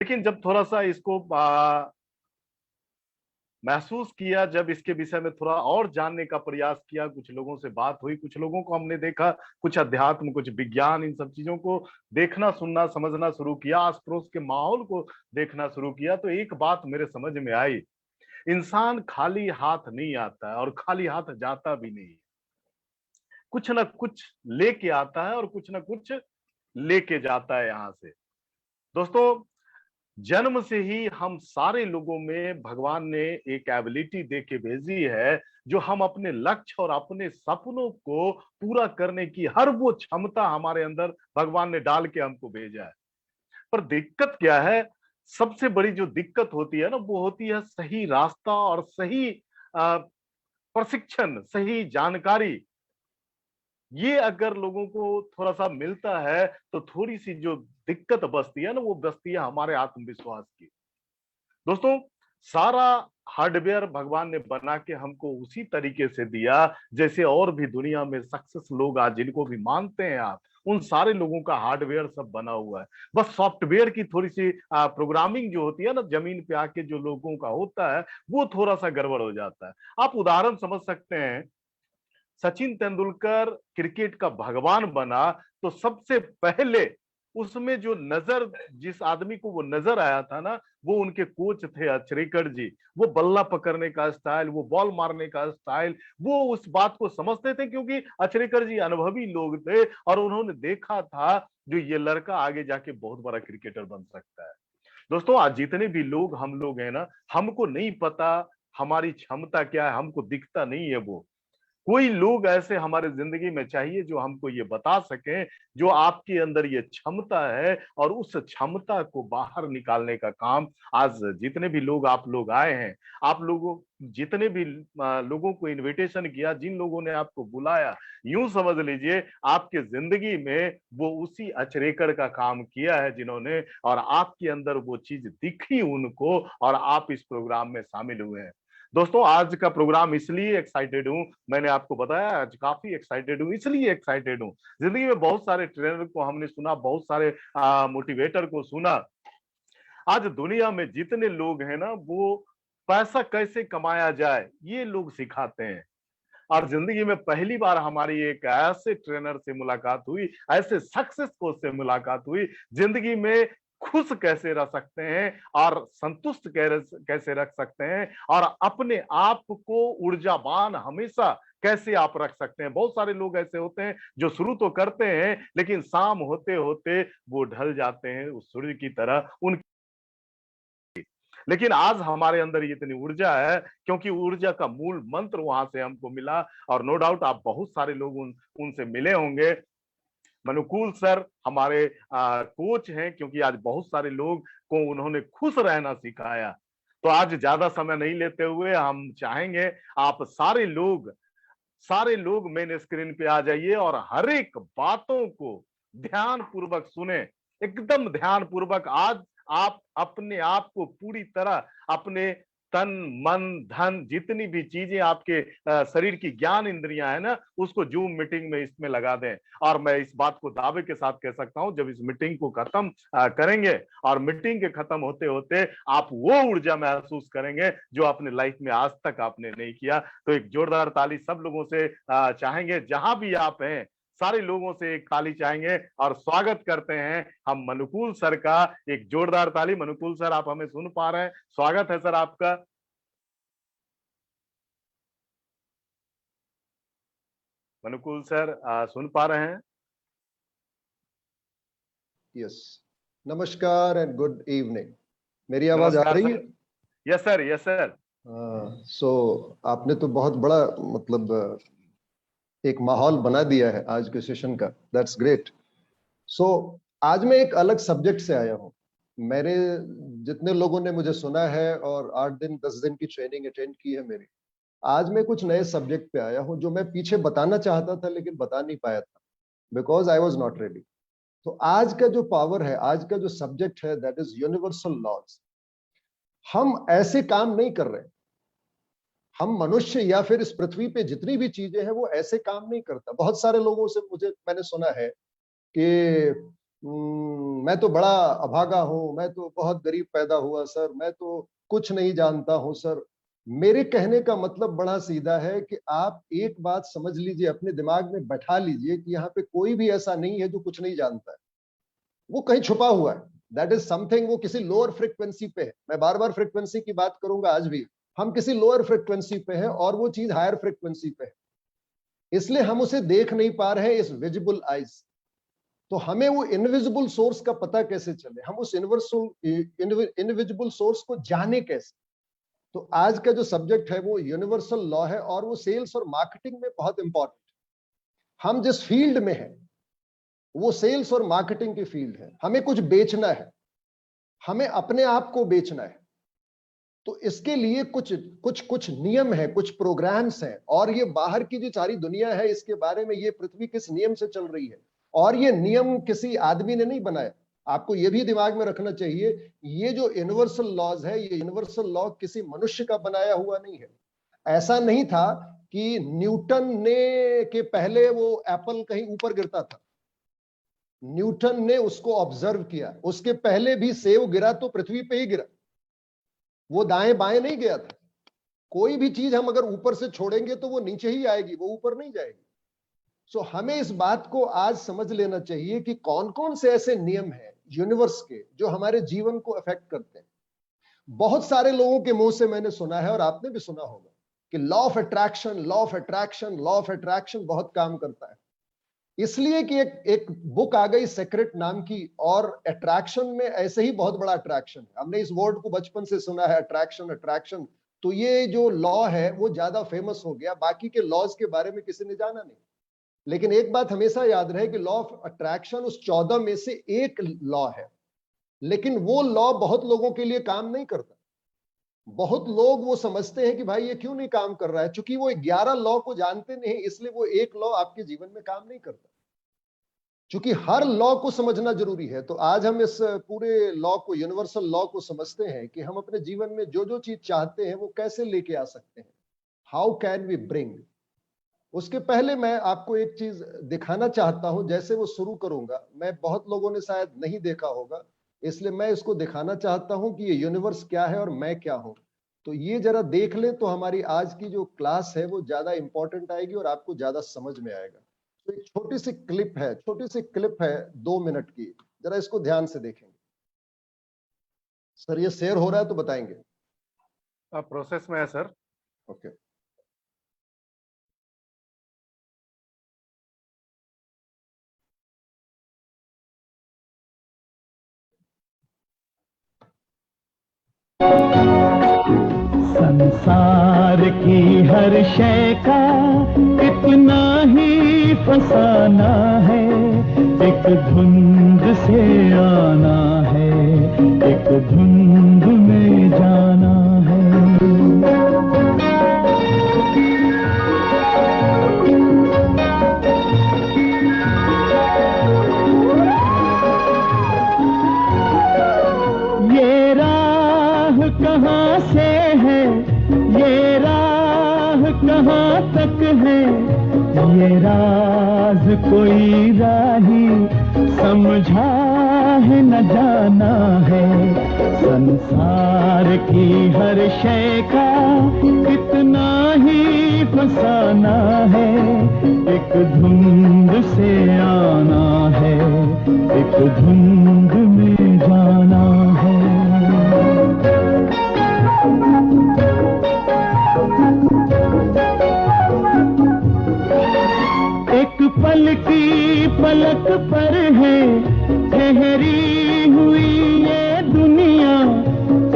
लेकिन जब थोड़ा सा इसको महसूस किया, जब इसके विषय में थोड़ा और जानने का प्रयास किया, कुछ लोगों से बात हुई, कुछ लोगों को हमने देखा, कुछ अध्यात्म, कुछ विज्ञान, इन सब चीजों को देखना, सुनना, समझना शुरू किया, आस पड़ोस के माहौल को देखना शुरू किया, तो एक बात मेरे समझ में आई। इंसान खाली हाथ नहीं आता है और खाली हाथ जाता भी नहीं है। कुछ ना कुछ लेके आता है और कुछ ना कुछ लेके जाता है यहां से। दोस्तों, जन्म से ही हम सारे लोगों में भगवान ने एक एबिलिटी दे के भेजी है, जो हम अपने लक्ष्य और अपने सपनों को पूरा करने की हर वो क्षमता हमारे अंदर भगवान ने डाल के हमको भेजा है। पर दिक्कत क्या है? सबसे बड़ी जो दिक्कत होती है ना, वो होती है सही रास्ता और सही अ, प्रशिक्षण, सही जानकारी। ये अगर लोगों को थोड़ा सा मिलता है तो थोड़ी सी जो दिक्कत बचती है ना, वो बचती है हमारे आत्मविश्वास की। दोस्तों, सारा हार्डवेयर भगवान ने बना के हमको उसी तरीके से दिया जैसे और भी दुनिया में सक्सेस लोग आज जिनको भी मानते हैं आप, उन सारे लोगों का हार्डवेयर सब बना हुआ है। बस सॉफ्टवेयर की थोड़ी सी प्रोग्रामिंग जो होती है ना, जमीन पे आके जो लोगों का होता है, वो थोड़ा सा गड़बड़ हो जाता है। आप उदाहरण समझ सकते हैं, सचिन तेंदुलकर क्रिकेट का भगवान बना तो सबसे पहले उसमें जो नजर, जिस आदमी को वो नजर आया था ना, वो उनके कोच थे अचरेकर जी। वो बल्ला पकड़ने का स्टाइल, वो बॉल मारने का स्टाइल, वो उस बात को समझते थे, क्योंकि अचरेकर जी अनुभवी लोग थे और उन्होंने देखा था जो ये लड़का आगे जाके बहुत बड़ा क्रिकेटर बन सकता है। दोस्तों, आज जितने भी लोग हम लोग हैं ना, हमको नहीं पता हमारी क्षमता क्या है, हमको दिखता नहीं है वो। कोई लोग ऐसे हमारे जिंदगी में चाहिए जो हमको ये बता सकें जो आपके अंदर ये क्षमता है, और उस क्षमता को बाहर निकालने का काम आज जितने भी लोग आप लोग आए हैं, आप लोगों, जितने भी लोगों को इनविटेशन किया, जिन लोगों ने आपको बुलाया, यूं समझ लीजिए आपके जिंदगी में वो उसी अचरेकर का काम किया है जिन्होंने, और आपके अंदर वो चीज दिखी उनको, और आप इस प्रोग्राम में शामिल हुए हैं। दोस्तों, आज का प्रोग्राम इसलिए एक्साइटेड हूं, मैंने आपको बताया आज काफी एक्साइटेड हूं, इसलिए एक्साइटेड हूं। जिंदगी में बहुत सारे ट्रेनर को हमने सुना, बहुत सारे मोटिवेटर को सुना। आज दुनिया में जितने लोग हैं ना, वो पैसा कैसे कमाया जाए ये लोग सिखाते हैं। और जिंदगी में पहली बार हमारी एक ऐसे ट्रेनर से मुलाकात हुई, ऐसे सक्सेस कोच से मुलाकात हुई, जिंदगी में खुश कैसे रह सकते हैं और संतुष्ट कैसे रख सकते हैं, और अपने आप को ऊर्जावान हमेशा कैसे आप रख सकते हैं। बहुत सारे लोग ऐसे होते हैं जो शुरू तो करते हैं, लेकिन शाम होते होते वो ढल जाते हैं उस सूर्य की तरह। उन लेकिन आज हमारे अंदर ये इतनी ऊर्जा है, क्योंकि ऊर्जा का मूल मंत्र वहां से हमको मिला। और नो डाउट आप बहुत सारे लोग उनसे मिले होंगे। मनुकूल सर हमारे कोच हैं, क्योंकि आज बहुत सारे लोग को उन्होंने खुश रहना सिखाया। तो आज ज्यादा समय नहीं लेते हुए हम चाहेंगे आप सारे लोग मेन स्क्रीन पे आ जाइए और हर एक बातों को ध्यान पूर्वक सुने, एकदम ध्यान पूर्वक। आज आप अपने आप को पूरी तरह अपने तन, मन, धन, जितनी भी चीजें आपके शरीर की ज्ञान इंद्रियां है ना, उसको जूम मीटिंग में इसमें लगा दें। और मैं इस बात को दावे के साथ कह सकता हूं, जब इस मीटिंग को खत्म करेंगे और मीटिंग के खत्म होते होते आप वो ऊर्जा महसूस करेंगे जो अपने लाइफ में आज तक आपने नहीं किया। तो एक जोरदार ताली सब लोगों से चाहेंगे, जहां भी आप हैं सारे लोगों से एक ताली चाहेंगे, और स्वागत करते हैं हम मनुकूल सर का। एक जोरदार ताली। मनुकूल सर, आप हमें सुन पा रहे हैं? स्वागत है सर आपका। मनुकूल सर सुन पा रहे हैं? यस, नमस्कार एंड गुड इवनिंग। मेरी आवाज आ नमस्कार रही है? Sir. Yes sir, yes sir. So आपने तो बहुत बड़ा मतलब एक माहौल बना दिया है आज के सेशन का। That's great. सो आज मैं एक अलग सब्जेक्ट से आया हूँ। मेरे जितने लोगों ने मुझे सुना है और 8 दिन 10 दिन की ट्रेनिंग अटेंड की है मेरी, आज मैं कुछ नए सब्जेक्ट पे आया हूँ जो मैं पीछे बताना चाहता था लेकिन बता नहीं पाया था, because I was not ready. तो आज का जो पावर है, आज का जो सब्जेक्ट है, दैट इज यूनिवर्सल लॉज। हम ऐसे काम नहीं कर रहे, हम मनुष्य या फिर इस पृथ्वी पे जितनी भी चीजें हैं वो ऐसे काम नहीं करता। बहुत सारे लोगों से मैंने सुना है कि मैं तो बड़ा अभागा हूं, मैं तो बहुत गरीब पैदा हुआ सर, मैं तो कुछ नहीं जानता हूं सर। मेरे कहने का मतलब बड़ा सीधा है कि आप एक बात समझ लीजिए, अपने दिमाग में बैठा लीजिए कि यहाँ पे कोई भी ऐसा नहीं है जो कुछ नहीं जानता है। वो कहीं छुपा हुआ है, दैट इज समथिंग, वो किसी लोअर फ्रिक्वेंसी पे है। मैं बार बार फ्रिक्वेंसी की बात करूंगा आज भी, हम किसी लोअर फ्रिक्वेंसी पे हैं और वो चीज हायर फ्रिक्वेंसी पे है, इसलिए हम उसे देख नहीं पा रहे हैं इस विजिबल आइज। तो हमें वो इनविजिबल सोर्स का पता कैसे चले, हम उस इनविजिबल सोर्स को जाने कैसे। तो आज का जो सब्जेक्ट है वो यूनिवर्सल लॉ है, और वो सेल्स और मार्केटिंग में बहुत इंपॉर्टेंट। हम जिस फील्ड में हैं वो सेल्स और मार्केटिंग की फील्ड है। हमें कुछ बेचना है, हमें अपने आप को बेचना है, तो इसके लिए कुछ कुछ कुछ नियम है, कुछ प्रोग्राम्स हैं। और ये बाहर की जो सारी दुनिया है इसके बारे में, ये पृथ्वी किस नियम से चल रही है, और ये नियम किसी आदमी ने नहीं बनाया। आपको ये भी दिमाग में रखना चाहिए, ये जो यूनिवर्सल लॉज है, ये यूनिवर्सल लॉ किसी मनुष्य का बनाया हुआ नहीं है। ऐसा नहीं था कि न्यूटन ने के पहले वो एप्पल कहीं ऊपर गिरता था, न्यूटन ने उसको ऑब्जर्व किया। उसके पहले भी सेब गिरा तो पृथ्वी पे ही गिरा, वो दाएं बाएं नहीं गया था। कोई भी चीज हम अगर ऊपर से छोड़ेंगे तो वो नीचे ही आएगी, वो ऊपर नहीं जाएगी। सो हमें इस बात को आज समझ लेना चाहिए कि कौन कौन से ऐसे नियम हैं यूनिवर्स के जो हमारे जीवन को अफेक्ट करते हैं। बहुत सारे लोगों के मुंह से मैंने सुना है, और आपने भी सुना होगा, कि law of attraction, law of attraction, law of attraction बहुत काम करता है। इसलिए कि एक बुक आ गई सेक्रेट नाम की, और अट्रैक्शन में ऐसे ही बहुत बड़ा अट्रैक्शन है। हमने इस वर्ड को बचपन से सुना है, अट्रैक्शन अट्रैक्शन। तो ये जो लॉ है वो ज्यादा फेमस हो गया, बाकी के लॉज के बारे में किसी ने जाना नहीं। लेकिन एक बात हमेशा याद रहे कि लॉ ऑफ अट्रैक्शन उस 14 में से एक लॉ है, लेकिन वो लॉ बहुत लोगों के लिए काम नहीं करता। बहुत लोग वो समझते हैं कि भाई ये क्यों नहीं काम कर रहा है, क्योंकि वो 11 लॉ को जानते नहीं, इसलिए वो एक लॉ आपके जीवन में काम नहीं करता। क्योंकि हर लॉ को समझना जरूरी है। तो आज हम इस पूरे लॉ को, यूनिवर्सल लॉ को समझते हैं कि हम अपने जीवन में जो जो चीज चाहते हैं वो कैसे लेके आ सकते हैं, हाउ कैन वी ब्रिंग। उसके पहले मैं आपको एक चीज दिखाना चाहता हूं। जैसे वो शुरू करूंगा, मैं बहुत लोगों ने शायद नहीं देखा होगा, इसलिए मैं इसको दिखाना चाहता हूं कि ये यूनिवर्स क्या है और मैं क्या हूं। तो ये जरा देख ले तो हमारी आज की जो क्लास है वो ज्यादा इंपॉर्टेंट आएगी और आपको ज्यादा समझ में आएगा। तो एक छोटी सी क्लिप है 2 मिनट की, जरा इसको ध्यान से देखेंगे। सर ये शेयर हो रहा है तो बताएंगे। प्रोसेस में है सर। ओके। संसार की हर शय का इतना ही फसाना है, एक धुंध से आना है, एक धुंध में जाना है। ये राह कहाँ से है, ये राह कहाँ तक है, ये राज कोई राही समझा है न जाना है। संसार की हर शय का कितना ही फसाना है, एक धुंध से आना है, एक धुंध में जाना है। एक पल की पलक पर है ठहरी हुई ये दुनिया,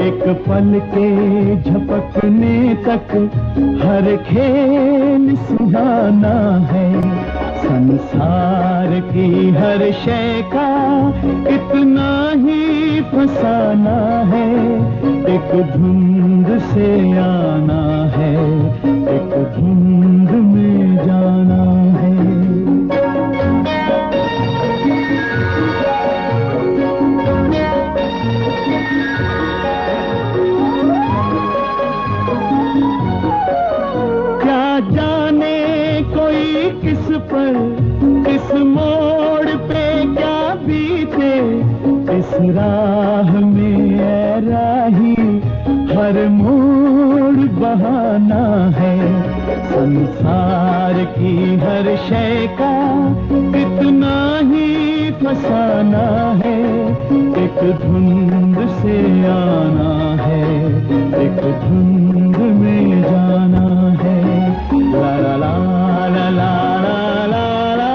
एक पल के झपकने तक हर खेल सुहाना है। संसार की हर शय का इतना ही फसाना है, एक धुंध से आना है, एक धुंध में जाना है। क्या जाने कोई किस पर, किस मोड़ पे क्या बीत राह में ऐ राही हर मोड़ बहाना है, संसार की हर शय का इतना ही फसाना है, एक धुंध से आना है, एक धुंध में जाना है। ला ला ला ला ला ला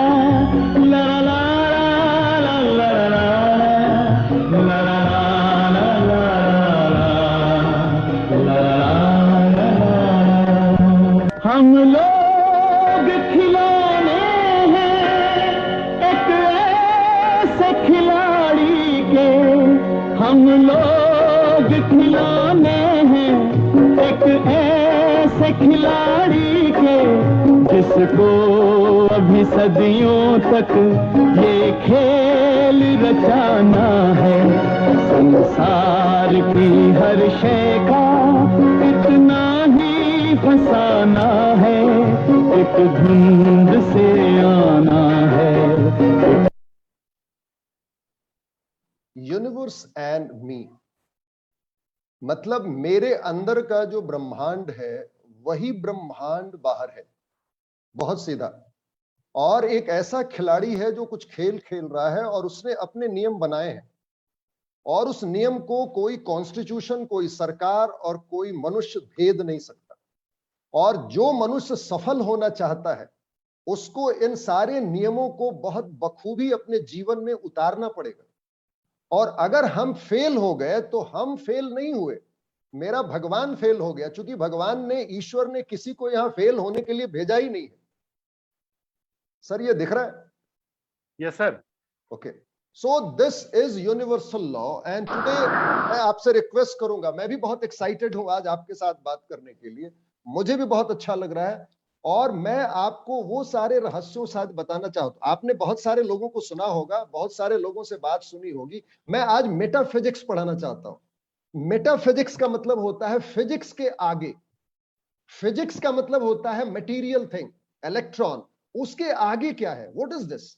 हम लोग खिलौने हैं एक ऐसे खिलाड़ी के, हम लोग खिलौने हैं एक ऐसे खिलाड़ी के, जिसको अभी सदियों तक ये खेल रचाना है, संसार की हर शय का इतना ही फसाना है, एक धुंध से आना है। यूनिवर्स एंड मी, मतलब मेरे अंदर का जो ब्रह्मांड है वही ब्रह्मांड बाहर है, बहुत सीधा। और एक ऐसा खिलाड़ी है जो कुछ खेल खेल रहा है और उसने अपने नियम बनाए हैं, और उस नियम को कोई कॉन्स्टिट्यूशन, कोई सरकार और कोई मनुष्य भेद नहीं सकता। और जो मनुष्य सफल होना चाहता है उसको इन सारे नियमों को बहुत बखूबी अपने जीवन में उतारना पड़ेगा। और अगर हम फेल हो गए तो हम फेल नहीं हुए, मेरा भगवान फेल हो गया, क्योंकि भगवान ने, ईश्वर ने किसी को यहां फेल होने के लिए भेजा ही नहीं है। सर ये दिख रहा है? Yes sir. Okay, so this is universal law. And today मैं आपसे रिक्वेस्ट करूंगा, मैं भी बहुत एक्साइटेड हूं आज आपके साथ बात करने के लिए, मुझे भी बहुत अच्छा लग रहा है, और मैं आपको वो सारे रहस्यों साथ बताना चाहता हूं। आपने बहुत सारे लोगों को सुना होगा, बहुत सारे लोगों से बात सुनी होगी। मैं आज मेटाफिजिक्स पढ़ाना चाहता हूं। मेटाफिजिक्स का मतलब होता है फिजिक्स के आगे। फिजिक्स का मतलब होता है मटेरियल थिंग, इलेक्ट्रॉन, उसके आगे क्या है, व्हाट इज दिस।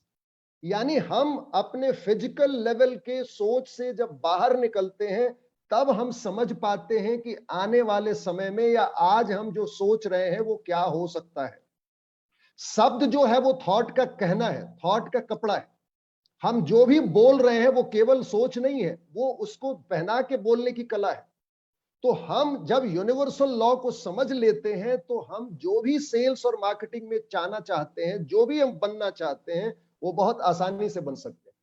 यानी हम अपने फिजिकल लेवल के सोच से जब बाहर निकलते हैं तब हम समझ पाते हैं कि आने वाले समय में या आज हम जो सोच रहे हैं वो क्या हो सकता है। शब्द जो है वो थॉट का कहना है, थॉट का कपड़ा है। हम जो भी बोल रहे हैं वो केवल सोच नहीं है, वो उसको पहना के बोलने की कला है। तो हम जब यूनिवर्सल लॉ को समझ लेते हैं तो हम जो भी सेल्स और मार्केटिंग में जाना चाहते हैं, जो भी हम बनना चाहते हैं, वो बहुत आसानी से बन सकते हैं।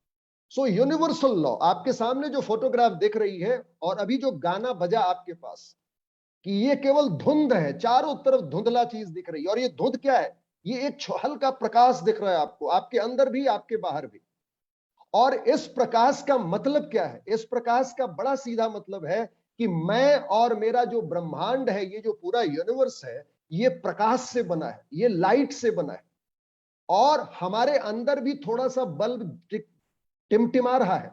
सो यूनिवर्सल लॉ, आपके सामने जो फोटोग्राफ दिख रही है और अभी जो गाना बजा आपके पास, कि ये केवल धुंध है, चारों तरफ धुंधला चीज दिख रही है। और ये धुंध क्या है? ये एक हल्का प्रकाश दिख रहा है आपको, आपके अंदर भी आपके बाहर भी। और इस प्रकाश का मतलब क्या है? इस प्रकाश का बड़ा सीधा मतलब है कि मैं और मेरा जो ब्रह्मांड है, ये जो पूरा यूनिवर्स है, ये प्रकाश से बना है, ये लाइट से बना है। और हमारे अंदर भी थोड़ा सा बल्ब टिमटिमा रहा है।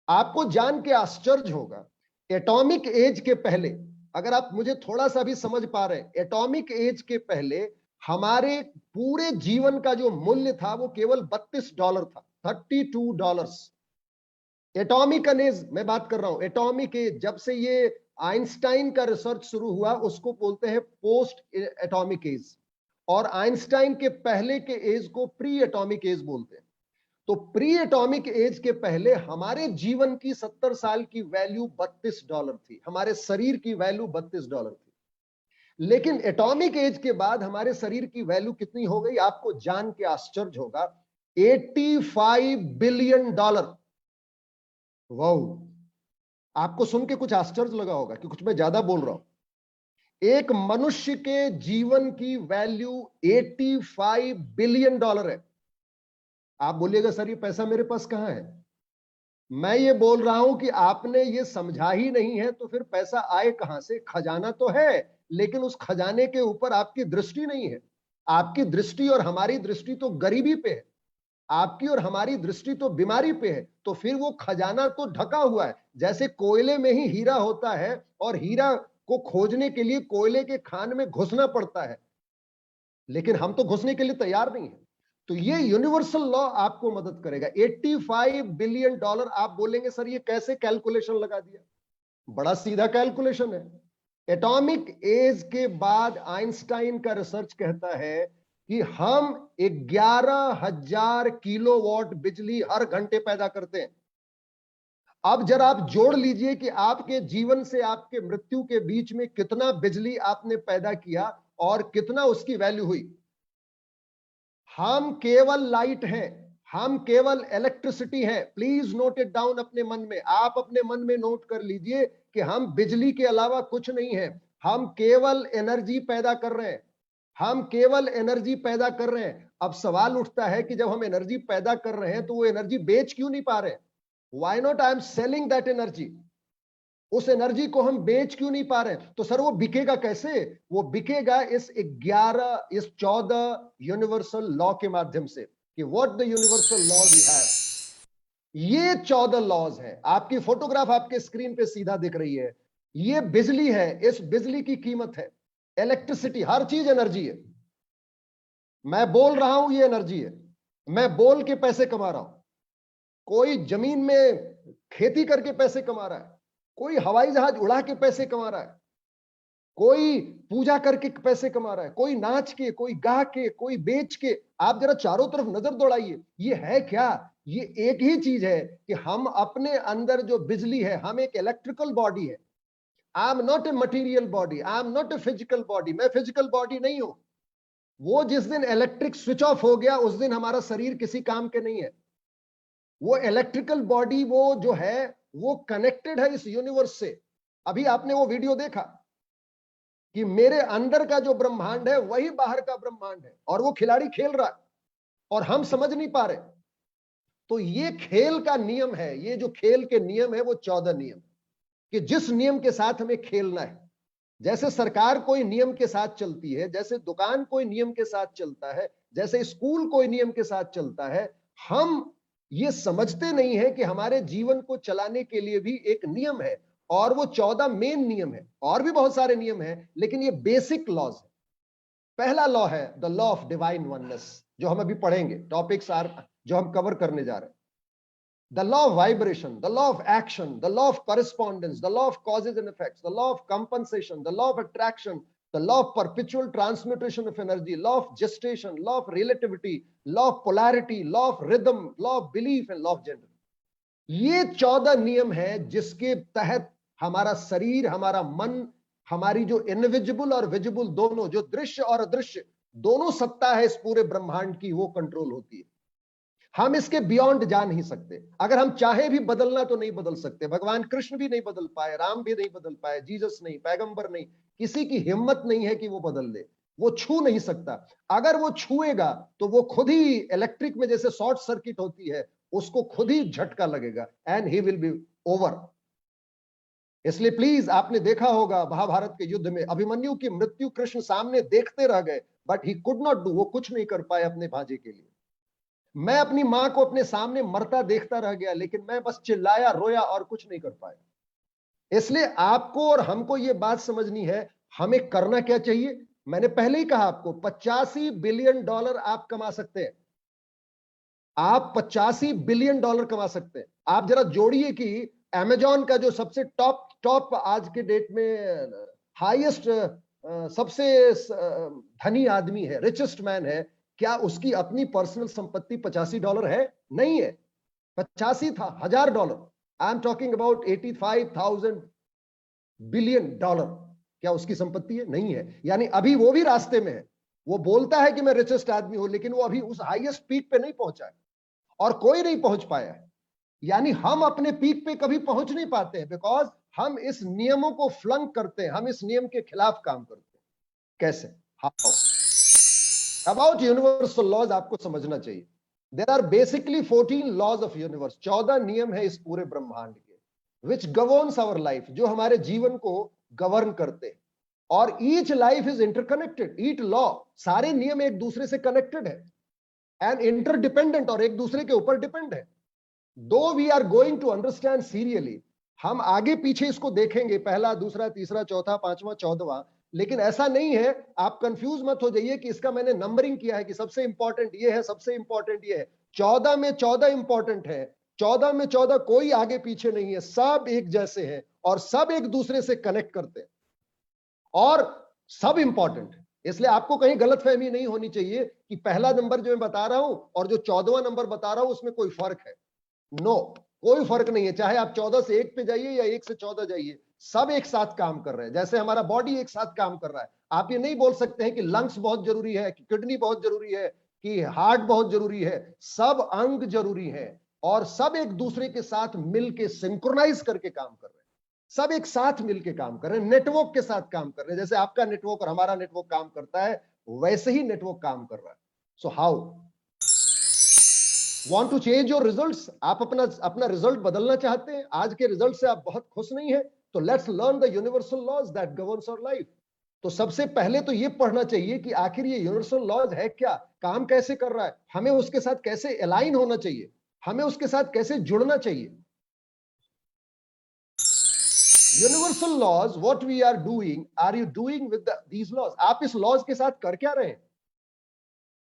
आपको जान के आश्चर्य होगा, एटॉमिक एज के पहले, अगर आप मुझे थोड़ा सा भी समझ पा रहे हैं, एटॉमिक एज के पहले हमारे पूरे जीवन का जो मूल्य था वो केवल $32 था, $32। एटॉमिक एज मैं बात कर रहा हूं, एटॉमिक एज, जब से ये आइंस्टाइन का रिसर्च शुरू हुआ उसको बोलते हैं पोस्ट एटॉमिक एज, और आइंस्टाइन के पहले के एज को प्री एटॉमिक एज बोलते हैं। तो प्री एटॉमिक एज के पहले हमारे जीवन की 70 साल की वैल्यू $32 थी, हमारे शरीर की वैल्यू $32 थी। लेकिन एटॉमिक एज के बाद हमारे शरीर की वैल्यू कितनी हो गई, आपको जान के आश्चर्य होगा, $85 बिलियन। वाओ, आपको सुन के कुछ आश्चर्य लगा होगा कि कुछ मैं ज्यादा बोल रहा हूं। एक मनुष्य के जीवन की वैल्यू $85 बिलियन है। आप बोलिएगा सर ये पैसा मेरे पास कहां है? मैं ये बोल रहा हूं कि आपने ये समझा ही नहीं है तो फिर पैसा आए कहां से? खजाना तो है, लेकिन उस खजाने के ऊपर आपकी दृष्टि नहीं है। आपकी दृष्टि और हमारी दृष्टि तो गरीबी पे है, आपकी और हमारी दृष्टि तो बीमारी पे है। तो फिर वो खजाना तो ढका हुआ है। जैसे कोयले में ही हीरा होता है और हीरा को खोजने के लिए कोयले के खान में घुसना पड़ता है, लेकिन हम तो घुसने के लिए तैयार नहीं है। तो ये यूनिवर्सल लॉ आपको मदद करेगा। $85 बिलियन। आप बोलेंगे सर ये कैसे कैलकुलेशन लगा दिया? बड़ा सीधा कैलकुलेशन है। एटॉमिक एज के बाद आइंस्टाइन का रिसर्च कहता है कि हम 11,000 किलोवाट बिजली हर घंटे पैदा करते हैं। अब जरा आप जोड़ लीजिए कि आपके जीवन से आपके मृत्यु के बीच में कितना बिजली आपने पैदा किया और कितना उसकी वैल्यू हुई। हम केवल लाइट हैं, हम केवल इलेक्ट्रिसिटी है। प्लीज नोट इट डाउन अपने मन में। आप अपने मन में नोट कर लीजिए कि हम बिजली के अलावा कुछ नहीं है। हम केवल एनर्जी पैदा कर रहे हैं, हम केवल एनर्जी पैदा कर रहे हैं। अब सवाल उठता है कि जब हम एनर्जी पैदा कर रहे हैं तो वो एनर्जी बेच क्यों नहीं पा रहे? Why not I am selling that energy? उस एनर्जी को हम बेच क्यों नहीं पा रहे? तो सर वो बिकेगा कैसे? वो बिकेगा इस 14 यूनिवर्सल लॉ के माध्यम से। कि what the universal law we have, ये 14 लॉज हैं। आपकी फोटोग्राफ आपके स्क्रीन पे सीधा दिख रही है। ये बिजली है, इस बिजली की कीमत है इलेक्ट्रिसिटी। हर चीज एनर्जी है। मैं बोल रहा हूं ये एनर्जी है। मैं बोल के पैसे कमा रहा हूं। कोई जमीन में खेती करके पैसे कमा रहा है, कोई हवाई जहाज उड़ा के पैसे कमा रहा है, कोई पूजा करके पैसे कमा रहा है, कोई नाच के, कोई गा के, कोई बेच के। आप जरा चारों तरफ नजर दौड़ाइए, ये है क्या? ये एक ही चीज है कि हम अपने अंदर जो बिजली है, हम एक इलेक्ट्रिकल बॉडी है। I am not a material body, I am not a physical body. मैं फिजिकल बॉडी नहीं हूं। वो जिस दिन इलेक्ट्रिक स्विच ऑफ हो गया उस दिन हमारा शरीर किसी काम के नहीं है। वो इलेक्ट्रिकल बॉडी वो जो है वो कनेक्टेड है इस यूनिवर्स से। अभी आपने वो वीडियो देखा कि मेरे अंदर का जो ब्रह्मांड है वही बाहर का ब्रह्मांड है, और वो खिलाड़ी खेल रहा है और हम समझ नहीं पा रहे। तो ये खेल का नियम है। ये जो खेल के नियम है वो 14 नियम, कि जिस नियम के साथ हमें खेलना है। जैसे सरकार कोई नियम के साथ चलती है, जैसे दुकान कोई नियम के साथ चलता है, जैसे स्कूल कोई नियम के साथ चलता है, हम ये समझते नहीं है कि हमारे जीवन को चलाने के लिए भी एक नियम है, और वो 14 मेन नियम है। और भी बहुत सारे नियम हैं, लेकिन ये बेसिक लॉज है। पहला लॉ है the law of divine oneness, जो हम अभी पढ़ेंगे। टॉपिक्स जो हम कवर करने जा रहे हैं। The law of vibration, the law of action, the law of correspondence, the law of causes and effects, the law of compensation, the law of attraction, the law of perpetual transmutation of energy, law of gestation, law of relativity, law of polarity, law of rhythm, law of belief and law of gender. ये 14 नियम है जिसके तहत हमारा शरीर, हमारा मन, हमारी जो इनविजिबल और विजिबल दोनों, जो दृश्य और अदृश्य दोनों सत्ता है इस पूरे ब्रह्मांड की, वो कंट्रोल होती है। हम इसके बियॉन्ड जा नहीं सकते। अगर हम चाहे भी बदलना तो नहीं बदल सकते। भगवान कृष्ण भी नहीं बदल पाए, राम भी नहीं बदल पाए, जीसस नहीं, पैगंबर नहीं, किसी की हिम्मत नहीं है कि वो बदल दे। वो छू नहीं सकता। अगर वो छुएगा तो वो खुद ही इलेक्ट्रिक में जैसे शॉर्ट सर्किट होती है, उसको खुद ही झटका लगेगा and he will be over. इसलिए प्लीज, आपने देखा होगा महाभारत के युद्ध में अभिमन्यु की मृत्यु कृष्ण सामने देखते रह गए, but he could not do. वो कुछ नहीं कर पाए अपने भांजे के लिए। मैं अपनी मां को अपने सामने मरता देखता रह गया, लेकिन मैं बस चिल्लाया, रोया और कुछ नहीं कर पाया। इसलिए आपको और हमको ये बात समझनी है, हमें करना क्या चाहिए। मैंने पहले ही कहा आपको, $85 बिलियन आप कमा सकते हैं। आप $85 बिलियन कमा सकते हैं। आप जरा जोड़िए कि अमेजॉन का जो सबसे टॉप आज के डेट में हाईएस्ट, सबसे धनी आदमी है, रिचेस्ट मैन है, क्या उसकी अपनी पर्सनल संपत्ति $85 है? नहीं है। 85 था, $1000। I am talking about 85,000 billion dollar. क्या उसकी संपत्ति है? नहीं है। यानी अभी वो भी रास्ते में है। वो बोलता है कि मैं रिचेस्ट आदमी हूं, लेकिन वो अभी उस हाईएस्ट पीक पे नहीं पहुंचा है, और कोई नहीं पहुंच पाया है। यानी हम अपने पीक पे कभी पहुंच नहीं पाते हैं, बिकॉज हम इस नियमों को फ्लंक करते हैं, हम इस नियम के खिलाफ काम करते हैं। कैसे? हाउ? अबाउट यूनिवर्सल लॉज आपको समझना चाहिए। There are basically 14 laws of universe. 14 नियम है इस पूरे ब्रह्मांड के, विच गवर्न्स आवर लाइफ, जो हमारे जीवन को गवर्न करते हैं। और each life is interconnected. Each law, सारे नियम एक दूसरे से कनेक्टेड है एंड इंटरडिपेंडेंट, और एक दूसरे के ऊपर डिपेंड है। Though we are going to understand seriously, हम आगे पीछे इसको देखेंगे, पहला, दूसरा, तीसरा, चौथा, पांचवा, 14वां, लेकिन ऐसा नहीं है, आप कंफ्यूज मत हो जाइए कि इसका मैंने नंबरिंग किया है कि सबसे इंपॉर्टेंट ये है, सबसे इंपॉर्टेंट ये है। 14 में 14 इंपॉर्टेंट है, 14 में 14 कोई आगे पीछे नहीं है, सब एक जैसे हैं और सब एक दूसरे से कनेक्ट करते हैं और सब इंपॉर्टेंट है। इसलिए आपको कहीं गलतफहमी नहीं होनी चाहिए कि पहला नंबर जो मैं बता रहा हूं और जो 14वां नंबर बता रहा हूं उसमें कोई फर्क है। नो, कोई फर्क नहीं है। चाहे आप 14 से 1 पे जाइए या 1 से 14 जाइए, सब एक साथ काम कर रहे हैं। जैसे हमारा बॉडी एक साथ काम कर रहा है, आप ये नहीं बोल सकते हैं कि लंग्स बहुत जरूरी है, कि किडनी बहुत जरूरी है, कि हार्ट बहुत जरूरी है। सब अंग जरूरी है और सब एक दूसरे के साथ मिलके सिंक्रोनाइज करके काम कर रहे हैं। सब एक साथ मिलके काम कर रहे हैं, नेटवर्क के साथ काम कर रहे हैं। जैसे आपका नेटवर्क और हमारा नेटवर्क काम करता है, वैसे ही नेटवर्क काम कर रहा है। So how Want to change your results? आप अपना रिजल्ट बदलना चाहते हैं, आज के रिजल्ट से आप बहुत खुश नहीं है, तो let's learn the universal laws that governs our life. तो सबसे पहले तो ये पढ़ना चाहिए कि आखिर ये यूनिवर्सल लॉज है क्या, काम कैसे कर रहा है, हमें उसके साथ कैसे अलाइन होना चाहिए, हमें उसके साथ कैसे जुड़ना चाहिए। Universal laws, what we are doing, are you doing with these laws? आप इस लॉज के साथ कर क्या रहे हैं?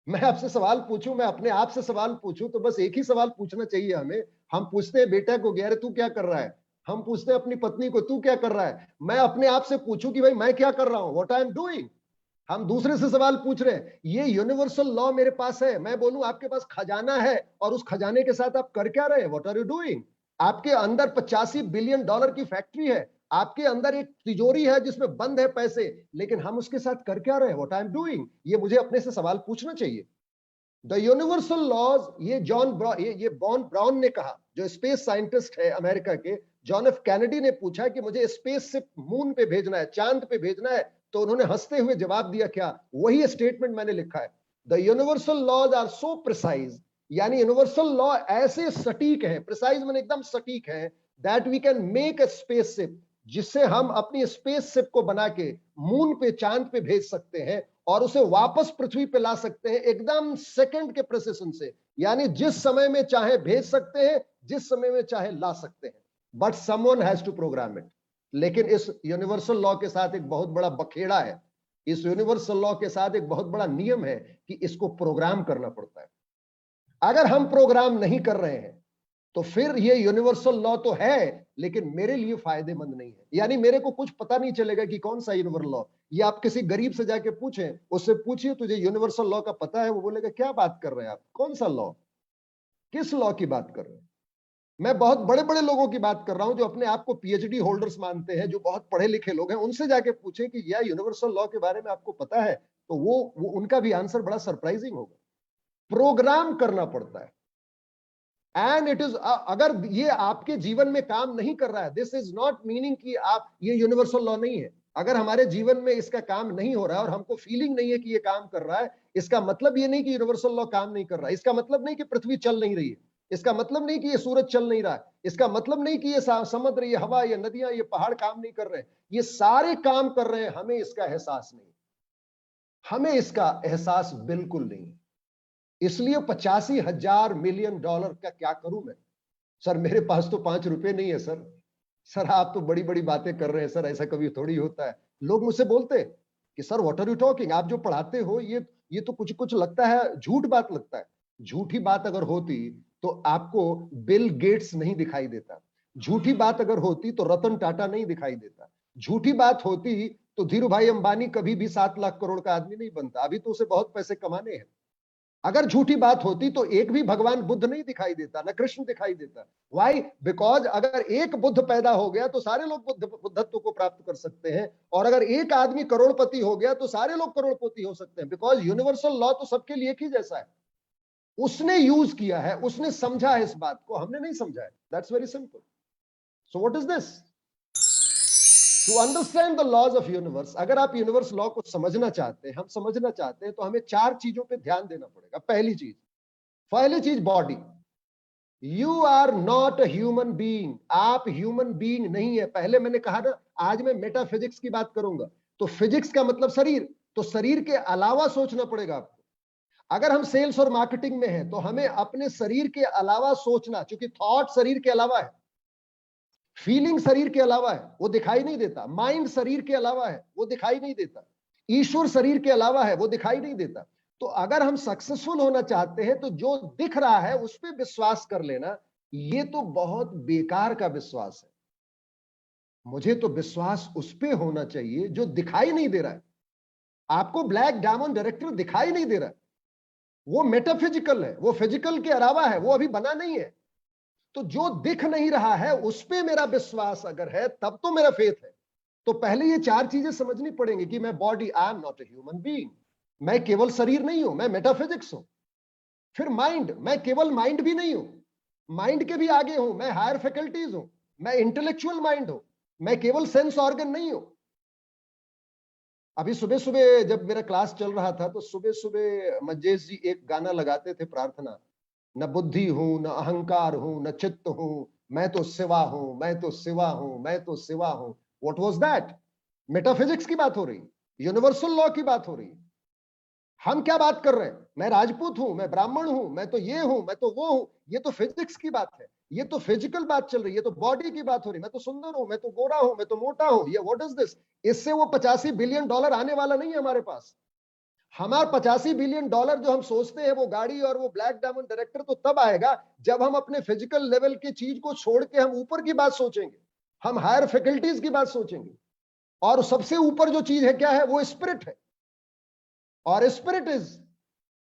मैं आपसे सवाल पूछूं, मैं अपने आप से सवाल पूछूं, तो बस एक ही सवाल पूछना चाहिए हमें। हम पूछते हैं बेटा को, गैर तू क्या कर रहा है? हम पूछते हैं अपनी पत्नी को, तू क्या कर रहा है? मैं अपने आप से पूछूं कि भाई मैं क्या कर रहा हूं, व्हाट आई एम डूइंग। हम दूसरे से सवाल पूछ रहे हैं। ये यूनिवर्सल लॉ मेरे पास है, मैं बोलूं आपके पास खजाना है और उस खजाने के साथ आप कर क्या रहे हैं, व्हाट आर यू डूइंग। आपके अंदर 85 बिलियन डॉलर की फैक्ट्री है, आपके अंदर एक तिजोरी है जिसमें बंद है पैसे, लेकिन हम उसके साथ कर क्या रहे हैं, व्हाट आई एम डूइंग। ये मुझे अपने से सवाल पूछना चाहिए। द यूनिवर्सल लॉज, ये ये बॉन ब्राउन ने कहा, जो स्पेस साइंटिस्ट है अमेरिका के। जॉन एफ कैनेडी ने पूछा कि मुझे स्पेस से मून पे भेजना है, चांद पे भेजना है, तो उन्होंने हंसते हुए जवाब दिया क्या, वही स्टेटमेंट मैंने लिखा है। The universal laws are so precise, यानी यूनिवर्सल लॉ ऐसे सटीक है, प्रिसाइज मैंने एकदम सटीक है, that we can make a space ship, जिससे हम अपनी स्पेस शिप को बना के मून पे, चांद पे भेज सकते हैं और उसे वापस पृथ्वी पे ला सकते हैं एकदम सेकंड के प्रिसिशन से। यानी जिस समय में चाहे भेज सकते हैं, जिस समय में चाहे ला सकते हैं, but someone has to program it. लेकिन इस यूनिवर्सल लॉ के साथ एक बहुत बड़ा बखेड़ा है, इस यूनिवर्सल लॉ के साथ एक बहुत बड़ा नियम है कि इसको प्रोग्राम करना पड़ता है। अगर हम प्रोग्राम नहीं कर रहे हैं तो फिर ये यूनिवर्सल लॉ तो है, लेकिन मेरे लिए फायदेमंद नहीं है। यानी मेरे को कुछ पता नहीं चलेगा कि कौन सा यूनिवर्सल लॉ। ये आप किसी गरीब से जाके पूछें, उससे पूछिए तुझे यूनिवर्सल लॉ का पता है, वो बोलेगा क्या बात कर रहे हैं आप, कौन सा लॉ, किस लॉ की बात कर रहे हैं। मैं बहुत बड़े बड़े लोगों की बात कर रहा हूं जो अपने आप को पीएचडी होल्डर्स मानते हैं, जो बहुत पढ़े लिखे लोग हैं, उनसे जाके पूछे कि यह यूनिवर्सल लॉ के बारे में आपको पता है, तो वो उनका भी आंसर बड़ा सरप्राइजिंग होगा। प्रोग्राम करना पड़ता है। एंड इट इज, अगर ये आपके जीवन में काम नहीं कर रहा है, दिस इज नॉट मीनिंग कि आप, ये यूनिवर्सल लॉ नहीं है। अगर हमारे जीवन में इसका काम नहीं हो रहा है और हमको फीलिंग नहीं है कि ये काम कर रहा है, इसका मतलब ये नहीं कि यूनिवर्सल लॉ काम नहीं कर रहा है। इसका मतलब नहीं कि पृथ्वी चल नहीं रही है, इसका मतलब नहीं कि ये सूरज चल नहीं रहा है, इसका मतलब नहीं कि ये समुद्र, ये हवा, ये नदियां, ये पहाड़ काम नहीं कर रहे हैं। ये सारे काम कर रहे हैं, हमें इसका एहसास नहीं, हमें इसका एहसास बिल्कुल नहीं। इसलिए 85,000 मिलियन डॉलर का क्या करूं मैं? सर मेरे पास तो 5 रुपए नहीं है सर। सर आप तो बड़ी बड़ी बातें कर रहे हैं सर, ऐसा कभी थोड़ी होता है। लोग मुझसे बोलते हैं कि sir what are you talking, आप जो पढ़ाते हो ये तो कुछ कुछ लगता है झूठ बात लगता है। झूठी बात अगर होती तो आपको बिल गेट्स नहीं दिखाई देता, झूठी बात अगर होती तो रतन टाटा नहीं दिखाई देता, झूठी बात होती तो धीरू भाई अंबानी कभी भी 7 लाख करोड़ का आदमी नहीं बनता, अभी तो उसे बहुत पैसे कमाने हैं। अगर झूठी बात होती तो एक भी भगवान बुद्ध नहीं दिखाई देता, न कृष्ण दिखाई देता। व्हाई? बिकॉज अगर एक बुद्ध पैदा हो गया तो सारे लोग बुद्धत्व को प्राप्त कर सकते हैं, और अगर एक आदमी करोड़पति हो गया तो सारे लोग करोड़पति हो सकते हैं। बिकॉज यूनिवर्सल लॉ तो सबके लिए एक ही जैसा है। उसने यूज किया है, उसने समझा है इस बात को, हमने नहीं समझा है। That's very simple. So what is this? To understand the laws of universe, अगर आप यूनिवर्स लॉ को समझना चाहते हैं, हम समझना चाहते हैं, तो हमें 4 चीजों पे ध्यान देना पड़ेगा। पहली चीज body. You are not a human being, आप ह्यूमन बीइंग नहीं है। पहले मैंने कहा ना, आज मैं मेटाफिजिक्स की बात करूंगा। तो फिजिक्स का मतलब शरीर, तो शरीर के अलावा सोचना पड़ेगा आपको। अगर हम सेल्स और मार्केटिंग में हैं तो हमें अपने शरीर के अलावा सोचना, क्योंकि थॉट शरीर के अलावा है। फीलिंग शरीर के अलावा है, वो दिखाई नहीं देता। माइंड शरीर के अलावा है, वो दिखाई नहीं देता। ईश्वर शरीर के अलावा है, वो दिखाई नहीं देता। तो अगर हम सक्सेसफुल होना चाहते हैं तो जो दिख रहा है उस पर विश्वास कर लेना, ये तो बहुत बेकार का विश्वास है। मुझे तो विश्वास उस पे होना चाहिए जो दिखाई नहीं दे रहा है। आपको ब्लैक डायमंड डायरेक्टर दिखाई नहीं दे रहा है, वो मेटाफिजिकल है, वो फिजिकल के अलावा है, वो अभी बना नहीं है। तो जो दिख नहीं रहा है उस पे मेरा विश्वास अगर है तब तो मेरा फेथ है। तो पहले ये चार चीजें समझनी पड़ेंगी कि मैं body, I am not a human being, मैं केवल शरीर नहीं हूं, मैं मेटाफिजिक्स हूं। फिर माइंड, मैं केवल माइंड भी नहीं हूं, माइंड के भी आगे हूं, मैं हायर फैकल्टीज हूं, मैं इंटेलेक्चुअल माइंड हूं, मैं केवल सेंस ऑर्गन नहीं हूं। अभी सुबह सुबह जब मेरा क्लास चल रहा था तो सुबह सुबह मंजेश जी एक गाना लगाते थे, प्रार्थना, न बुद्धि हूं, न अहंकार हूं, न चित्त हूं, मैं तो सिवा हूं, मैं तो सिवा हूं, मैं तो सिवा हूं। What was that? मेटाफिजिक्स की बात हो रही, यूनिवर्सल लॉ की बात हो रही। हम क्या बात कर रहे हैं? मैं राजपूत हूं, मैं ब्राह्मण हूं, मैं तो ये हूं, मैं तो वो हूं। ये तो फिजिक्स की बात है, ये तो फिजिकल बात चल रही है, ये तो बॉडी की बात हो रही है। मैं तो सुंदर हूं, मैं तो गोरा हूं, मैं तो मोटा हूं, ये व्हाट इज दिस? इससे वो 85 बिलियन डॉलर आने वाला नहीं है हमारे पास। हमारा 85 बिलियन डॉलर जो हम सोचते हैं वो गाड़ी और वो ब्लैक डायमंड डायरेक्टर तो तब आएगा जब हम अपने फिजिकल लेवल की चीज को छोड़ के हम ऊपर की बात सोचेंगे, हम हायर फैकल्टीज की बात सोचेंगे। और सबसे ऊपर जो चीज है क्या है? वो स्पिरिट है। और स्पिरिट इज,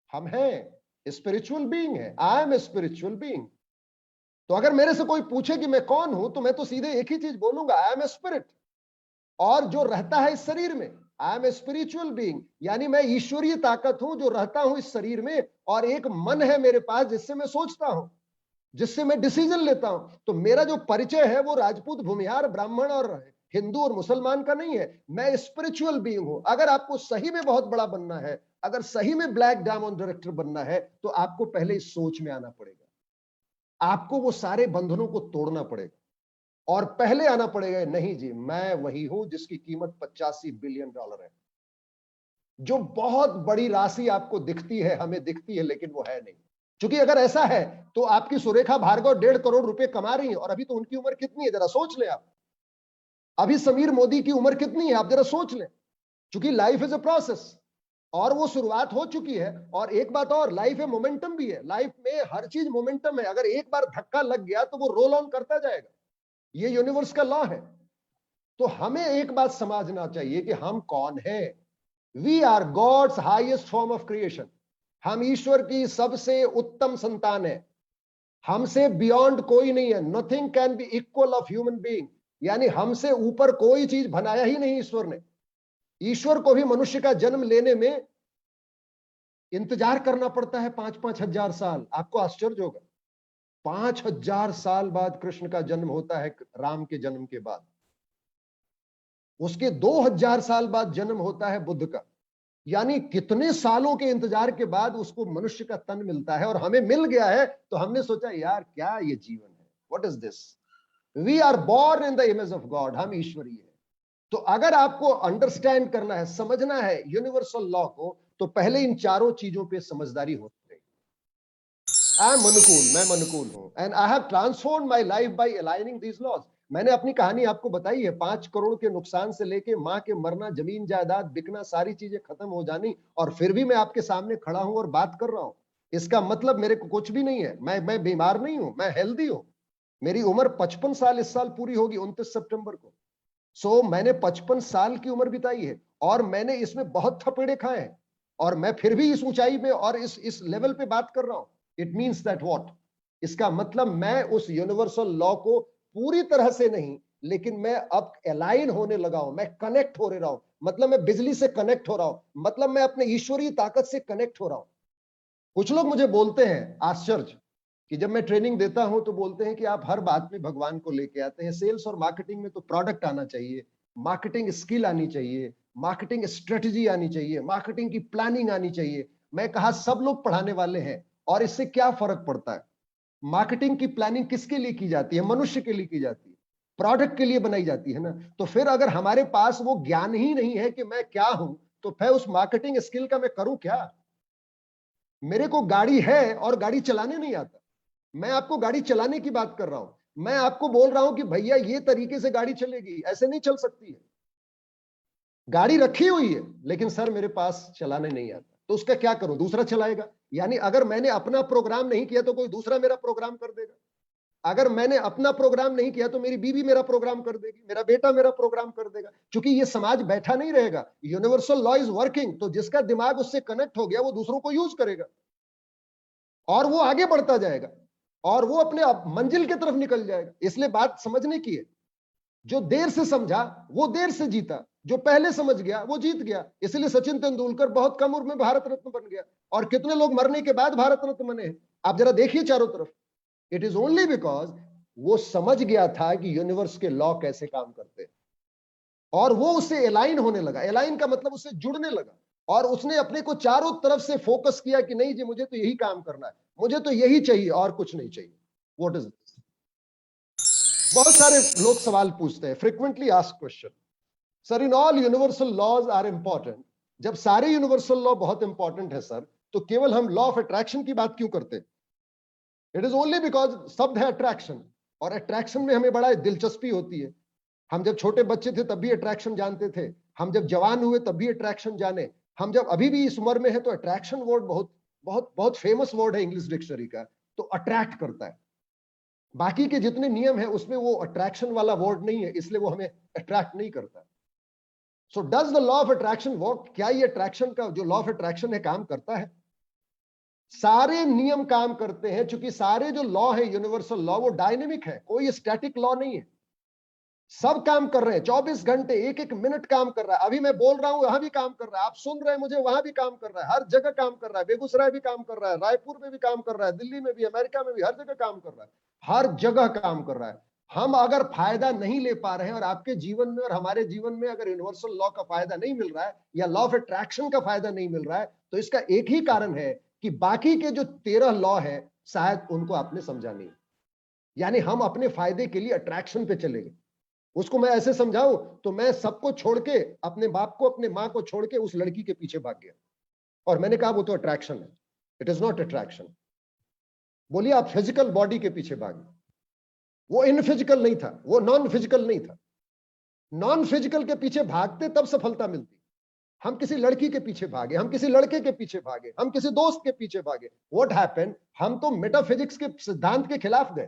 हम हैं, स्पिरिचुअल बीइंग है, I am a spiritual being. तो अगर मेरे से कोई पूछे कि मैं कौन हूं तो मैं तो सीधे एक ही चीज बोलूंगा, आई एम ए स्पिरिट। और जो रहता है इस शरीर में, I am a spiritual being, यानी मैं ईश्वरीय ताकत हूं जो रहता हूं इस शरीर में। और एक मन है मेरे पास जिससे मैं सोचता हूं, जिससे मैं डिसीजन लेता हूं। तो मेरा जो परिचय है वो राजपूत, भूमिहार, ब्राह्मण और हिंदू और मुसलमान का नहीं है, मैं स्पिरिचुअल बीइंग हूं। अगर आपको सही में बहुत बड़ा बनना है, अगर सही में ब्लैक डायमंड डायरेक्टर बनना है तो आपको पहले इस सोच में आना पड़ेगा। आपको वो सारे बंधनों को तोड़ना पड़ेगा और पहले आना पड़ेगा, नहीं जी मैं वही हूं जिसकी कीमत 85 बिलियन डॉलर है। जो बहुत बड़ी राशि आपको दिखती है, हमें दिखती है, लेकिन वो है नहीं। क्योंकि अगर ऐसा है तो आपकी सुरेखा भार्गव 1.5 करोड़ रुपए कमा रही है, और अभी तो उनकी उम्र कितनी है जरा सोच ले आप। अभी समीर मोदी की उम्र कितनी है आप जरा सोच लें। क्योंकि लाइफ इज अ प्रोसेस और वो शुरुआत हो चुकी है। और एक बात और, लाइफ है मोमेंटम भी है, लाइफ में हर चीज मोमेंटम है। अगर एक बार धक्का लग गया तो वो रोल ऑन करता जाएगा, ये यूनिवर्स का लॉ है। तो हमें एक बात समझना चाहिए कि हम कौन हैं। We are God's highest form of creation, हम ईश्वर की सबसे उत्तम संतान है। हमसे बियॉन्ड कोई नहीं है, nothing can be equal of human being, यानी हमसे ऊपर कोई चीज बनाया ही नहीं ईश्वर ने। ईश्वर को भी मनुष्य का जन्म लेने में इंतजार करना पड़ता है 5-5 हजार साल। आपको आश्चर्य होगा, 5,000 साल बाद कृष्ण का जन्म होता है, राम के जन्म के बाद। उसके 2,000 साल बाद जन्म होता है बुद्ध का। यानी कितने सालों के इंतजार के बाद उसको मनुष्य का तन मिलता है, और हमें मिल गया है तो हमने सोचा यार क्या ये जीवन है, what is this? We are born in the image of God, हम ईश्वरीय है। तो अगर आपको अंडरस्टैंड करना है, समझना है यूनिवर्सल लॉ को, तो पहले इन चारों चीजों पे समझदारी होती है। आई एम अनुकूल, मैं अनुकूल हूं, and I have transformed my life by aligning these laws. मैंने अपनी कहानी आपको बताई है, 5 करोड़ के नुकसान से लेके मां के मरना, जमीन जायदाद बिकना, सारी चीजें खत्म हो जानी, और फिर भी मैं आपके सामने खड़ा हूं और बात कर रहा हूं। इसका मतलब मेरे को कुछ भी नहीं है, मैं बीमार नहीं हूं, मैं हेल्दी हूं। मेरी उम्र 55 साल इस साल पूरी होगी 29 सितंबर को। सो मैंने 55 साल की उम्र बिताई है और मैंने इसमें बहुत थपेड़े खाए हैं, और मैं फिर भी इस ऊंचाई में और इस लेवल पे बात कर रहा हूं। It means that what? इसका मतलब मैं उस यूनिवर्सल लॉ को पूरी तरह से नहीं, लेकिन मैं अब अलाइन होने लगा हूं, मैं कनेक्ट हो रहा हूं। मतलब मैं बिजली से कनेक्ट हो रहा हूं, मतलब मैं अपने ईश्वरीय ताकत से कनेक्ट हो रहा हूं। कुछ लोग मुझे बोलते हैं आश्चर्य कि जब मैं ट्रेनिंग देता हूं तो बोलते हैं कि आप हर बात में भगवान को लेके आते हैं। सेल्स और मार्केटिंग में तो प्रोडक्ट आना चाहिए, मार्केटिंग स्किल आनी चाहिए, मार्केटिंग स्ट्रेटजी आनी चाहिए, मार्केटिंग की प्लानिंग आनी चाहिए। मैं कहा सब लोग पढ़ाने वाले हैं, और इससे क्या फर्क पड़ता है? मार्केटिंग की प्लानिंग किसके लिए की जाती है? मनुष्य के लिए की जाती है, प्रोडक्ट के लिए बनाई जाती है ना। तो फिर अगर हमारे पास वो ज्ञान ही नहीं है कि मैं क्या हूं, तो फिर उस मार्केटिंग स्किल का मैं करूं क्या? मेरे को गाड़ी है और गाड़ी चलाने नहीं आता। मैं आपको गाड़ी चलाने की बात कर रहा हूं, मैं आपको बोल रहा हूं कि भैया ये तरीके से गाड़ी चलेगी, ऐसे नहीं चल सकती है। गाड़ी रखी हुई है लेकिन सर मेरे पास चलाने नहीं आता, तो उसका क्या करूं, दूसरा चलाएगा। यानी अगर मैंने अपना प्रोग्राम नहीं किया तो कोई दूसरा मेरा प्रोग्राम कर देगा। अगर मैंने अपना प्रोग्राम नहीं किया तो मेरी बीवी मेरा प्रोग्राम कर देगी, मेरा बेटा मेरा प्रोग्राम कर देगा, क्योंकि ये समाज बैठा नहीं रहेगा। यूनिवर्सल लॉ इज वर्किंग, तो जिसका दिमाग उससे कनेक्ट हो गया वो दूसरों को यूज करेगा और वो आगे बढ़ता जाएगा और वो अपने मंजिल की तरफ निकल जाएगा। इसलिए बात समझने की है, जो देर से समझा वो देर से जीता, जो पहले समझ गया वो जीत गया। इसलिए सचिन तेंदुलकर बहुत कम उम्र में भारत रत्न बन गया, और कितने लोग मरने के बाद भारत रत्न बने हैं। आप जरा देखिए चारों तरफ, इट इज ओनली बिकॉज वो समझ गया था कि यूनिवर्स के लॉ कैसे काम करते हैं और वो उससे एलाइन होने लगा। एलाइन का मतलब उससे जुड़ने लगा और उसने अपने को चारों तरफ से फोकस किया कि नहीं जी मुझे तो यही काम करना है, मुझे तो यही चाहिए और कुछ नहीं चाहिए। What is this? बहुत सारे लोग सवाल पूछते हैं, frequently asked question, sir in all universal laws are important. जब सारे यूनिवर्सल लॉ बहुत इंपॉर्टेंट है सर, तो केवल हम लॉ ऑफ अट्रैक्शन की बात क्यों करते हैं? इट इज ओनली बिकॉज शब्द है अट्रैक्शन, और अट्रैक्शन में हमें बड़ा दिलचस्पी होती है। हम जब छोटे बच्चे थे तब भी अट्रैक्शन जानते थे, हम जब जवान हुए तब भी अट्रैक्शन जाने, हम जब अभी भी इस उम्र में है तो अट्रैक्शन वर्ड बहुत बहुत बहुत फेमस वर्ड है इंग्लिश डिक्शनरी का, तो अट्रैक्ट करता है। बाकी के जितने नियम है उसमें वो अट्रैक्शन वाला वर्ड नहीं है, इसलिए वो हमें अट्रैक्ट नहीं करता। So does the law of attraction work? क्या ये अट्रैक्शन का जो लॉ ऑफ अट्रैक्शन है काम करता है? सारे नियम काम करते हैं, क्योंकि सारे जो लॉ है यूनिवर्सल लॉ वो डायनेमिक है, कोई स्टैटिक लॉ नहीं है। सब काम कर रहे हैं, 24 घंटे एक एक मिनट काम कर रहा है। अभी मैं बोल रहा हूं वहां भी काम कर रहा है, आप सुन रहे हैं मुझे वहां भी काम कर रहा है, हर जगह काम कर रहा है। बेगूसराय भी काम कर रहा है, रायपुर में भी काम कर रहा है, दिल्ली में भी, अमेरिका में भी, हर जगह काम कर रहा है, हर जगह काम कर रहा है। हम अगर फायदा नहीं ले पा रहे हैं और आपके जीवन में और हमारे जीवन में अगर यूनिवर्सल लॉ का फायदा नहीं मिल रहा है या लॉ ऑफ अट्रैक्शन का फायदा नहीं मिल रहा है, तो इसका एक ही कारण है कि बाकी के जो 13 लॉ है शायद उनको आपने समझा नहीं। यानी हम अपने फायदे के लिए अट्रैक्शन पे चले गए। उसको मैं ऐसे समझाऊं तो मैं सबको छोड़ के, अपने बाप को अपने मां को छोड़ के उस लड़की के पीछे भाग गया और मैंने कहा वो तो अट्रैक्शन है। It is not attraction. बोलिए आप फिजिकल बॉडी के पीछे भागे, वो इनफिजिकल नहीं था, वो नॉन फिजिकल नहीं था। नॉन फिजिकल के पीछे भागते तब सफलता मिलती। हम किसी लड़की के पीछे भागे, हम किसी लड़के के पीछे भागे, हम किसी दोस्त के पीछे भागे, व्हाट हैपेंड? हम तो मेटाफिजिक्स के सिद्धांत के खिलाफ गए।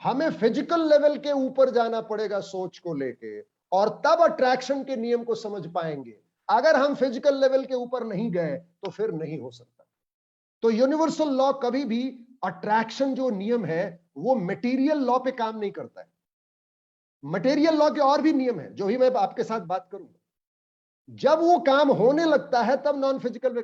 हमें फिजिकल लेवल के ऊपर जाना पड़ेगा सोच को लेके, और तब अट्रैक्शन के नियम को समझ पाएंगे। अगर हम फिजिकल लेवल के ऊपर नहीं गए तो फिर नहीं हो सकता। तो यूनिवर्सल लॉ कभी भी, अट्रैक्शन जो नियम है वो मटेरियल लॉ पे काम नहीं करता है। मटेरियल लॉ के और भी नियम है जो भी मैं आपके साथ बात करूंगा। जब वो काम होने लगता है तब नॉन फिजिकल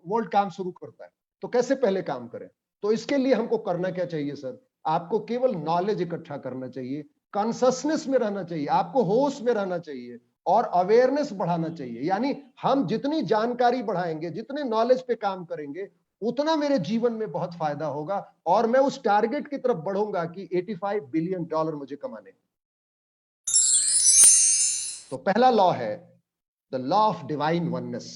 वर्ल्ड काम शुरू करता है। तो कैसे पहले काम करें? तो इसके लिए हमको करना क्या चाहिए सर? आपको केवल नॉलेज इकट्ठा करना चाहिए, कॉन्शसनेस में रहना चाहिए, आपको होश में रहना चाहिए और अवेयरनेस बढ़ाना चाहिए। यानी हम जितनी जानकारी बढ़ाएंगे, जितने नॉलेज पे काम करेंगे, उतना मेरे जीवन में बहुत फायदा होगा और मैं उस टारगेट की तरफ बढ़ूंगा कि $85 बिलियन मुझे कमाने। तो पहला लॉ है the law of divine oneness.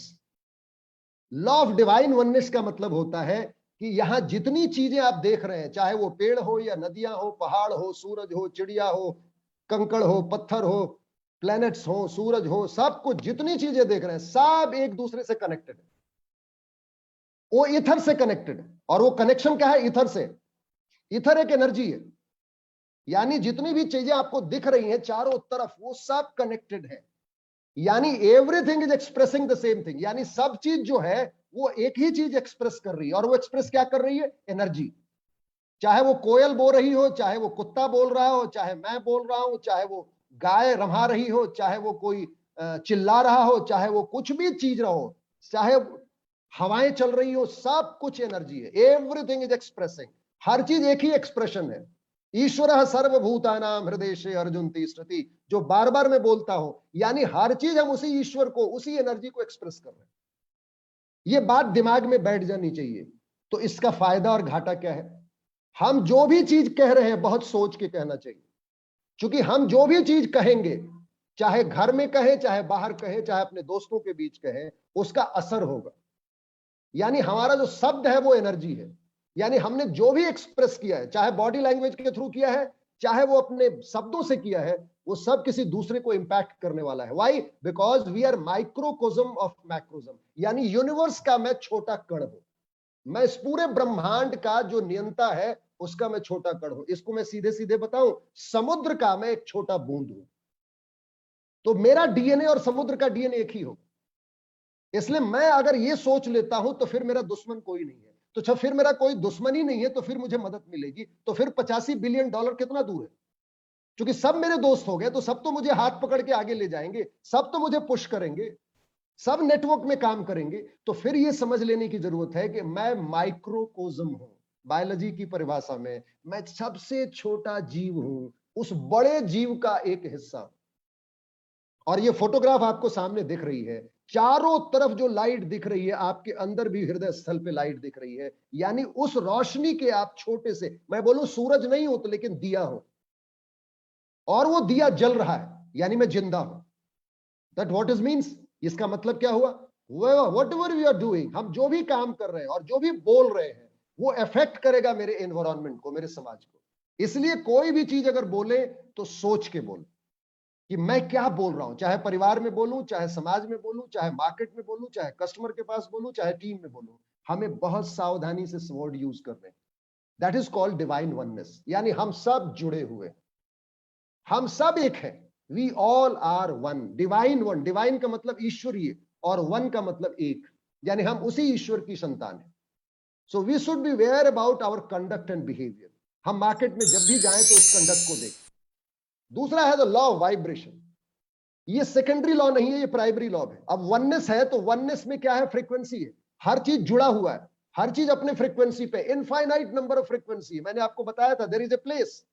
Law of divine oneness का मतलब होता है कि यहां जितनी चीजें आप देख रहे हैं, चाहे वो पेड़ हो या नदियां हो, पहाड़ हो, सूरज हो, चिड़िया हो, कंकड़ हो, पत्थर हो, प्लैनेट्स हो, सूरज हो, सब कुछ जितनी चीजें देख रहे हैं सब एक दूसरे से कनेक्टेड है। वो ईथर से कनेक्टेड है। और वो कनेक्शन क्या है? ईथर से। ईथर एक एनर्जी है। यानी जितनी भी चीजें आपको दिख रही हैं चारों तरफ, वो सब कनेक्टेड है। यानी everything is expressing the same thing. यानी सब चीज जो है वो एक ही चीज एक्सप्रेस कर रही है। और वो एक्सप्रेस क्या कर रही है? एनर्जी। चाहे वो कोयल बोल रही हो, चाहे वो कुत्ता बोल रहा हो, चाहे मैं बोल रहा हूं, चाहे वो गाय रम्हा रही हो, चाहे वो कोई चिल्ला रहा हो, चाहे वो कुछ भी चीज रहो, चाहे हवाएं चल रही हो, सब कुछ एनर्जी है। Everything is expressing. हर चीज एक ही एक्सप्रेशन है। ईश्वर सर्वभूतानां हृदय अर्जुन तिष्ठति, जो बार बार मैं बोलता हूं। यानी हर चीज हम उसी ईश्वर को, उसी एनर्जी को एक्सप्रेस कर रहे हैं। ये बात दिमाग में बैठ जानी चाहिए। तो इसका फायदा और घाटा क्या है? हम जो भी चीज कह रहे हैं बहुत सोच के कहना चाहिए, क्योंकि हम जो भी चीज कहेंगे, चाहे घर में कहें, चाहे बाहर कहें, चाहे अपने दोस्तों के बीच कहें, उसका असर होगा। यानी हमारा जो शब्द है वो एनर्जी है। यानी हमने जो भी एक्सप्रेस किया है, चाहे बॉडी लैंग्वेज के थ्रू किया है, चाहे वो अपने शब्दों से किया है, वो सब किसी दूसरे को इंपैक्ट करने वाला है। Why? Because we are microcosm of macrocosm, यानी यूनिवर्स का मैं छोटा कण हूं। मैं इस पूरे ब्रह्मांड का जो नियंता है उसका मैं छोटा कण हूं। इसको मैं सीधे सीधे बताऊं, समुद्र का मैं एक छोटा बूंद हूं। तो मेरा डीएनए और समुद्र का डीएनए एक ही होगा। इसलिए मैं अगर ये सोच लेता हूं तो फिर मेरा दुश्मन कोई नहीं है। तो जब फिर मेरा कोई दुश्मन ही नहीं है तो फिर मुझे मदद मिलेगी। तो फिर $85 बिलियन कितना दूर है? क्योंकि सब मेरे दोस्त हो गए तो सब तो मुझे हाथ पकड़ के आगे ले जाएंगे, सब तो मुझे पुश करेंगे, सब नेटवर्क में काम करेंगे। तो फिर ये समझ लेने की जरूरत है कि मैं माइक्रोकोज्म हूं। बायोलॉजी की परिभाषा में मैं सबसे छोटा जीव हूं, उस बड़े जीव का एक हिस्सा हूं। और ये फोटोग्राफ आपको सामने दिख रही है, चारों तरफ जो लाइट दिख रही है, आपके अंदर भी हृदय स्थल पे लाइट दिख रही है। यानी उस रोशनी के आप छोटे से, मैं बोलूं सूरज नहीं हो तो लेकिन दिया हो, और वो दिया जल रहा है, यानी मैं जिंदा हूं। दैट व्हाट इज मीन्स, इसका मतलब क्या हुआ? Whatever we are doing, हम जो भी काम कर रहे हैं और जो भी बोल रहे हैं वो इफेक्ट करेगा मेरे एनवायरनमेंट को, मेरे समाज को। इसलिए कोई भी चीज अगर बोले तो सोच के बोले कि मैं क्या बोल रहा हूं। चाहे परिवार में बोलूं, चाहे समाज में बोलूं, चाहे मार्केट में बोलूं, चाहे कस्टमर के पास बोलूं, चाहे टीम में बोलूं, हमें बहुत सावधानी से वर्ड यूज करने हैं। That is called divine oneness, यानी हम सब जुड़े हुए हैं, हम सब एक हैं। We all are one, divine one. Divine का मतलब ईश्वरीय और वन का मतलब एक, यानी हम उसी ईश्वर की संतान है। So we should be aware about our conduct and behaviour. हम मार्केट में जब भी जाएं तो उस कंडक्ट को देखें। दूसरा है द लॉ ऑफ वाइब्रेशन। ये सेकेंडरी लॉ नहीं है, ये प्राइमरी लॉ है। अब वननेस है तो वननेस में क्या है? फ्रीक्वेंसी है। हर चीज जुड़ा हुआ है, हर चीज अपने फ्रीक्वेंसी पे, इनफाइनाइट नंबर ऑफ फ्रीक्वेंसी है। मैंने आपको बताया था देयर इज ए प्लेस,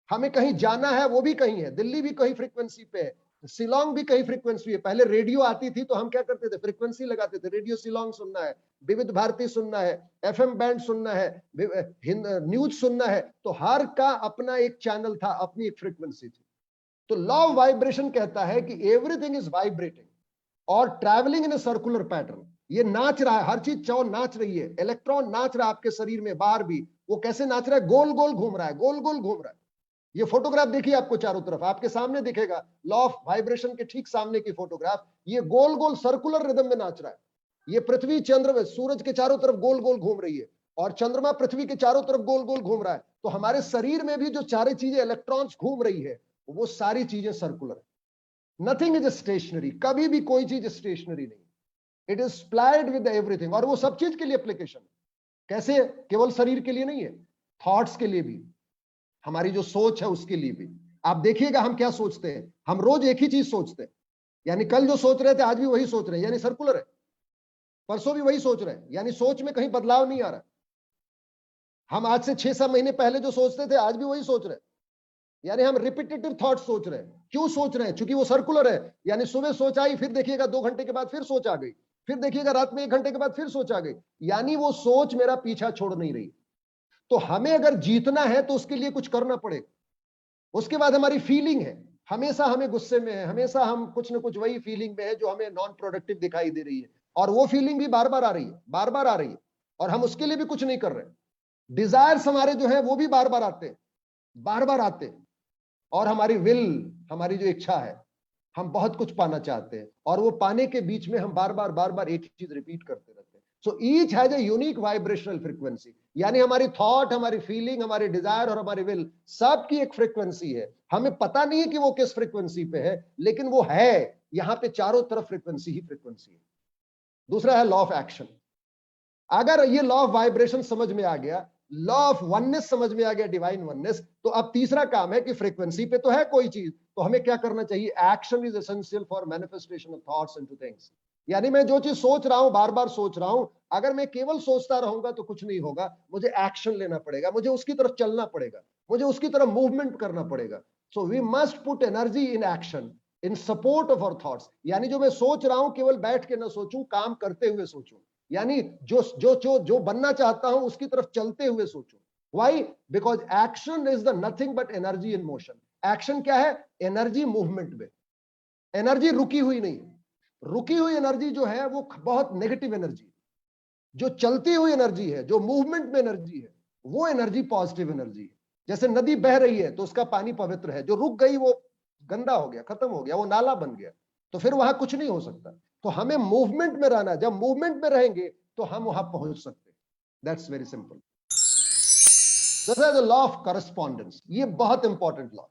हमें कहीं जाना है वो भी कहीं है, दिल्ली भी कहीं फ्रीक्वेंसी पे है, शिलोंग भी कहीं फ्रीक्वेंसी है। पहले रेडियो आती थी तो हम क्या करते थे? फ्रीक्वेंसी लगाते थे, रेडियो शिलोंग सुनना है, विविध भारती सुनना है, एफएम बैंड सुनना है, न्यूज सुनना है, तो हर का अपना एक चैनल था, अपनी एक फ्रीक्वेंसी थी। तो लॉ ऑफ वाइब्रेशन कहता है कि एवरीथिंग इज वाइब्रेटिंग और travelling in a circular pattern. ये नाच रहा है, हर चीज चाहो नाच रही है, इलेक्ट्रॉन नाच रहा है आपके शरीर में, बाहर भी। वो कैसे नाच रहा है? गोल गोल घूम रहा है, गोल गोल घूम रहा है। ये फोटोग्राफ देखिए आपको चारों तरफ, आपके सामने दिखेगा, लॉ ऑफ वाइब्रेशन के ठीक सामने की फोटोग्राफ। ये गोल गोल सर्कुलर रिदम में नाच रहा है। ये पृथ्वी चंद्र सूरज के चारों तरफ गोल गोल घूम रही है और चंद्रमा पृथ्वी के चारों तरफ गोल गोल घूम रहा है। तो हमारे शरीर में भी जो चारे चीजें इलेक्ट्रॉन्स घूम रही है, वो सारी चीजें सर्कुलर है। नथिंग इज स्टेशनरी, कभी भी कोई चीज स्टेशनरी नहीं, इट इज स्प्लाइड विद एवरीथिंग। और वो सब चीज के लिए एप्लीकेशन। कैसे? केवल शरीर के लिए नहीं है, थॉट्स के लिए भी, हमारी जो सोच है उसके लिए भी। आप देखिएगा हम क्या सोचते हैं, हम रोज एक ही चीज सोचते हैं, यानी कल जो सोच रहे थे आज भी वही सोच रहे हैं, यानी सर्कुलर है। परसों भी वही सोच रहे हैं, यानी सोच में कहीं बदलाव नहीं आ रहा। हम आज से 6-7 महीने पहले जो सोचते थे आज भी वही सोच रहे हैं, यानी हम रिपीटेटिव थॉट सोच रहे हैं। क्यों सोच रहे हैं? क्योंकि वो सर्कुलर है। यानी सुबह सोच आई, फिर देखिएगा 2 घंटे के बाद फिर सोच आ गई, फिर देखिएगा रात में 1 घंटे के बाद फिर सोच आ गई, यानी वो सोच मेरा पीछा छोड़ नहीं रही। तो हमें अगर जीतना है तो उसके लिए कुछ करना पड़ेगा। उसके बाद हमारी फीलिंग है, हमेशा हमें गुस्से में है, हमेशा हम कुछ ना कुछ वही फीलिंग में है जो हमें नॉन प्रोडक्टिव दिखाई दे रही है, और वो फीलिंग भी बार बार आ रही है, बार बार आ रही है, और हम उसके लिए भी कुछ नहीं कर रहे। डिजायर्स हमारे जो है वो भी बार बार आते हैं, बार बार आते हैं। और हमारी विल, हमारी जो इच्छा है, हम बहुत कुछ पाना चाहते हैं, और वो पाने के बीच में हम बार बार एक ही चीज रिपीट करते रहते हैं। So each has a unique vibrational frequency, यानी हमारी थॉट, हमारी फीलिंग, हमारी डिजायर और हमारी विल, सबकी एक फ्रीक्वेंसी है। हमें पता नहीं है कि वो किस फ्रीक्वेंसी पे है, लेकिन वो है। यहां पे चारों तरफ फ्रीक्वेंसी ही फ्रीक्वेंसी है। दूसरा है लॉ ऑफ एक्शन। अगर ये लॉ ऑफ वाइब्रेशन समझ में आ गया, लॉ ऑफ वननेस समझ में आ गया, डिवाइन वननेस, तो अब तीसरा काम है कि फ्रीक्वेंसी पे तो है कोई चीज, तो हमें क्या करना चाहिए? Action is essential for manifestation of thoughts into things. यानी मैं जो चीज सोच रहा हूं, बार बार सोच रहा हूं, अगर मैं केवल सोचता रहूंगा तो कुछ नहीं होगा, मुझे एक्शन लेना पड़ेगा, मुझे उसकी तरफ चलना पड़ेगा, मुझे उसकी तरफ मूवमेंट करना पड़ेगा। So we must put energy in action in support of our thoughts. यानी जो मैं सोच रहा हूं केवल बैठ के ना सोचूं, काम करते हुए सोचूं, यानी जो जो जो जो बनना चाहता हूं उसकी तरफ चलते हुए सोचूं। Why? Because action is the nothing but energy in motion. Action क्या है? एनर्जी मूवमेंट में, एनर्जी रुकी हुई नहीं। रुकी हुई एनर्जी जो है वो बहुत नेगेटिव एनर्जी, जो चलती हुई एनर्जी है, जो मूवमेंट में एनर्जी है, वो एनर्जी पॉजिटिव एनर्जी है। जैसे नदी बह रही है तो उसका पानी पवित्र है, जो रुक गई वो गंदा हो गया, खत्म हो गया, वो नाला बन गया, तो फिर वहां कुछ नहीं हो सकता। तो हमें मूवमेंट में रहना, जब मूवमेंट में रहेंगे तो हम वहां पहुंच सकते हैं। That's very simple. This is the law of correspondence. ये बहुत इंपॉर्टेंट लॉ।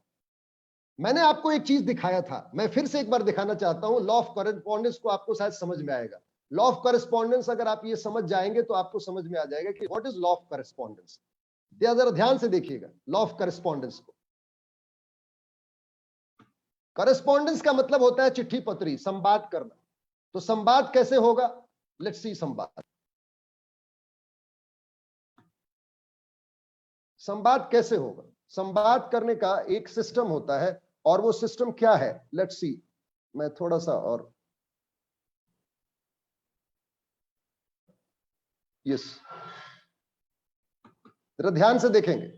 मैंने आपको एक चीज दिखाया था, मैं फिर से एक बार दिखाना चाहता हूं। लॉ ऑफ करस्पॉन्डेंस को आपको शायद समझ में आएगा। लॉ ऑफ करस्पॉन्डेंस अगर आप ये समझ जाएंगे तो आपको समझ में आ जाएगा कि what is law of correspondence. जरा ध्यान से देखिएगा लॉ ऑफ करस्पॉन्डेंस को। करस्पॉन्डेंस का मतलब होता है चिट्ठी पत्री, संवाद करना। तो संवाद कैसे होगा? Let's see. संवाद कैसे होगा? संवाद करने का एक सिस्टम होता है, और वो सिस्टम क्या है? Let's see. मैं थोड़ा सा और यस, जरा ध्यान से देखेंगे।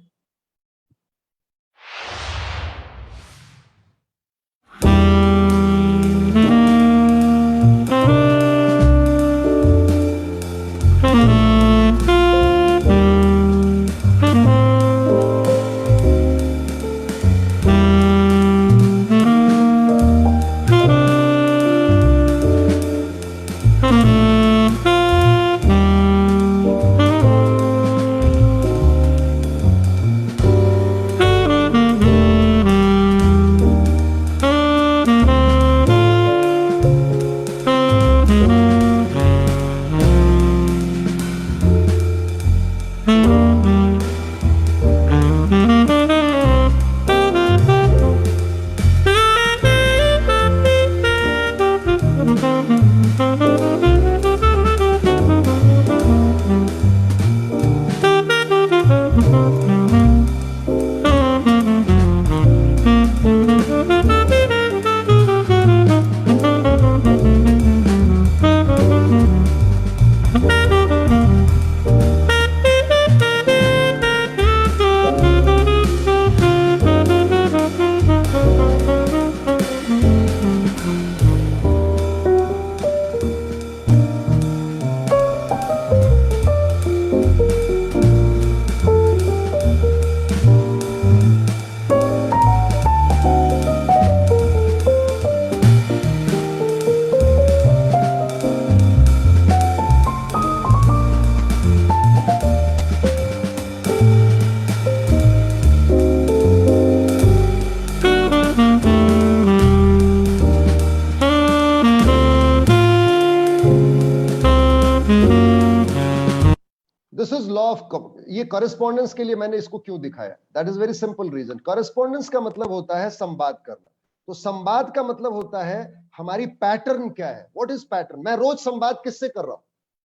दिस इज लॉ ऑफ, ये कॉरेस्पॉन्डेंस के लिए मैंने इसको क्यों दिखाया? That is very simple reason. Correspondence का मतलब होता है संवाद करना। तो संवाद का मतलब होता है हमारी पैटर्न क्या है। What is pattern? मैं रोज संवाद किससे कर रहा हूं?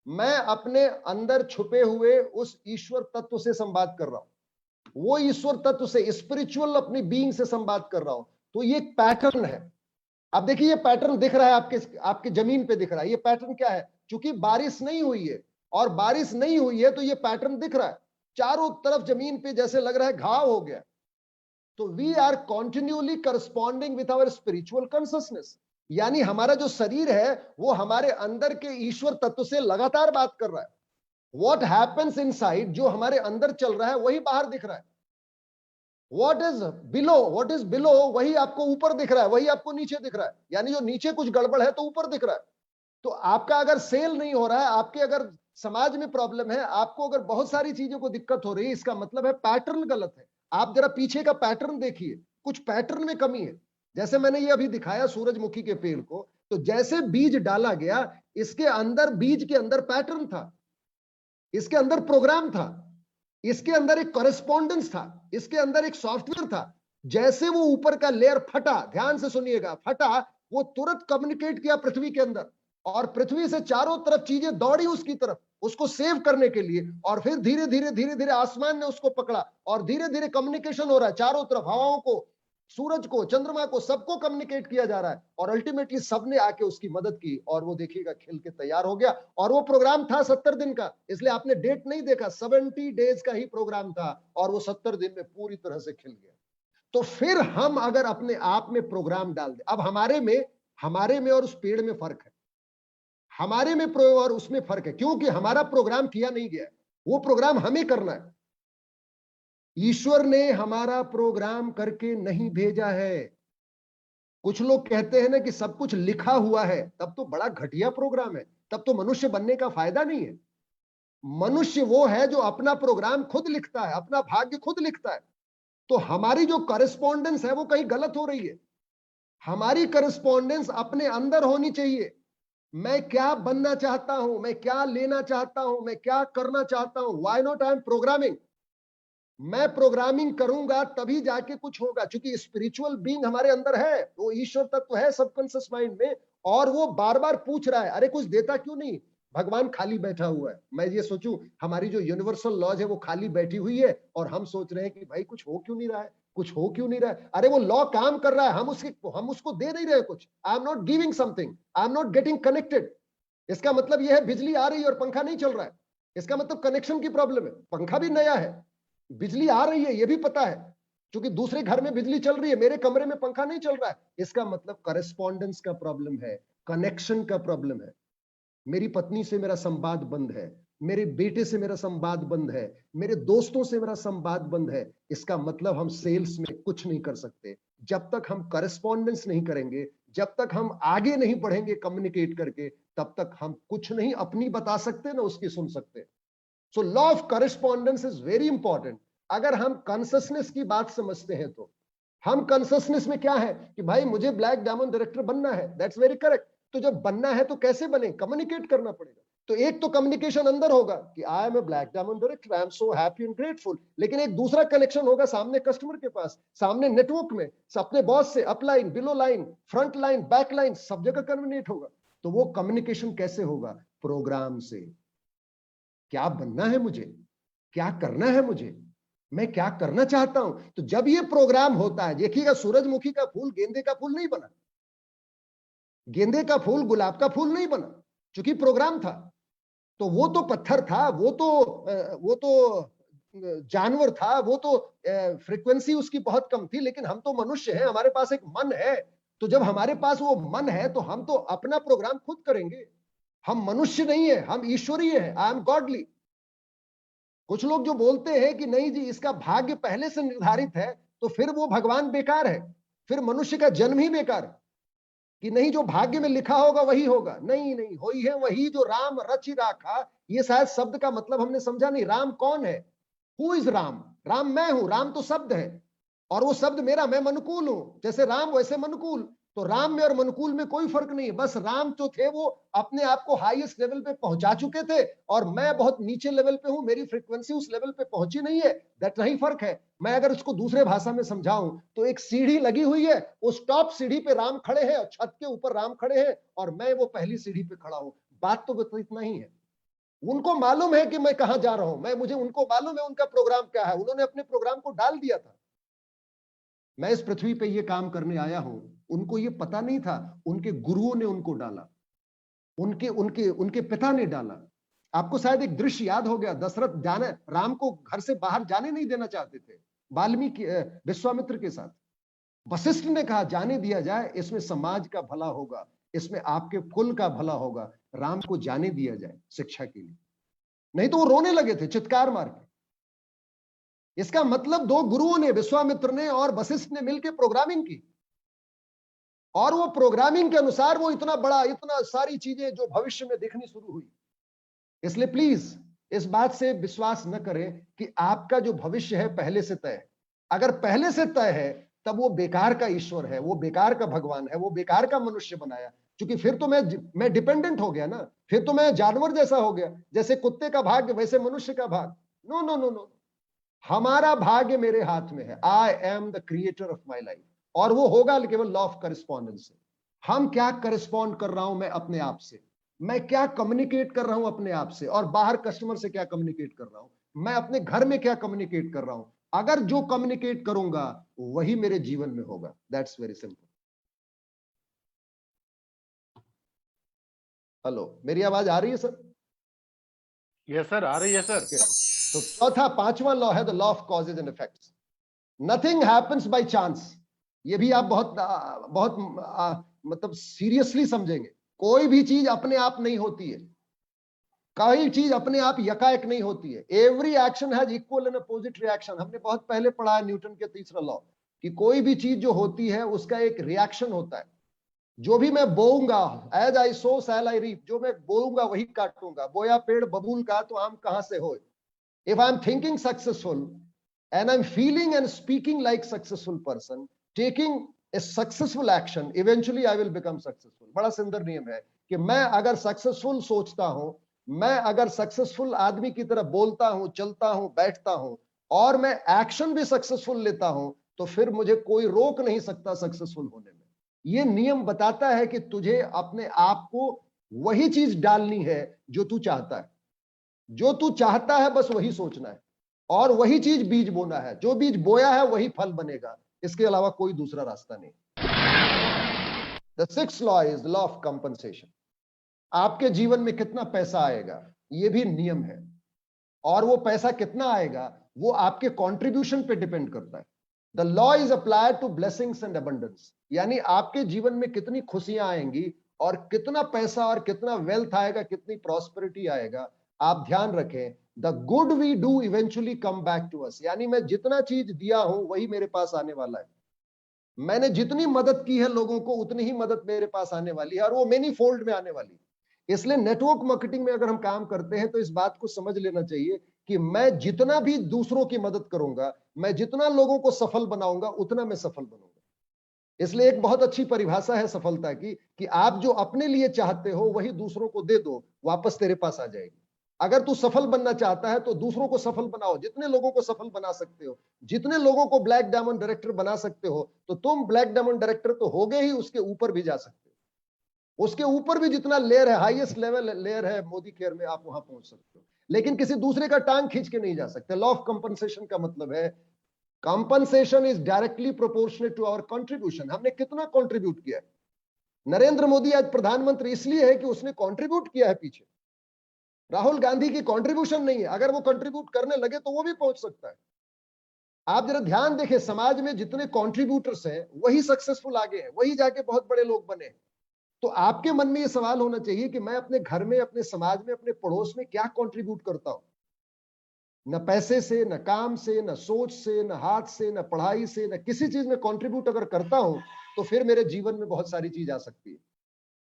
मैं अपने अंदर छुपे हुए उस ईश्वर तत्व से संवाद कर रहा हूं, वो ईश्वर तत्व से, स्पिरिचुअल अपनी बीइंग से संवाद कर रहा हूं। तो ये एक पैटर्न है। अब देखिए ये पैटर्न दिख रहा है आपके जमीन पे दिख रहा है। ये पैटर्न क्या है? क्योंकि बारिश नहीं हुई है, और बारिश नहीं हुई है तो ये पैटर्न दिख रहा है। चारों तरफ जमीन पे जैसे लग रहा है घाव हो गया। तो we are continuously corresponding with our spiritual consciousness. यानी हमारा जो शरीर है वो हमारे अंदर के ईश्वर तत्व से लगातार बात कर रहा है। व्हाट हैपेंस इनसाइड, जो हमारे अंदर चल रहा है वही बाहर दिख रहा है। व्हाट इज बिलो, वही आपको ऊपर दिख रहा है, वही आपको नीचे दिख रहा है। यानी जो नीचे कुछ गड़बड़ है तो ऊपर दिख रहा है। तो आपका अगर सेल नहीं हो रहा है, आपके अगर समाज में प्रॉब्लम है, आपको अगर बहुत सारी चीजों को दिक्कत हो रही है, इसका मतलब है पैटर्न गलत है। आप जरा पीछे का पैटर्न देखिए, कुछ पैटर्न में कमी है। जैसे मैंने ये अभी दिखाया सूरजमुखी के पेड़ को, तो जैसे बीज डाला गया, इसके अंदर, बीज के अंदर पैटर्न था, इसके अंदर प्रोग्राम था, इसके अंदर एक कॉरेस्पॉन्डेंस था, इसके अंदर एक सॉफ्टवेयर था। जैसे वो ऊपर का लेयर फटा, ध्यान से सुनिएगा, फटा, वो तुरंत कम्युनिकेट किया पृथ्वी के अंदर, और पृथ्वी से चारों तरफ चीजें दौड़ी उसकी तरफ, उसको सेव करने के लिए। और फिर धीरे धीरे आसमान ने उसको पकड़ा, और धीरे धीरे कम्युनिकेशन हो रहा है चारों तरफ। हवाओं को, सूरज को, चंद्रमा को, सबको कम्युनिकेट किया जा रहा है, और अल्टीमेटली सबने आके उसकी मदद की, और वो देखिएगा खिल के तैयार हो गया। और वो प्रोग्राम था 70 दिन का, इसलिए आपने डेट नहीं देखा, 70 डेज का ही प्रोग्राम था, और वो 70 दिन में पूरी तरह से खिल गया। तो फिर हम अगर अपने आप में प्रोग्राम डाल दें, अब हमारे में और उस पेड़ में फर्क है। हमारे में प्रयोग और उसमें फर्क है, क्योंकि हमारा प्रोग्राम किया नहीं गया है, वो प्रोग्राम हमें करना है। ईश्वर ने हमारा प्रोग्राम करके नहीं भेजा है। कुछ लोग कहते हैं ना कि सब कुछ लिखा हुआ है, तब तो बड़ा घटिया प्रोग्राम है, तब तो मनुष्य बनने का फायदा नहीं है। मनुष्य वो है जो अपना प्रोग्राम खुद लिखता है, अपना भाग्य खुद लिखता है। तो हमारी जो करस्पॉन्डेंस है वो कहीं गलत हो रही है। हमारी करस्पॉन्डेंस अपने अंदर होनी चाहिए। मैं क्या बनना चाहता हूं, मैं क्या लेना चाहता हूं, मैं क्या करना चाहता हूं। Why not I am programming. मैं प्रोग्रामिंग करूंगा तभी जाके कुछ होगा, क्योंकि स्पिरिचुअल बीइंग हमारे अंदर है, वो ईश्वर तत्व है सबकॉन्शियस माइंड में, और वो बार बार पूछ रहा है, अरे कुछ देता क्यों नहीं। भगवान खाली बैठा हुआ है। मैं ये सोचूं हमारी जो यूनिवर्सल लॉज है वो खाली बैठी हुई है, और हम सोच रहे हैं कि भाई कुछ हो क्यों नहीं रहा है, कुछ हो क्यों नहीं रहा है। अरे वो लॉ काम कर रहा है, हम उसको दे नहीं रहे कुछ। I am not giving something, I am not getting connected. इसका मतलब यह है बिजली आ रही है और पंखा नहीं चल रहा है, इसका मतलब कनेक्शन की प्रॉब्लम है। पंखा भी नया है, बिजली आ रही है ये भी पता है, क्योंकि दूसरे घर में बिजली चल रही है, मेरे कमरे में पंखा नहीं चल रहा है। इसका मतलब करेस्पॉन्डेंस का प्रॉब्लम है, कनेक्शन का प्रॉब्लम है। मेरी पत्नी से मेरा संवाद बंद है, मेरे बेटे से मेरा संवाद बंद है, मेरे दोस्तों से मेरा संवाद बंद है। इसका मतलब हम सेल्स में कुछ नहीं कर सकते। जब तक हम करेस्पॉन्डेंस नहीं करेंगे, जब तक हम आगे नहीं बढ़ेंगे कम्युनिकेट करके, तब तक हम कुछ नहीं अपनी बता सकते ना उसकी सुन सकते। So law of correspondence is very important. अगर हम कॉन्सियसनेस की बात समझते हैं तो हम कॉन्सियसनेस में क्या है कि भाई मुझे ब्लैक डायमंड डायरेक्टर बनना है, दैट्स वेरी करेक्ट। तो जब बनना है तो कैसे बने, कम्युनिकेट करना पड़ेगा। तो एक तो कम्युनिकेशन अंदर होगा कि I am a black diamond director, I am so happy and grateful. लेकिन एक दूसरा कनेक्शन होगा सामने कस्टमर के पास, सामने नेटवर्क में, अपने बॉस से, upline, below line, front line, back line, सब जगह कम्युनिकेट होगा। तो वो कम्युनिकेशन कैसे होगा, प्रोग्राम से। क्या बनना है मुझे, क्या करना है मुझे, मैं क्या करना चाहता हूं। तो जब ये प्रोग्राम होता है, देखिएगा सूरजमुखी का फूल गेंदे का फूल नहीं बना, गेंदे का फूल गुलाब का फूल नहीं बना, क्योंकि प्रोग्राम था। तो वो तो पत्थर था, वो तो जानवर था, वो तो फ्रीक्वेंसी उसकी बहुत कम थी। लेकिन हम तो मनुष्य हैं, हमारे पास एक मन है। तो जब हमारे पास वो मन है तो हम तो अपना प्रोग्राम खुद करेंगे। हम मनुष्य नहीं है, हम ईश्वरीय है। I M godly. कुछ लोग जो बोलते हैं कि नहीं जी इसका भाग्य पहले से निर्धारित है, तो फिर वो भगवान बेकार है, फिर मनुष्य का जन्म ही बेकार है। कि नहीं जो भाग्य में लिखा होगा वही होगा, नहीं नहीं, होई है वही जो राम रचि राखा। ये शायद शब्द का मतलब हमने समझा नहीं। राम कौन है, हु इज राम। राम मैं हूं, राम तो शब्द है, और वो शब्द मेरा, मैं मनुकूल हूं। जैसे राम वैसे मनुकूल। तो राम में और मनुकूल में कोई फर्क नहीं है। बस राम जो थे वो अपने आप को हाईएस्ट लेवल पे पहुंचा चुके थे, और मैं बहुत नीचे लेवल पे हूं, मेरी फ्रीक्वेंसी उस लेवल पे पहुंची नहीं है। दैट नहीं फर्क है। मैं अगर उसको दूसरे भाषा में समझाऊं तो एक सीढ़ी लगी हुई है, उस टॉप सीढ़ी पे राम खड़े हैं और छत के ऊपर राम खड़े हैं, और मैं वो पहली सीढ़ी पे खड़ा हूं। बात तो इतना ही है। उनको मालूम है कि मैं कहां जा रहा हूं, मुझे उनको मालूम है उनका प्रोग्राम क्या है। उन्होंने अपने प्रोग्राम को डाल दिया था। मैं इस पृथ्वी पे ये काम करने आया हूं, उनको ये पता नहीं था। उनके गुरुओं ने उनको डाला, उनके उनके उनके पिता ने डाला। आपको शायद एक दृश्य याद हो गया, दशरथ जाने राम को घर से बाहर जाने नहीं देना चाहते थे, वाल्मीकि विश्वामित्र के साथ। वशिष्ठ ने कहा जाने दिया जाए, इसमें समाज का भला होगा, इसमें आपके कुल का भला होगा, राम को जाने दिया जाए शिक्षा के लिए। नहीं तो वो रोने लगे थे चित्कार मार के। इसका मतलब दो गुरुओं ने, विश्वामित्र ने और वशिष्ठ ने मिलकर प्रोग्रामिंग की, और वो प्रोग्रामिंग के अनुसार वो इतना बड़ा, इतना सारी चीजें जो भविष्य में दिखनी शुरू हुई। इसलिए प्लीज इस बात से विश्वास न करें कि आपका जो भविष्य है पहले से तय है। अगर पहले से तय है तब वो बेकार का ईश्वर है, वो बेकार का भगवान है, वो बेकार का मनुष्य बनाया। क्योंकि फिर तो मैं डिपेंडेंट हो गया ना, फिर तो मैं जानवर जैसा हो गया। जैसे कुत्ते का भाग्य वैसे मनुष्य का भाग्य। नो नो नो नो, हमारा भाग्य मेरे हाथ में है। I am the creator of my life, और वो होगा केवल लॉ ऑफ करेस्पॉन्डेंस से। हम क्या करेस्पॉन्ड कर रहा हूं मैं अपने आप से, मैं क्या कम्युनिकेट कर रहा हूं अपने आप से, और बाहर कस्टमर से क्या कम्युनिकेट कर रहा हूं, मैं अपने घर में क्या कम्युनिकेट कर रहा हूं। अगर जो कम्युनिकेट करूंगा वही मेरे जीवन में होगा। That's very simple. हेलो, मेरी आवाज आ रही है सर? यस सर, आ रही है सर। तो चौथा, पांचवा लॉ है the law of causes and effects. Nothing happens by chance. ये भी आप बहुत बहुत मतलब सीरियसली समझेंगे। कोई भी चीज अपने आप नहीं होती है, कोई चीज अपने आप यकाएक नहीं होती है। Every action has equal and opposite reaction. हमने बहुत पहले पढ़ा है न्यूटन के तीसरा लॉ कि कोई भी चीज जो होती है उसका एक रिएक्शन होता है। जो भी मैं बोऊंगा, as I so shell I reap, जो मैं बोऊंगा वही काटूंगा। बोया पेड़ बबूल का तो आम कहां से होए। If I am thinking successful and I'm feeling and speaking like successful person, taking a successful action, eventually I will become successful। बड़ा सुंदर नियम है कि मैं अगर सक्सेसफुल सोचता हूं, मैं अगर सक्सेसफुल आदमी की तरह बोलता हूं, चलता हूं, बैठता हूं, और मैं एक्शन भी सक्सेसफुल लेता हूं, तो फिर मुझे कोई रोक नहीं सकता सक्सेसफुल होने में। ये नियम बताता है कि तुझे अपने आप को वही चीज डालनी है जो तू चाहता है। जो तू चाहता है बस वही सोचना है, और वही चीज बीज बोना है। जो बीज बोया है वही फल बनेगा, इसके अलावा कोई दूसरा रास्ता नहीं। The sixth law is law of compensation. आपके जीवन में कितना पैसा आएगा ये भी नियम है, और वो पैसा कितना आएगा वो आपके कंट्रीब्यूशन पे डिपेंड करता है। The law is applied to blessings and abundance, यानी आपके जीवन में कितनी खुशियां आएंगी और कितना पैसा और कितना वेल्थ आएगा, कितनी प्रॉस्पेरिटी आएगा। आप ध्यान रखें, the good we do eventually come back to us, यानी मैं जितना चीज दिया हूं वही मेरे पास आने वाला है। मैंने जितनी मदद की है लोगों को, उतनी ही मदद मेरे पास आने वाली है, और वो मेनी फोल्ड में आने वाली है। इसलिए नेटवर्क मार्केटिंग में अगर हम काम करते हैं तो इस बात को समझ लेना चाहिए कि मैं जितना भी दूसरों की मदद करूंगा, मैं जितना लोगों को सफल बनाऊंगा, उतना मैं सफल बनूंगा। इसलिए एक बहुत अच्छी परिभाषा है सफलता की कि आप जो अपने लिए चाहते हो वही दूसरों को दे दो, वापस तेरे पास आ जाएगी। अगर तू सफल बनना चाहता है तो दूसरों को सफल बनाओ, जितने लोगों को सफल बना सकते हो, जितने लोगों को ब्लैक डायमंड डायरेक्टर बना सकते हो, तो तुम ब्लैक डायमंड डायरेक्टर तो हो गए ही, उसके ऊपर भी जा सकते हो। उसके ऊपर भी जितना लेयर है, हाईएस्ट लेवल लेयर है मोदी केयर में, आप वहां पहुंच सकते हो, लेकिन किसी दूसरे का टांग खींच के नहीं जा सकते। लॉ ऑफ कंपनसेशन का मतलब है compensation is directly proportionate to our contribution. हमने कितना कंट्रीब्यूट किया है। नरेंद्र मोदी आज प्रधानमंत्री इसलिए है कि उसने कंट्रीब्यूट किया है पीछे। राहुल गांधी की कंट्रीब्यूशन नहीं है, अगर वो कंट्रीब्यूट करने लगे तो वो भी पहुंच सकता है। आप जरा ध्यान देखें, समाज में जितने कंट्रीब्यूटर्स हैं वही सक्सेसफुल आगे हैं, वही जाके बहुत बड़े लोग बने। तो आपके मन में ये सवाल होना चाहिए कि मैं अपने घर में, अपने समाज में, अपने पड़ोस में क्या कंट्रीब्यूट करता हूं। न पैसे से, न काम से, न सोच से, न हाथ से, न पढ़ाई से, न किसी चीज में कंट्रीब्यूट अगर करता हूं तो फिर मेरे जीवन में बहुत सारी चीज आ सकती है।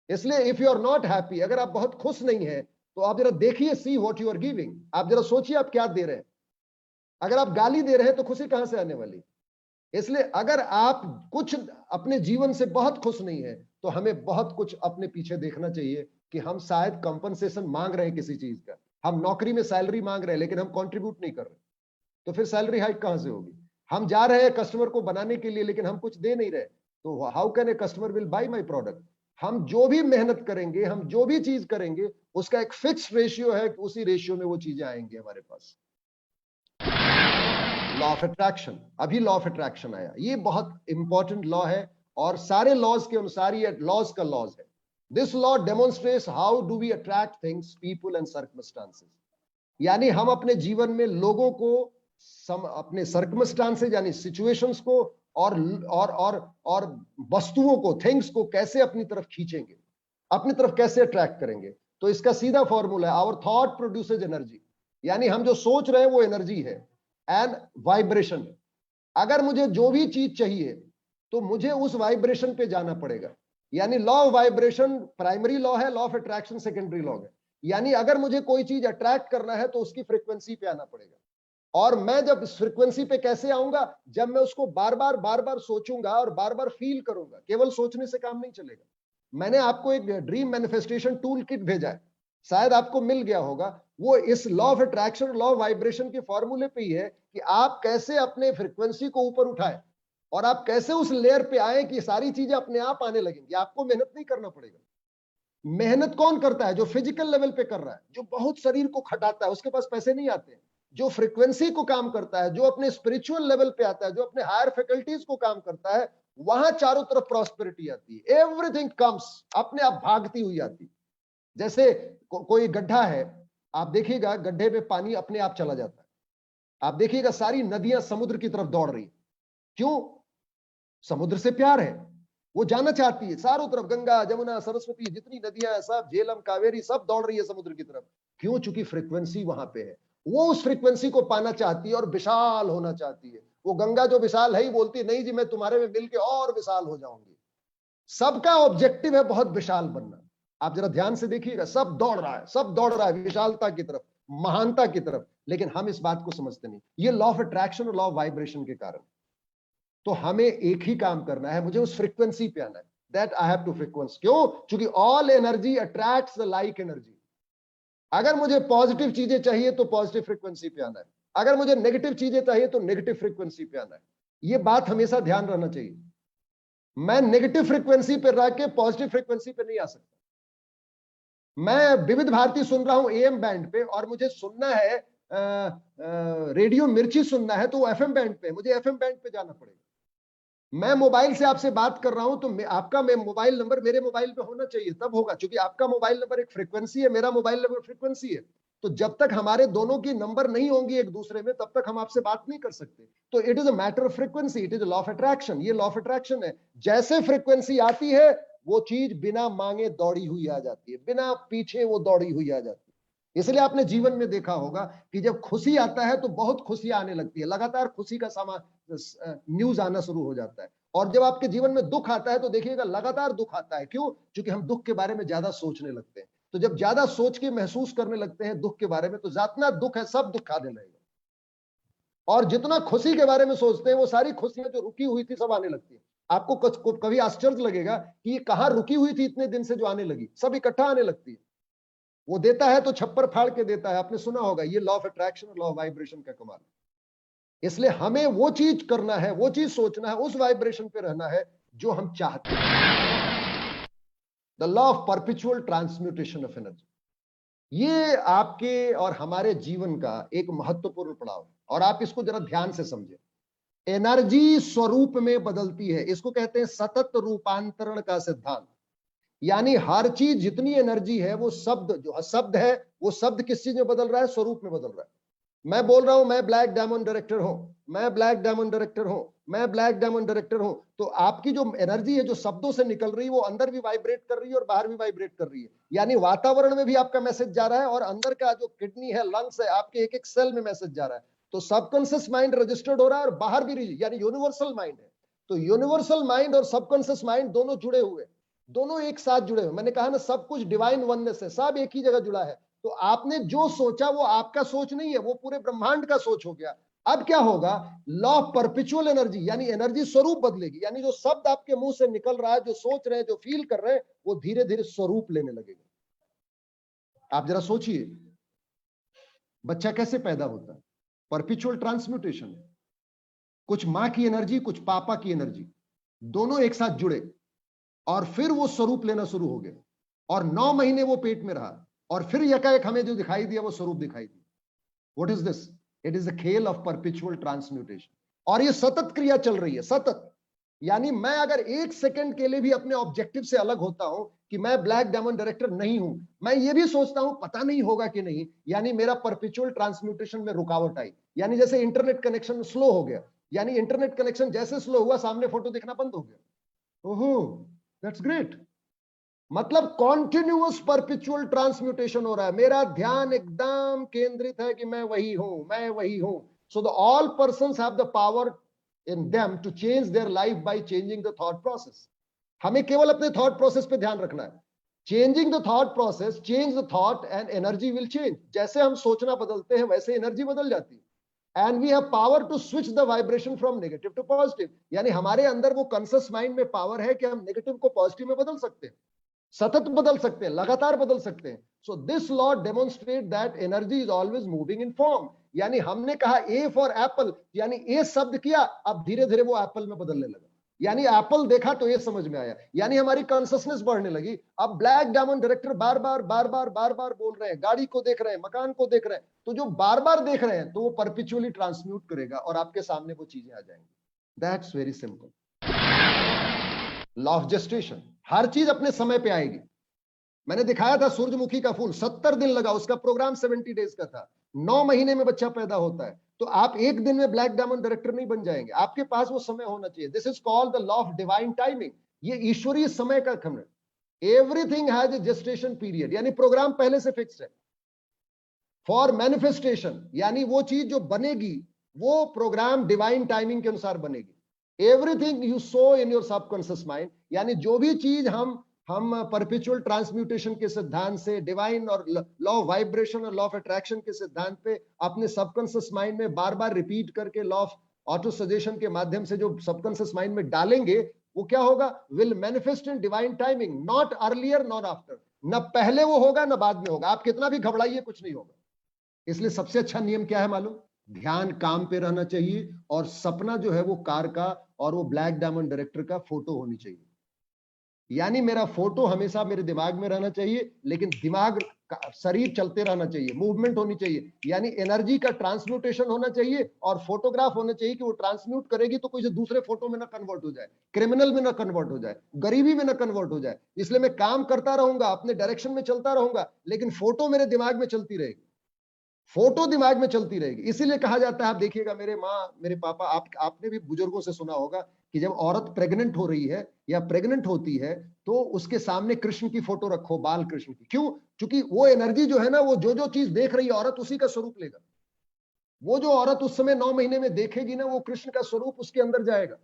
इसलिए if you are not happy, अगर आप बहुत खुश नहीं है तो आप जरा देखिए, see what you are giving. आप जरा सोचिए आप क्या दे रहे हैं। अगर आप गाली दे रहे हैं तो खुशी कहां से आने वाली। इसलिए अगर आप कुछ अपने जीवन से बहुत खुश नहीं है तो हमें बहुत कुछ अपने पीछे देखना चाहिए कि हम शायद कंपनसेशन मांग रहे हैं किसी चीज का। हम नौकरी में सैलरी मांग रहे हैं लेकिन हम कंट्रीब्यूट नहीं कर रहे, तो फिर सैलरी हाइक कहां से होगी। हम जा रहे हैं कस्टमर को बनाने के लिए लेकिन हम कुछ दे नहीं रहे, तो how can a customer will buy my product. हम जो भी मेहनत करेंगे, हम जो भी चीज करेंगे, उसका एक फिक्स रेशियो है, उसी रेशियो में वो चीजें आएंगी हमारे पास। लॉ ऑफ अट्रैक्शन, अभी लॉ ऑफ अट्रैक्शन आया, ये बहुत इंपॉर्टेंट लॉ है और सारे लॉज के अनुसार ये लॉज का लॉज है। This law demonstrates how do we attract things, people and circumstances. यानी हम अपने जीवन में लोगों को, अपने सर्कमस्टांसेस यानी सिचुएशंस को और वस्तुओं को, थिंग्स को कैसे अपनी तरफ खींचेंगे, अपनी तरफ कैसे अट्रैक्ट करेंगे। तो इसका सीधा फॉर्मूला है, आवर थॉट प्रोड्यूसेज एनर्जी, यानी हम जो सोच रहे हैं वो एनर्जी है एंड वाइब्रेशन है। अगर मुझे जो भी चीज चाहिए तो मुझे उस वाइब्रेशन पे जाना पड़ेगा। यानी law of vibration primary law है, law of attraction secondary law है। यानी अगर मुझे कोई चीज अट्रैक्ट करना है तो उसकी फ्रीक्वेंसी पे आना पड़ेगा, और मैं जब इस फ्रीक्वेंसी पे कैसे आऊंगा, जब मैं उसको बार बार सोचूंगा और बार बार फील करूंगा। केवल सोचने से काम नहीं चलेगा। मैंने आपको एक ड्रीम मैनिफेस्टेशन टूल किट भेजा है, शायद आपको मिल गया होगा। वो इस law of attraction, law of vibration के फॉर्मूले पे ही है कि आप कैसे अपने फ्रीक्वेंसी को ऊपर उठाएं और आप कैसे उस लेयर पे आए कि सारी चीजें अपने आप आने लगेंगी। आपको मेहनत नहीं करना पड़ेगा। मेहनत कौन करता है? जो फिजिकल लेवल पे कर रहा है, जो बहुत शरीर को खटाता है, उसके पास पैसे नहीं आते हैं। जो फ्रीक्वेंसी को काम करता है, जो अपने स्पिरिचुअल लेवल पे आता है, जो अपने हायर फैकल्टीज को काम करता है, वहां चारों तरफ प्रॉस्पेरिटी आती है। एवरीथिंग कम्स, अपने आप भागती हुई आती है। जैसे कोई गड्ढा है, आप देखिएगा गड्ढे में पानी अपने आप चला जाता है। आप देखिएगा सारी नदियां समुद्र की तरफ दौड़ रही। क्यों? समुद्र से प्यार है, वो जाना चाहती है चारों तरफ, गंगा जमुना सरस्वती जितनी नदियां हैं सब, झेलम कावेरी सब दौड़ रही है समुद्र की तरफ। क्यों? चूंकि फ्रीक्वेंसी वहां पे है, वो उस फ्रीक्वेंसी को पाना चाहती है और विशाल होना चाहती है। वो गंगा जो विशाल है ही बोलती है नहीं जी मैं तुम्हारे में मिलके और विशाल हो जाऊंगी। सबका ऑब्जेक्टिव है बहुत विशाल बनना। आप जरा ध्यान से देखिएगा, सब दौड़ रहा है, सब दौड़ रहा है विशालता की तरफ, महानता की तरफ, लेकिन हम इस बात को समझते नहीं। ये लॉ ऑफ अट्रैक्शन और लॉ ऑफ वाइब्रेशन के कारण। तो हमें एक ही काम करना है, मुझे उस फ्रीक्वेंसी पे आना है, that I have to frequence. क्यों? क्योंकि all energy attracts the like energy. अगर मुझे पॉजिटिव चीजें चाहिए तो पॉजिटिव फ्रीक्वेंसी पे आना है, अगर मुझे नेगेटिव चीजें चाहिए तो नेगेटिव फ्रीक्वेंसी पे आना है। ये बात हमेशा ध्यान रहना चाहिए। मैं नेगेटिव फ्रीक्वेंसी पे रह के पॉजिटिव फ्रीक्वेंसी पे नहीं आ सकता। मैं विविध भारती सुन रहा हूं एएम बैंड पे, और मुझे सुनना है रेडियो मिर्ची सुनना है, तो वो एफएम बैंड पे, मुझे एफएम बैंड पे जाना पड़ेगा। मैं मोबाइल से आपसे बात कर रहा हूं तो आपका मोबाइल नंबर मेरे मोबाइल पे होना चाहिए, तब होगा, क्योंकि आपका मोबाइल नंबर एक फ्रीक्वेंसी है, मेरा मोबाइल नंबर फ्रीक्वेंसी है। तो जब तक हमारे दोनों की नंबर नहीं होंगी एक दूसरे में, तब तक हम आपसे बात नहीं कर सकते। तो it is a matter of frequency, it is law of attraction. ये लॉ ऑफ अट्रैक्शन है। जैसे फ्रीक्वेंसी आती है वो चीज बिना मांगे दौड़ी हुई आ जाती है, बिना पीछे वो दौड़ी हुई आ जाती है। इसलिए आपने जीवन में देखा होगा कि जब खुशी आता है तो बहुत खुशियां आने लगती है, लगातार खुशी का सामान न्यूज आना शुरू हो जाता है। और जब आपके जीवन में दुख आता है तो देखिएगा लगातार दुख आता है। क्यों? क्योंकि हम दुख के बारे में ज्यादा सोचने लगते हैं। तो जब ज्यादा सोच के महसूस करने लगते हैं दुख के बारे में, तो जितना दुख है सब दुख आने लगेगा। और जितना खुशी के बारे में सोचते हैं वो सारी खुशियां जो रुकी हुई थी सब आने लगती है। आपको कभी आश्चर्य लगेगा कि ये कहां रुकी हुई थी इतने दिन से जो आने लगी, सब इकट्ठा आने लगती है। वो देता है तो छप्पर फाड़ के देता है। आपने सुना होगा, ये लॉ ऑफ अट्रैक्शन और लॉ ऑफ वाइब्रेशन का कमाल है। इसलिए हमें वो चीज करना है, वो चीज सोचना है, उस वाइब्रेशन पे रहना है जो हम चाहते हैं। The law of perpetual transmutation of energy, ये आपके और हमारे जीवन का एक महत्वपूर्ण पड़ाव है, और आप इसको जरा ध्यान से समझें। एनर्जी स्वरूप में बदलती है, इसको कहते हैं सतत रूपांतरण का सिद्धांत। यानी हर चीज जितनी एनर्जी है, वो शब्द जो शब्द है, वो शब्द किस चीज में बदल रहा है? स्वरूप में बदल रहा है। मैं बोल रहा हूं मैं ब्लैक डायमंड डायरेक्टर हूं, मैं ब्लैक डायमंड डायरेक्टर हूं, मैं ब्लैक डायमंड डायरेक्टर हूं, तो आपकी जो एनर्जी है जो शब्दों से निकल रही है वो अंदर भी वाइब्रेट कर रही है और बाहर भी वाइब्रेट कर रही है। यानी वातावरण में भी आपका मैसेज जा रहा है, और अंदर का जो किडनी है, लंग्स है, आपके एक एक सेल में मैसेज जा रहा है। तो सबकॉन्शियस माइंड रजिस्टर्ड हो रहा है और बाहर भी, यानी यूनिवर्सल माइंड है। तो यूनिवर्सल माइंड और सबकॉन्शियस माइंड दोनों जुड़े हुए, दोनों एक साथ जुड़े हुए। मैंने कहा ना, सब कुछ डिवाइन वननेस है, सब एक ही जगह जुड़ा है। तो आपने जो सोचा वो आपका सोच नहीं है, वो पूरे ब्रह्मांड का सोच हो गया। अब क्या होगा? लॉ ऑफ परपेचुअल एनर्जी, यानी एनर्जी स्वरूप बदलेगी। यानी जो शब्द आपके मुंह से निकल रहा है, जो सोच रहे हैं, जो फील कर रहे हैं, वो धीरे धीरे स्वरूप लेने लगेगा। आप जरा सोचिए, बच्चा कैसे पैदा होता है? परपेचुअल ट्रांसम्यूटेशन है। कुछ मां की एनर्जी, कुछ पापा की एनर्जी, दोनों एक साथ जुड़े, और फिर वो स्वरूप लेना शुरू हो गए, और 9 महीने वो पेट में रहा, और फिर यकाएक हमें जो दिखाई दिया वो स्वरूप दिखाई दिया। What is this? It is the खेल ऑफ परपेचुअल ट्रांसम्यूटेशन। और ये सतत क्रिया चल रही है, सतत। यानी मैं अगर 1 सेकंड के लिए भी अपने ऑब्जेक्टिव से अलग होता हूं कि मैं ब्लैक डायमंड डायरेक्टर नहीं हूं, मैं ये भी सोचता हूं पता नहीं होगा कि नहीं, यानी मेरा परपेचुअल ट्रांसम्यूटेशन में रुकावट आई। यानी जैसे इंटरनेट कनेक्शन स्लो हो गया, यानी इंटरनेट कनेक्शन जैसे स्लो हुआ, सामने फोटो दिखना बंद हो गया। ओहो, दैट्स ग्रेट। मतलब कॉन्टिन्यूअस परपेचुअल ट्रांसम्यूटेशन हो रहा है। मेरा ध्यान एकदम केंद्रित है कि मैं वही हूं, मैं वही हूं। So the all persons have the power in them to change their life by changing the thought process. हमें केवल अपने थॉट प्रोसेस पे ध्यान रखना है। Changing the thought process, change the thought and energy will change. जैसे हम सोचना बदलते हैं वैसे एनर्जी बदल जाती है। And we have power to switch the vibration from negative to positive. यानी हमारे अंदर वो कॉन्शियस माइंड में पावर है कि हम नेगेटिव को पॉजिटिव में बदल सकते हैं, सतत बदल सकते हैं, लगातार बदल सकते हैं। So this law demonstrate that energy is always moving in form. यानी हमने कहा ए फॉर एप्पल, यानी ए शब्द किया, अब धीरे धीरे वो एप्पल में बदलने लगा। यानी एप्पल देखा तो ये समझ में आया, यानी हमारी कॉन्शियसनेस बढ़ने लगी। अब ब्लैक डायमंड डायरेक्टर बार बार बार बार बार बार बोल रहे हैं, गाड़ी को देख रहे हैं, मकान को देख रहे हैं, तो जो बार बार देख रहे हैं तो वो परपेचुअली ट्रांसम्यूट करेगा और आपके सामने वो चीजें आ जाएंगी। That's very simple. Law of gestation, हर चीज अपने समय पे आएगी। मैंने दिखाया था सूरजमुखी का फूल 70 दिन लगा, उसका प्रोग्राम 70 डेज का था। 9 महीने में बच्चा पैदा होता है। तो आप एक दिन में ब्लैक डायमंड डायरेक्टर नहीं बन जाएंगे, आपके पास वो समय होना चाहिए। This is called the law of divine timing. ये ईश्वरीय समय का खंड है। Everything has a gestation period, यानी प्रोग्राम पहले से फिक्स्ड है। फॉर मैनिफेस्टेशन, यानी वो चीज जो बनेगी वो प्रोग्राम डिवाइन टाइमिंग के अनुसार बनेगी। Everything you so in your subconscious mind, यानी जो भी चीज हम परपेचुअल ट्रांसम्यूटेशन के सिद्धांत से, डिवाइन और लॉ ऑफ वाइब्रेशन और लॉ ऑफ अट्रैक्शन के सिद्धांत पे अपने सबकॉन्शियस माइंड में बार बार रिपीट करके लॉ ऑफ ऑटो सजेशन के माध्यम से जो सबकॉन्शियस माइंड में डालेंगे, वो क्या होगा? Will manifest in divine timing, not earlier not after. न पहले वो होगा न बाद में होगा। आप कितना भी घबराइए, कुछ नहीं होगा। इसलिए सबसे अच्छा नियम क्या है मालूम? ध्यान काम पे रहना चाहिए, और सपना जो है वो कार का और वो ब्लैक डायमंड डायरेक्टर का फोटो होनी चाहिए। यानी मेरा फोटो हमेशा मेरे दिमाग में रहना चाहिए, लेकिन दिमाग का शरीर चलते रहना चाहिए, मूवमेंट होनी चाहिए, यानी एनर्जी का ट्रांसम्यूटेशन होना चाहिए, और फोटोग्राफ होना चाहिए कि वो ट्रांसम्यूट करेगी तो कोई दूसरे फोटो में ना कन्वर्ट हो जाए, क्रिमिनल में ना कन्वर्ट हो जाए, गरीबी में ना कन्वर्ट हो जाए। इसलिए मैं काम करता रहूंगा, अपने डायरेक्शन में चलता रहूंगा, लेकिन फोटो मेरे दिमाग में चलती रहेगी, फोटो दिमाग में चलती रहेगी। इसीलिए कहा जाता है, आप देखिएगा, मेरे माँ, मेरे पापा, आपने भी बुजुर्गों से सुना होगा कि जब औरत प्रेग्नेंट हो रही है या प्रेग्नेंट होती है तो उसके सामने कृष्ण की फोटो रखो, बाल कृष्ण की। क्यों? क्योंकि वो एनर्जी जो है ना, वो जो जो चीज देख रही है औरत, उसी का स्वरूप लेगा। वो जो औरत उस समय 9 महीने में देखेगी ना, वो कृष्ण का स्वरूप उसके अंदर जाएगा,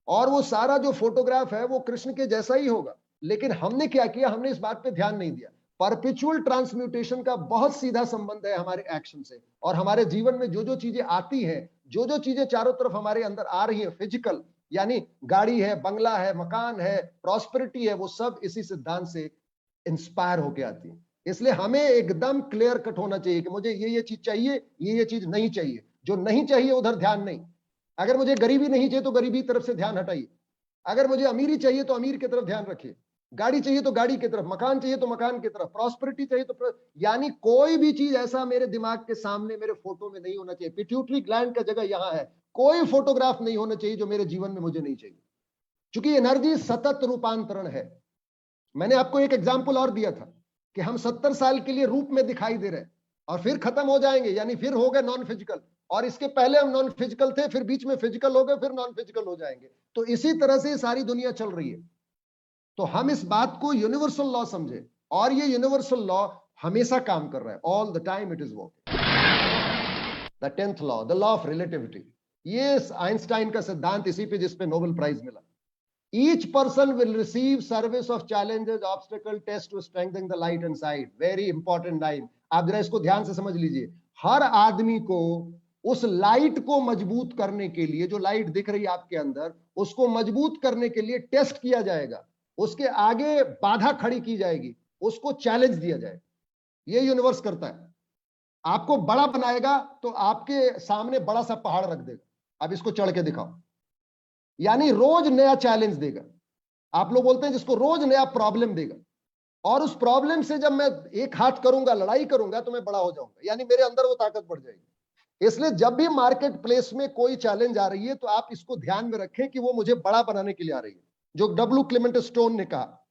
और वो सारा जो फोटोग्राफ है वो कृष्ण के जैसा ही होगा। लेकिन हमने क्या किया? हमने इस बात पे ध्यान नहीं दिया। परपेचुअल ट्रांसम्यूटेशन का बहुत सीधा संबंध है हमारे एक्शन से, और हमारे जीवन में जो जो चीजें आती हैं, जो जो चीजें चारों तरफ हमारे अंदर आ रही है, फिजिकल, यानी गाड़ी है, बंगला है, मकान है, प्रॉस्पेरिटी है, वो सब इसी सिद्धांत से इंस्पायर होके आती है। इसलिए हमें एकदम क्लियर कट होना चाहिए कि मुझे ये चीज चाहिए, ये चीज नहीं चाहिए। जो नहीं चाहिए उधर ध्यान नहीं। अगर मुझे गरीबी नहीं चाहिए तो गरीबी की तरफ से ध्यान हटाइए। अगर मुझे अमीरी चाहिए तो अमीर की तरफ ध्यान रखिए। गाड़ी चाहिए तो गाड़ी की तरफ, मकान चाहिए तो मकान की तरफ, प्रॉस्पेरिटी चाहिए तो यानी कोई भी चीज ऐसा मेरे दिमाग के सामने, मेरे फोटो में नहीं होना चाहिए। पिट्यूटरी ग्लैंड का जगह यहां है। कोई फोटोग्राफ नहीं होना चाहिए जो मेरे जीवन में मुझे नहीं चाहिए, क्योंकि एनर्जी सतत रूपांतरण है। मैंने आपको एक एग्जाम्पल और दिया था कि हम 70 साल के लिए रूप में दिखाई दे रहे हैं और फिर खत्म हो जाएंगे, यानी फिर हो गए नॉन फिजिकल, और इसके पहले हम नॉन फिजिकल थे, फिर बीच में फिजिकल हो गए, फिर नॉन फिजिकल हो जाएंगे। तो इसी तरह से सारी दुनिया चल रही है। तो हम इस बात को यूनिवर्सल लॉ समझे, और ये यूनिवर्सल लॉ हमेशा काम कर रहा है। All the time it is working. The 10th law, the law of relativity, ये आइंस्टाइन का सिद्धांत, इसी पे जिसपे नोबेल प्राइज मिला। Each person will receive service of challenges, obstacle, test to strengthen the light inside. Very important line. आप जरा इसको ध्यान से समझ लीजिए। हर आदमी को उस लाइट को मजबूत करने के लिए, जो लाइट दिख रही है आपके अंदर, उसको मजबूत करने के लिए टेस्ट किया जाएगा, उसके आगे बाधा खड़ी की जाएगी, उसको चैलेंज दिया जाएगा। ये यूनिवर्स करता है। आपको बड़ा बनाएगा तो आपके सामने बड़ा सा पहाड़ रख देगा, अब इसको चढ़ के दिखाओ, यानी रोज नया चैलेंज देगा। आप लोग बोलते हैं जिसको रोज नया प्रॉब्लम देगा, और उस प्रॉब्लम से जब मैं एक हाथ करूंगा, लड़ाई करूंगा, तो मैं बड़ा हो जाऊंगा, यानी मेरे अंदर वो ताकत बढ़ जाएगी। इसलिए जब भी मार्केट प्लेस में कोई चैलेंज आ रही है तो आप इसको ध्यान में रखें कि वो मुझे बड़ा बनाने के लिए आ रही है। जो डब्ल्यू क्लेमेंट स्टोन ने कहा,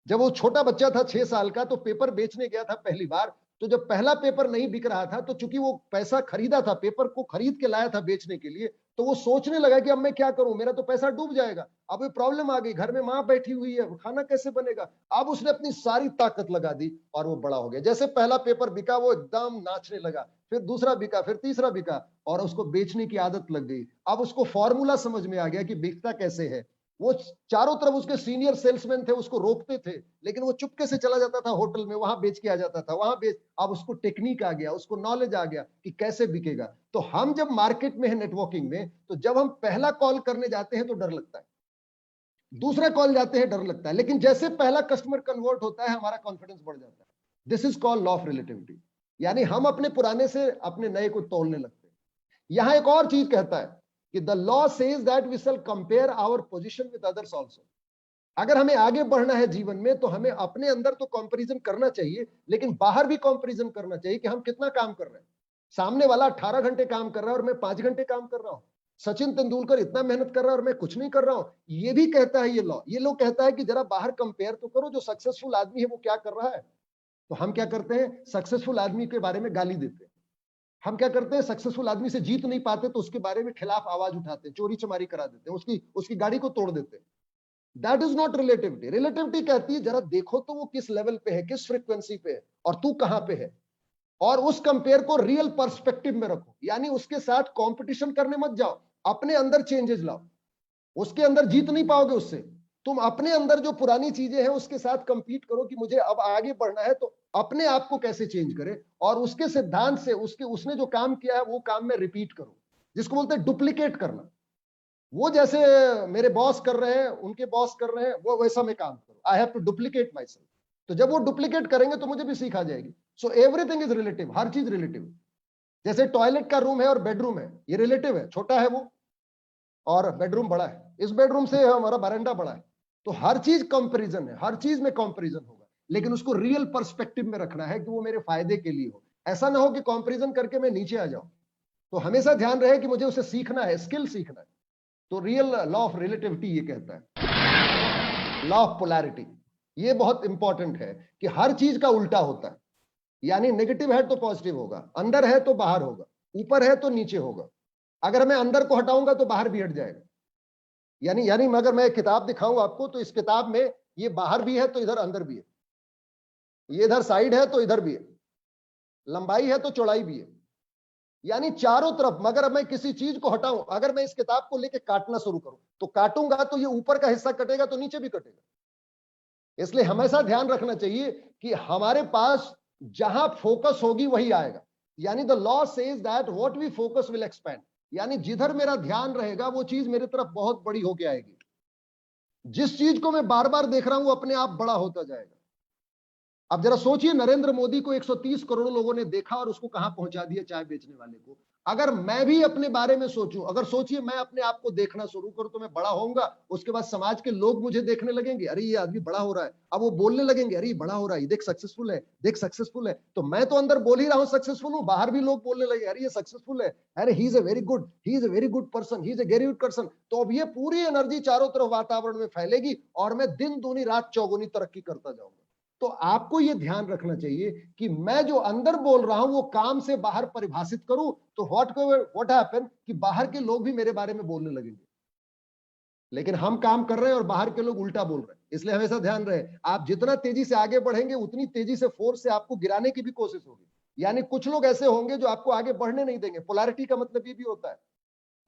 जब वो छोटा बच्चा था 6 साल का, तो पेपर बेचने गया था पहली बार। तो जब पहला पेपर नहीं बिक रहा था, तो चूंकि वो पैसा खरीदा था, पेपर को खरीद के लाया था बेचने के लिए, तो वो सोचने लगा कि अब मैं क्या करूं, मेरा तो पैसा डूब जाएगा। अब ये प्रॉब्लम आ गई, घर में माँ बैठी हुई है, खाना कैसे बनेगा। अब उसने अपनी सारी ताकत लगा दी और वो बड़ा हो गया। जैसे पहला पेपर बिका, वो एकदम नाचने लगा, फिर दूसरा बिका, फिर तीसरा बिका, और उसको बेचने की आदत लग गई। अब उसको फॉर्मूला समझ में आ गया कि बिकता कैसे है। वो चारों तरफ उसके सीनियर सेल्समैन थे, उसको रोकते थे, लेकिन वो चुपके से चला जाता था होटल में, वहां बेच के आ जाता था, वहां बेच। अब उसको टेक्निक आ गया, उसको नॉलेज आ गया कि कैसे बिकेगा। तो हम जब मार्केट में है, नेटवर्किंग में, तो जब हम पहला कॉल करने जाते हैं तो डर लगता है, दूसरा कॉल जाते हैं डर लगता है, लेकिन जैसे पहला कस्टमर कन्वर्ट होता है, हमारा कॉन्फिडेंस बढ़ जाता है। This is called law of relativity, यानी हम अपने पुराने से अपने नए को तोड़ने लगते हैं। यहां एक और चीज कहता है कि the law says that we shall compare our position with others also. अगर हमें आगे बढ़ना है जीवन में, तो हमें अपने अंदर तो कंपैरिजन करना चाहिए, लेकिन बाहर भी कंपैरिजन करना चाहिए कि हम कितना काम कर रहे हैं। सामने वाला 18 घंटे काम कर रहा है और मैं 5 घंटे काम कर रहा हूं। सचिन तेंदुलकर इतना मेहनत कर रहा है और मैं कुछ नहीं कर रहा हूं। ये भी कहता है ये लॉ। ये लोग कहता है कि जरा बाहर कंपेयर तो करो, जो सक्सेसफुल आदमी है वो क्या कर रहा है। तो हम क्या करते हैं, सक्सेसफुल आदमी के बारे में गाली देते हैं। हम क्या करते हैं, सक्सेसफुल आदमी से जीत नहीं पाते तो उसके बारे में खिलाफ आवाज उठाते हैं, चोरी चमारी करा देते हैं, उसकी गाड़ी को तोड़ देते हैं। That is not relativity. Relativity कहती है जरा देखो तो वो किस लेवल पे है, किस फ्रीक्वेंसी पे है और तू कहां पे है, और उस कंपेयर को रियल पर्सपेक्टिव में रखो। यानी उसके साथ कंपटीशन करने मत जाओ, अपने अंदर चेंजेस लाओ। उसके अंदर जीत नहीं पाओगे उससे, तुम अपने अंदर जो पुरानी चीजें हैं उसके साथ कंपीट करो कि मुझे अब आगे बढ़ना है तो अपने आप को कैसे चेंज करे, और उसके सिद्धांत से उसने जो काम किया है वो काम में रिपीट करो, जिसको बोलते हैं डुप्लीकेट करना। वो जैसे मेरे बॉस कर रहे हैं, उनके बॉस कर रहे हैं, वो वैसा मैं काम करूं। I have to duplicate my self. तो जब वो डुप्लीकेट करेंगे तो मुझे भी सीख आ जाएगी। सो एवरीथिंग इज रिलेटिव, हर चीज रिलेटिव। जैसे टॉयलेट का रूम है और बेडरूम है, ये रिलेटिव है, छोटा है वो और बेडरूम बड़ा है, इस बेडरूम से हमारा बरामदा बड़ा है। तो हर चीज कंपैरिजन है, हर चीज में कंपैरिजन होगा, लेकिन उसको रियल पर्सपेक्टिव में रखना है कि वो मेरे फायदे के लिए हो। ऐसा ना हो कि कंपैरिजन करके मैं नीचे आ जाऊं। तो हमेशा ध्यान रहे कि मुझे उसे सीखना है, स्किल सीखना है। तो रियल लॉ ऑफ रिलेटिविटी ये कहता है। लॉ ऑफ पोलैरिटी ये बहुत इंपॉर्टेंट है कि हर चीज का उल्टा होता है। यानी नेगेटिव है तो पॉजिटिव होगा, अंदर है तो बाहर होगा, ऊपर है तो नीचे होगा। अगर मैं अंदर को हटाऊंगा तो बाहर भी हट जाएगा। यानी अगर मैं किताब दिखाऊं आपको तो इस किताब में ये बाहर भी है तो इधर अंदर भी है, ये इधर साइड है तो इधर भी है, लंबाई है तो चौड़ाई भी है, यानी चारों तरफ। मगर मैं किसी चीज को हटाऊं, अगर मैं इस किताब को लेके काटना शुरू करूं तो काटूंगा तो ये ऊपर का हिस्सा कटेगा तो नीचे भी कटेगा। इसलिए हमेशा ध्यान रखना चाहिए कि हमारे पास जहां फोकस होगी वही आएगा। यानी the law says that what we focus will expand. यानी जिधर मेरा ध्यान रहेगा वो चीज मेरे तरफ बहुत बड़ी होके आएगी। जिस चीज को मैं बार बार देख रहा हूं वो अपने आप बड़ा होता जाएगा। अब जरा सोचिए, नरेंद्र मोदी को 130 करोड़ लोगों ने देखा और उसको कहां पहुंचा दिया, चाय बेचने वाले को। अगर मैं भी अपने बारे में सोचूं, अगर सोचिए मैं अपने आप को देखना शुरू करूं तो मैं बड़ा होऊंगा। उसके बाद समाज के लोग मुझे देखने लगेंगे, अरे ये आदमी बड़ा हो रहा है। अब वो बोलने लगेंगे, अरे ये बड़ा हो रहा है, देख सक्सेसफुल है, देख सक्सेसफुल है। तो मैं तो अंदर बोल ही रहा हूं सक्सेसफुल हूं, बाहर भी लोग बोलने लगे, अरे ये सक्सेसफुल है, अरे he is a very good, he is a very good person, he is a very good person. तो अब ये पूरी एनर्जी चारों तरफ वातावरण में फैलेगी और मैं दिन दूनी रात चौगुनी तरक्की करता जाऊंगा। तो आपको यह ध्यान रखना चाहिए कि मैं जो अंदर बोल रहा हूं वो काम से बाहर परिभाषित करूं तो व्हाट हैपन कि बाहर के लोग भी मेरे बारे में बोलने लगेंगे। लेकिन हम काम कर रहे हैं और बाहर के लोग उल्टा बोल रहे हैं। इसलिए हमेशा ध्यान रहे, आप जितना तेजी से आगे बढ़ेंगे उतनी तेजी से फोर्स से आपको गिराने की भी कोशिश होगी। यानी कुछ लोग ऐसे होंगे जो आपको आगे बढ़ने नहीं देंगे। पोलैरिटी का मतलब ये भी होता है।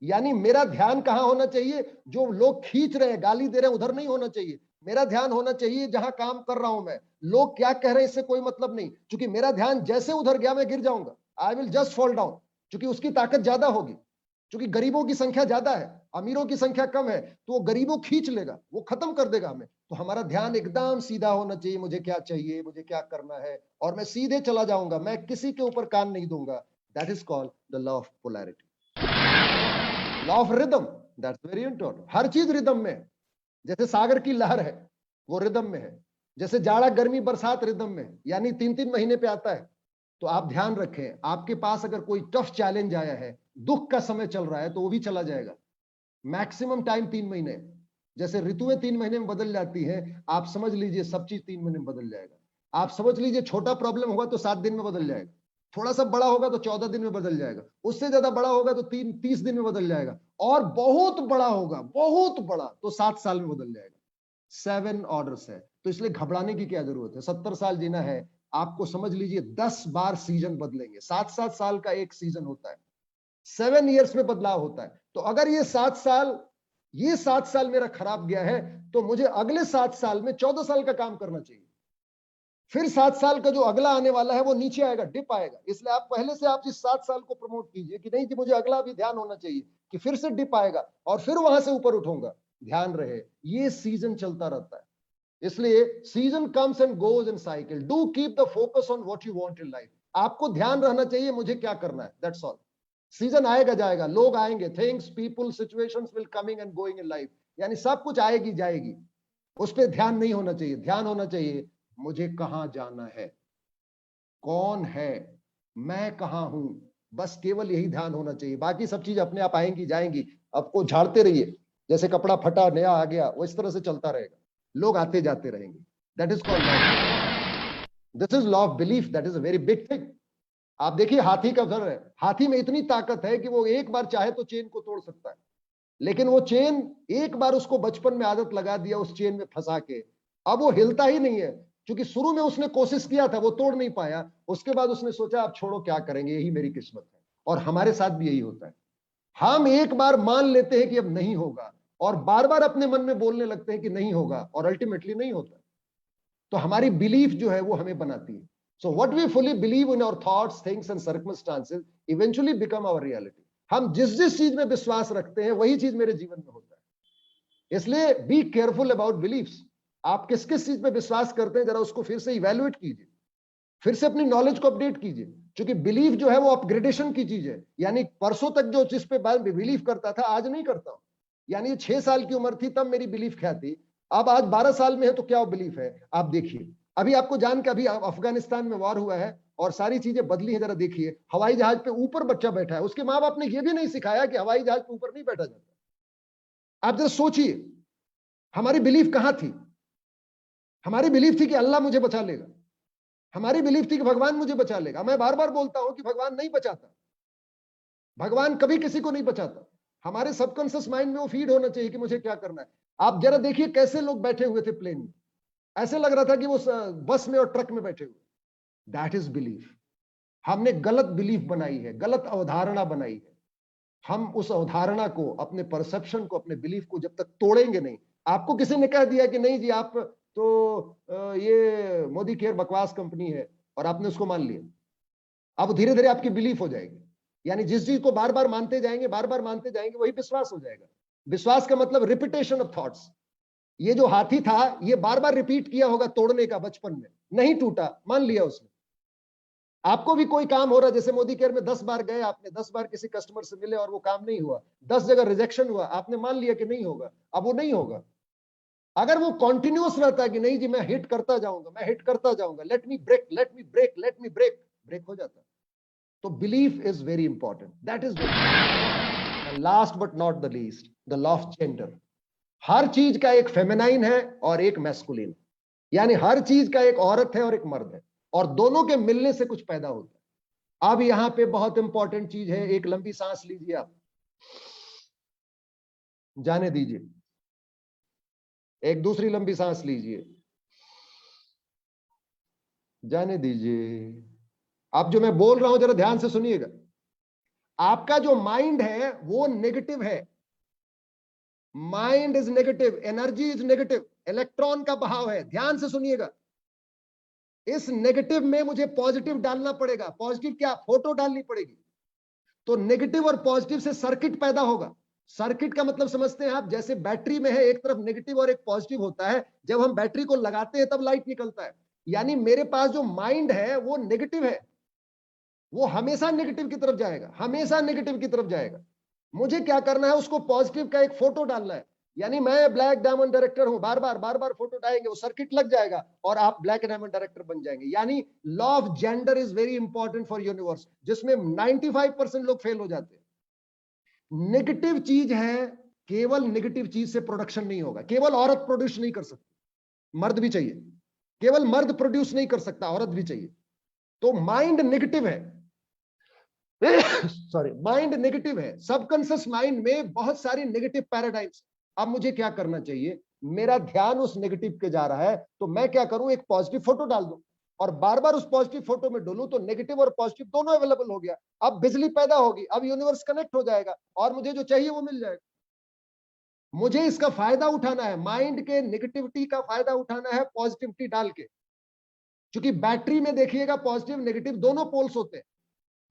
यानी मेरा ध्यान कहां होना चाहिए, जो लोग खींच रहे हैं, गाली दे रहे हैं, उधर नहीं होना चाहिए। मेरा ध्यान होना चाहिए जहां काम कर रहा हूं मैं, लोग क्या कह रहे हैं इससे कोई मतलब नहीं, क्योंकि मेरा ध्यान जैसे उधर गया मैं गिर जाऊंगा, I will just fall down. क्योंकि उसकी ताकत ज्यादा होगी, क्योंकि गरीबों की संख्या ज्यादा है, अमीरों की संख्या कम है, तो वो गरीबों खींच लेगा, वो खत्म कर देगा हमें। तो हमारा ध्यान एकदम सीधा होना चाहिए, मुझे क्या चाहिए, मुझे क्या करना है, और मैं सीधे चला जाऊंगा, मैं किसी के ऊपर कान नहीं दूंगा। That is called the law of polarity. Law of rhythm, that's very important. हर चीज रिदम में है। जैसे सागर की लहर है वो रिदम में है, जैसे जाड़ा गर्मी बरसात रिदम में है, यानी 3-3 महीने पे आता है। तो आप ध्यान रखें, आपके पास अगर कोई टफ चैलेंज आया है, दुख का समय चल रहा है, तो वो भी चला जाएगा। मैक्सिमम टाइम 3 महीने। जैसे ऋतुएं 3 महीने में बदल जाती है, आप समझ लीजिए सब चीज 3 महीने में बदल जाएगा। आप समझ लीजिए छोटा प्रॉब्लम होगा तो 7 दिन में बदल जाएगा, थोड़ा सा बड़ा होगा तो 14 दिन में बदल जाएगा, उससे ज्यादा बड़ा होगा तो 30 दिन में बदल जाएगा, और बहुत बड़ा होगा, बहुत बड़ा, तो 7 साल में बदल जाएगा। 7 ऑर्डर्स है। तो इसलिए घबराने की क्या जरूरत है। 70 साल जीना है आपको, समझ लीजिए 10 बार सीजन बदलेंगे। 7-7 साल का एक सीजन होता है, 7 ईयर्स में बदलाव होता है। तो अगर ये 7 साल मेरा खराब गया है तो मुझे अगले 7 साल में 14 साल का काम करना चाहिए। फिर 7 साल का जो अगला आने वाला है वो नीचे आएगा, डिप आएगा। इसलिए आप पहले से आप इस 7 साल को प्रमोट कीजिए कि नहीं कि मुझे अगला भी ध्यान होना चाहिए कि फिर से डिप आएगा और फिर वहां से ऊपर उठूंगा। ध्यान रहे ये सीजन चलता रहता है। इसलिए season comes and goes in cycle. Do keep the focus on what you want in life. आपको ध्यान रहना चाहिए मुझे क्या करना है, दैट्स ऑल। सीजन आएगा जाएगा, लोग आएंगे, things people situations will coming and going in life. यानी सब कुछ आएगी जाएगी, उस पर ध्यान नहीं होना चाहिए। ध्यान होना चाहिए मुझे कहां जाना है, कौन है, मैं कहां हूं, बस केवल यही ध्यान होना चाहिए। बाकी सब चीज अपने आप आएंगी जाएंगी, आपको झाड़ते रहिए। जैसे कपड़ा फटा नया आ गया वो इस तरह से चलता रहेगा, लोग आते जाते रहेंगे। That is called law. This is law of belief, that is a very big thing. आप देखिए हाथी का घर है, हाथी में इतनी ताकत है कि वो एक बार चाहे तो चेन को तोड़ सकता है। लेकिन वो चेन एक बार उसको बचपन में आदत लगा दिया, उस चेन में फंसा के, अब वो हिलता ही नहीं है। क्योंकि शुरू में उसने कोशिश किया था, वो तोड़ नहीं पाया, उसके बाद उसने सोचा अब छोड़ो क्या करेंगे, यही मेरी किस्मत है। और हमारे साथ भी यही होता है, हम एक बार मान लेते हैं कि अब नहीं होगा और बार बार अपने मन में बोलने लगते हैं कि नहीं होगा, और अल्टीमेटली नहीं होता। तो हमारी बिलीफ जो है वो हमें बनाती है। So what we fully believe in our thoughts, things and circumstances eventually become our reality. हम जिस जिस चीज में विश्वास रखते हैं वही चीज मेरे जीवन में होता है। इसलिए बी केयरफुल अबाउट बिलीव्स। आप किस किस चीज पे विश्वास करते हैं, जरा उसको फिर से इवैल्यूएट कीजिए, फिर से अपनी नॉलेज को अपडेट कीजिए। क्योंकि बिलीफ जो है वो अपग्रेडेशन की चीज है। यानी परसों तक जो जिस पे बिलीव करता था आज नहीं करता हूं। यानी 6 साल की उम्र थी तब मेरी बिलीफ क्या थी, अब आज 12 साल में है तो क्या बिलीफ है। आप देखिए, अभी आपको जान के, अभी अफगानिस्तान में वॉर हुआ है और सारी चीजें बदली है। जरा देखिए, हवाई जहाज पे ऊपर बच्चा बैठा है, उसके माँ बाप ने यह भी नहीं सिखाया कि हवाई जहाज पे ऊपर नहीं बैठा जाता। आप जरा सोचिए, हमारी बिलीफ कहां थी। हमारी बिलीफ थी कि अल्लाह मुझे बचा लेगा, हमारी बिलीफ थी कि भगवान मुझे बचा लेगा। मैं बार बार बोलता हूं कि भगवान नहीं बचाता, भगवान कभी किसी को नहीं बचाता। हमारे सबकॉन्शियस माइंड में वो फीड होना चाहिए कि मुझे क्या करना है। आप जरा देखिए कैसे लोग बैठे हुए थे प्लेन में, ऐसे लग रहा था कि वो बस में और ट्रक में बैठे हुए। That is belief. हमने गलत बिलीफ बनाई है, गलत अवधारणा बनाई है। हम उस अवधारणा को, अपने परसेप्शन को, अपने बिलीफ को जब तक तोड़ेंगे नहीं। आपको किसी ने कह दिया कि नहीं जी आप तो ये मोदी केयर बकवास कंपनी है और आपने उसको मान लिया, अब धीरे धीरे आपकी बिलीफ हो जाएगी। यानी जिस चीज को बार बार मानते जाएंगे, बार बार मानते जाएंगे, वही विश्वास हो जाएगा। विश्वास का मतलब रिपीटेशन ऑफ थॉट्स। ये जो हाथी था ये बार बार रिपीट किया होगा तोड़ने का, बचपन में नहीं टूटा, मान लिया उसने। आपको भी कोई काम हो रहा है, जैसे मोदी केयर में 10 बार गए, आपने 10 बार किसी कस्टमर से मिले और वो काम नहीं हुआ, 10 जगह रिजेक्शन हुआ, आपने मान लिया कि नहीं होगा, अब वो नहीं होगा। अगर वो कॉन्टिन्यूअस रहता है कि नहीं जी मैं हिट करता जाऊंगा, मैं हिट करता जाऊंगा, let me break, let me break, let me break, break हो जाता। तो belief is very important, that is last but not the least, the law of gender. हर चीज का एक फेमिनाइन है और एक मैस्कुलिन, यानी हर चीज का एक औरत है और एक मर्द है, और दोनों के मिलने से कुछ पैदा होता है। अब यहां पे बहुत इंपॉर्टेंट चीज है, एक लंबी सांस लीजिए, आप जाने दीजिए, एक दूसरी लंबी सांस लीजिए, जाने दीजिए। अब जो मैं बोल रहा हूं जरा ध्यान से सुनिएगा। आपका जो माइंड है वो नेगेटिव है, mind is negative, energy is negative, electron का बहाव है। ध्यान से सुनिएगा, इस नेगेटिव में मुझे पॉजिटिव डालना पड़ेगा। पॉजिटिव क्या? फोटो डालनी पड़ेगी। तो नेगेटिव और पॉजिटिव से सर्किट पैदा होगा। सर्किट का मतलब समझते हैं आप, जैसे बैटरी में है, एक तरफ नेगेटिव और एक पॉजिटिव होता है। जब हम बैटरी को लगाते हैं तब लाइट निकलता है। यानी मेरे पास जो माइंड है वो नेगेटिव है, वो हमेशा नेगेटिव की तरफ जाएगा, हमेशा नेगेटिव की तरफ जाएगा। मुझे क्या करना है, उसको पॉजिटिव का एक फोटो डालना है। यानी मैं ब्लैक डायमंड डायरेक्टर हूं, बार बार फोटो डालेंगे, वो सर्किट लग जाएगा और आप ब्लैक डायमंड डायरेक्टर बन जाएंगे। यानी law of gender is very important for universe, जिसमें 95% लोग फेल हो जाते हैं। नेगेटिव चीज है, केवल नेगेटिव चीज से प्रोडक्शन नहीं होगा। केवल औरत प्रोड्यूस नहीं कर सकती, मर्द भी चाहिए। केवल मर्द प्रोड्यूस नहीं कर सकता, औरत भी चाहिए। तो माइंड नेगेटिव है, सॉरी, माइंड नेगेटिव है। सबकॉन्शियस माइंड में बहुत सारी नेगेटिव पैराडाइम्स। अब मुझे क्या करना चाहिए, मेरा ध्यान उस नेगेटिव पे जा रहा है, तो मैं क्या करूं, एक पॉजिटिव फोटो डाल दूं और बार बार उस पॉजिटिव फोटो में डोलूं, तो नेगेटिव और पॉजिटिव दोनों अवेलेबल हो गया। अब बिजली पैदा होगी, अब यूनिवर्स कनेक्ट हो जाएगा और मुझे जो चाहिए वो मिल जाएगा। मुझे इसका फायदा उठाना है, माइंड के नेगेटिविटी का फायदा उठाना है पॉजिटिविटी डाल के। क्योंकि बैटरी में देखिएगा पॉजिटिव नेगेटिव दोनों पोल्स होते हैं।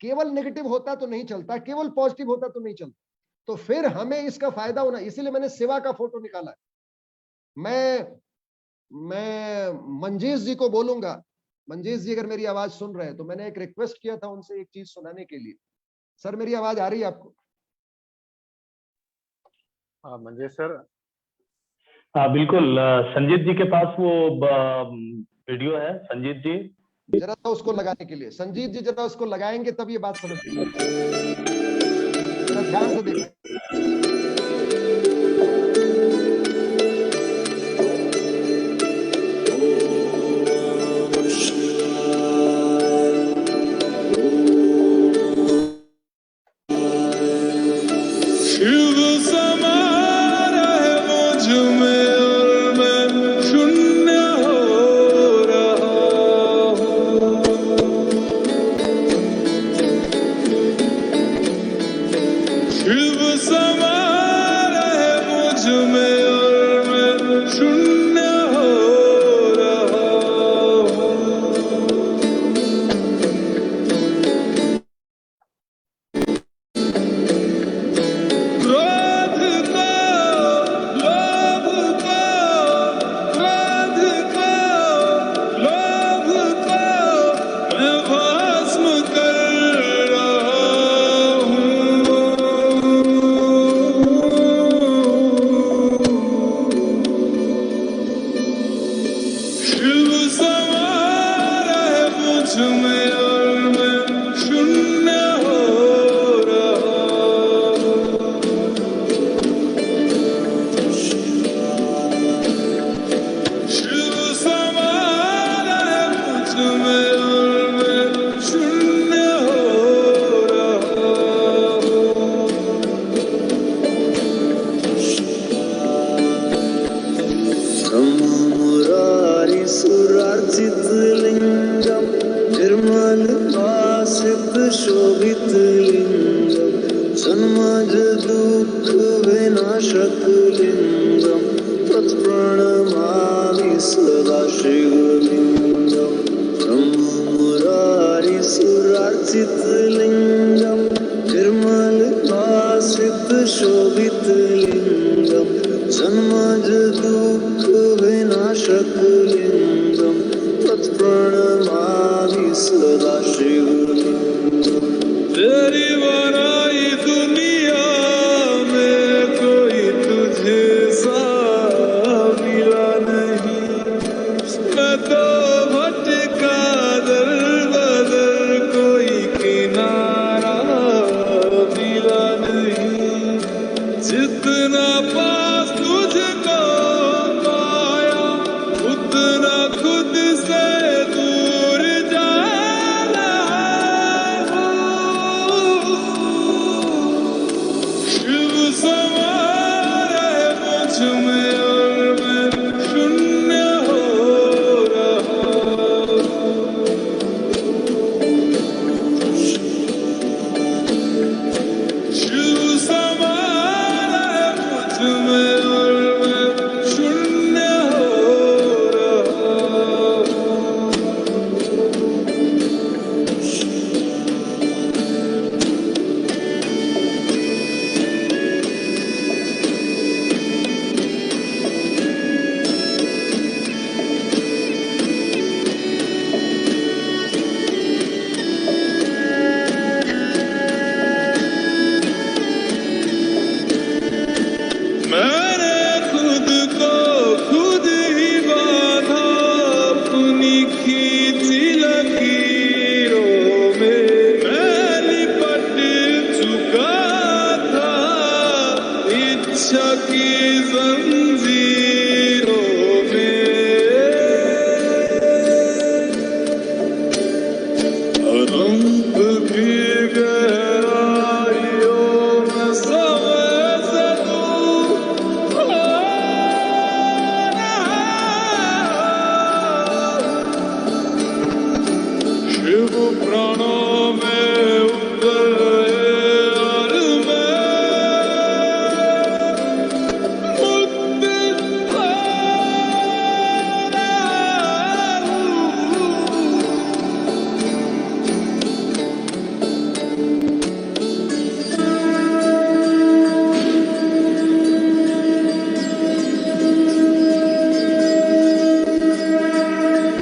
केवल नेगेटिव होता तो नहीं चलता, केवल पॉजिटिव होता तो नहीं चलता। तो फिर हमें इसका फायदा होना, इसीलिए मैंने शिवा का फोटो निकाला है। मैं मंजेश जी को बोलूंगा, मंजेश जी अगर मेरी आवाज सुन रहे हैं तो मैंने एक रिक्वेस्ट किया था उनसे एक चीज सुनाने के लिए। सर मेरी आवाज आ रही है आपको? हाँ मंजेश सर। हाँ बिल्कुल, संजीत जी के पास वो वीडियो है। संजीत जी जरा उसको लगाने के लिए, संजीत जी जरा उसको लगाएंगे तब ये बात समझ में, जरा ध्यान से देखें। शिव समा मुझ में और मैं शून्य हो रहा शिव समा रहे मुझ में और मैं शून्य हो रहा मुरारी सुरार्चित लिंगम निर्मल भासित शोभित लिंगम जन्मज दुख विनाशक लिंगम तत्प्रणमामि सदा शिवलिंगम मुरारी सुरार्चित लिंगम निर्मल भासित शोभित लिंगम जन्मज दुख विनाशक लिंगम तत्प्रणमामि सदा शिवलिंगम तेरी बनाई दुनिया में कोई तुझे सा मिला नहीं मैं तो भटका दर बदर कोई किनारा मिला नहीं जितना पास तुझको पाया उतना खुद से दूर जाना शिव समा रहे मुझ में और मैं शून्य हो रहा शिव समा रहे मुझ में और मैं शून्य हो रहा मैंने खुद को खुद ही बांधा अपनी खींची लकीरों में मैं लिपट चुका था इच्छा की जंजीरों में अनंत की गहराइयों में समय से दूर शिव प्राणों में उतरे और मैं मुक्त हो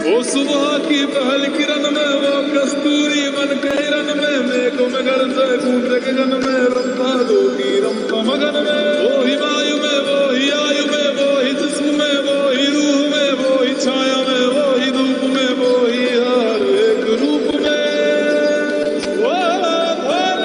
वो सुबह की पहल किरण में वो कस्तूरी मन के हिरन में मेघों में गरजे कूद के गन में रंभा दो की रंभा मगन में वो ही वायु में वो ही आयु में वो ही जिस्म में वो ही रूह में वो ही छाया में वो ही धूप में वो ही हर एक रूप में वो भोले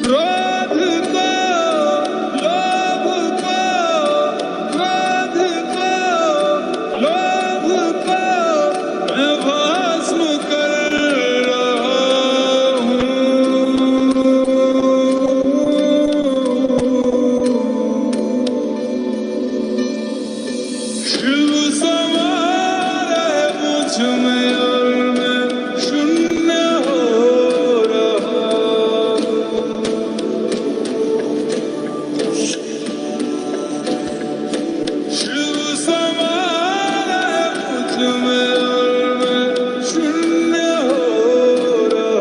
क्रोध को लोभ को क्रोध को लोभ को मैं भस्म कर रहा हूँ शिव समा रहे मुझ में और मैं शून्य हो रहा शिव समा रहे मुझ में और मैं शून्य हो रहा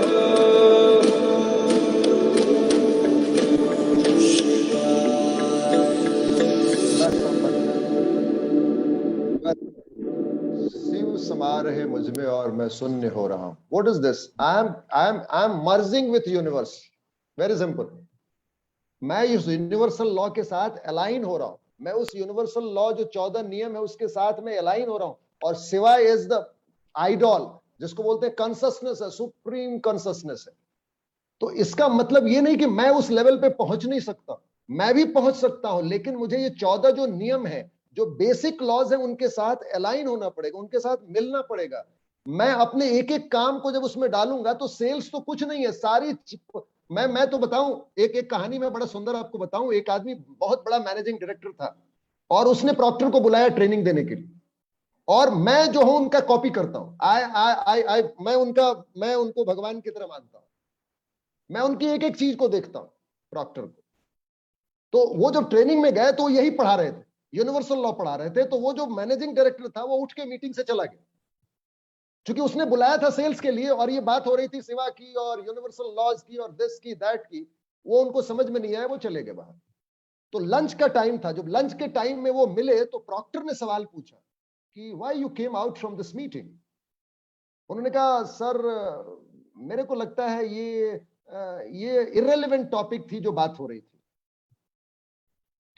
शिव समा रहे मुझ में और मैं शून्य हो रहा हूं. What is this? I am merging with universe. Very simple. मैं इस यूनिवर्सल लॉ के साथ अलाइन हो रहा हूं. मैं उस यूनिवर्सल लॉ जो 14 नियम है उसके साथ में अलाइन हो रहा हूं. और शिवा इज द आइडॉल, जिसको बोलते हैं कॉन्शसनेस है, सुप्रीम कॉन्शसनेस है. तो इसका मतलब ये नहीं कि मैं उस लेवल पे पहुंच नहीं सकता, मैं भी पहुंच सकता हूं, लेकिन मुझे ये 14 जो नियम है, जो बेसिक लॉज है, उनके साथ अलाइन होना पड़ेगा, उनके साथ मिलना पड़ेगा. मैं अपने एक एक काम को जब उसमें डालूंगा तो सेल्स तो कुछ नहीं है, सारी मैं तो बताऊं, एक कहानी में बड़ा सुंदर आपको बताऊं. एक आदमी बहुत बड़ा मैनेजिंग डायरेक्टर था और उसने प्रॉक्टर को बुलाया ट्रेनिंग देने के लिए, और मैं जो हूं उनका कॉपी करता हूं. आई मैं उनको भगवान की तरह मानता हूं. मैं उनकी एक एक चीज को देखता हूं, प्रॉक्टर को. तो वो जब ट्रेनिंग में गए तो वो यही पढ़ा रहे थे, यूनिवर्सल लॉ पढ़ा रहे थे. तो वो जो मैनेजिंग डायरेक्टर था वो उठ के मीटिंग से चला गया, क्योंकि उसने बुलाया था सेल्स के लिए और ये बात हो रही थी शिवा की और यूनिवर्सल लॉज की और दिस की दैट की. वो उनको समझ में नहीं आया, वो चले गए बाहर. तो लंच का टाइम था. जब लंच के टाइम में वो मिले तो प्रॉक्टर ने सवाल पूछा कि why you came out from this meeting. उन्होंने कहा, सर मेरे को लगता है ये इररिलेवेंट टॉपिक थी जो बात हो रही थी.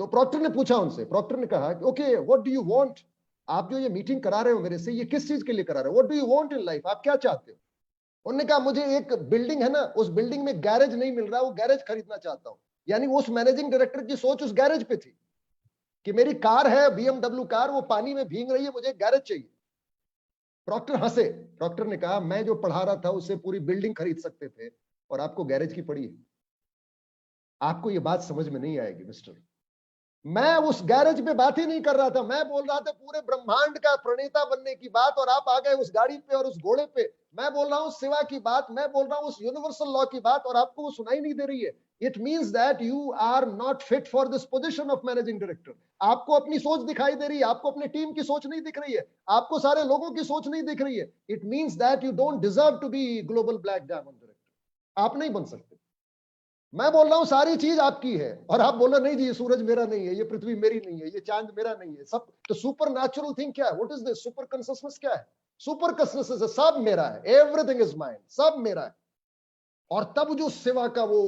तो प्रॉक्टर ने पूछा उनसे, प्रॉक्टर ने कहा okay what do you want, आप जो ये मीटिंग करा रहे हो मेरे से, ये किस चीज के लिए करा रहे हो, what do you want in life, आप क्या चाहते हो. उन्होंने कहा, मुझे एक बिल्डिंग है ना, उस बिल्डिंग में गैरेज नहीं मिल रहा, वो गैरेज खरीदना चाहता हूं. यानी उस मैनेजिंग डायरेक्टर की सोच उस गैरेज पे थी कि मेरी कार है BMW कार, वो पानी में भीग रही है, मुझे गैरेज चाहिए. प्रॉक्टर हंसे. प्रॉक्टर ने कहा, मैं जो पढ़ा रहा था उससे पूरी बिल्डिंग खरीद सकते थे और आपको गैरेज की पड़ी है. आपको ये बात समझ में नहीं आएगी मिस्टर. मैं उस गैरेज पे बात ही नहीं कर रहा था, मैं बोल रहा था पूरे ब्रह्मांड का प्रणेता बनने की बात, और आप आ गए उस गाड़ी पे और उस घोड़े पे. मैं बोल रहा हूं शिवा की बात, मैं बोल रहा हूं उस यूनिवर्सल लॉ की बात, और आपको वो सुनाई नहीं दे रही है. It means that you are not fit for this position of managing director. आपको अपनी सोच दिखाई दे रही है, आपको अपने टीम की सोच नहीं दिख रही है, आपको सारे लोगों की सोच नहीं दिख रही है. It means that you don't deserve to be global black diamond director. आप नहीं बन सकते. मैं बोल रहा हूं सारी चीज आपकी है, और आप बोलो नहीं जी ये सूरज मेरा नहीं है, ये पृथ्वी मेरी नहीं है, ये चांद मेरा नहीं है. सब तो सुपर नेचुरल थिंग क्या है, what is this, super consciousness क्या है. सुपर कॉन्शसनेस है सब मेरा है, एवरीथिंग इज माइन, सब मेरा है. और तब जो शिवा का वो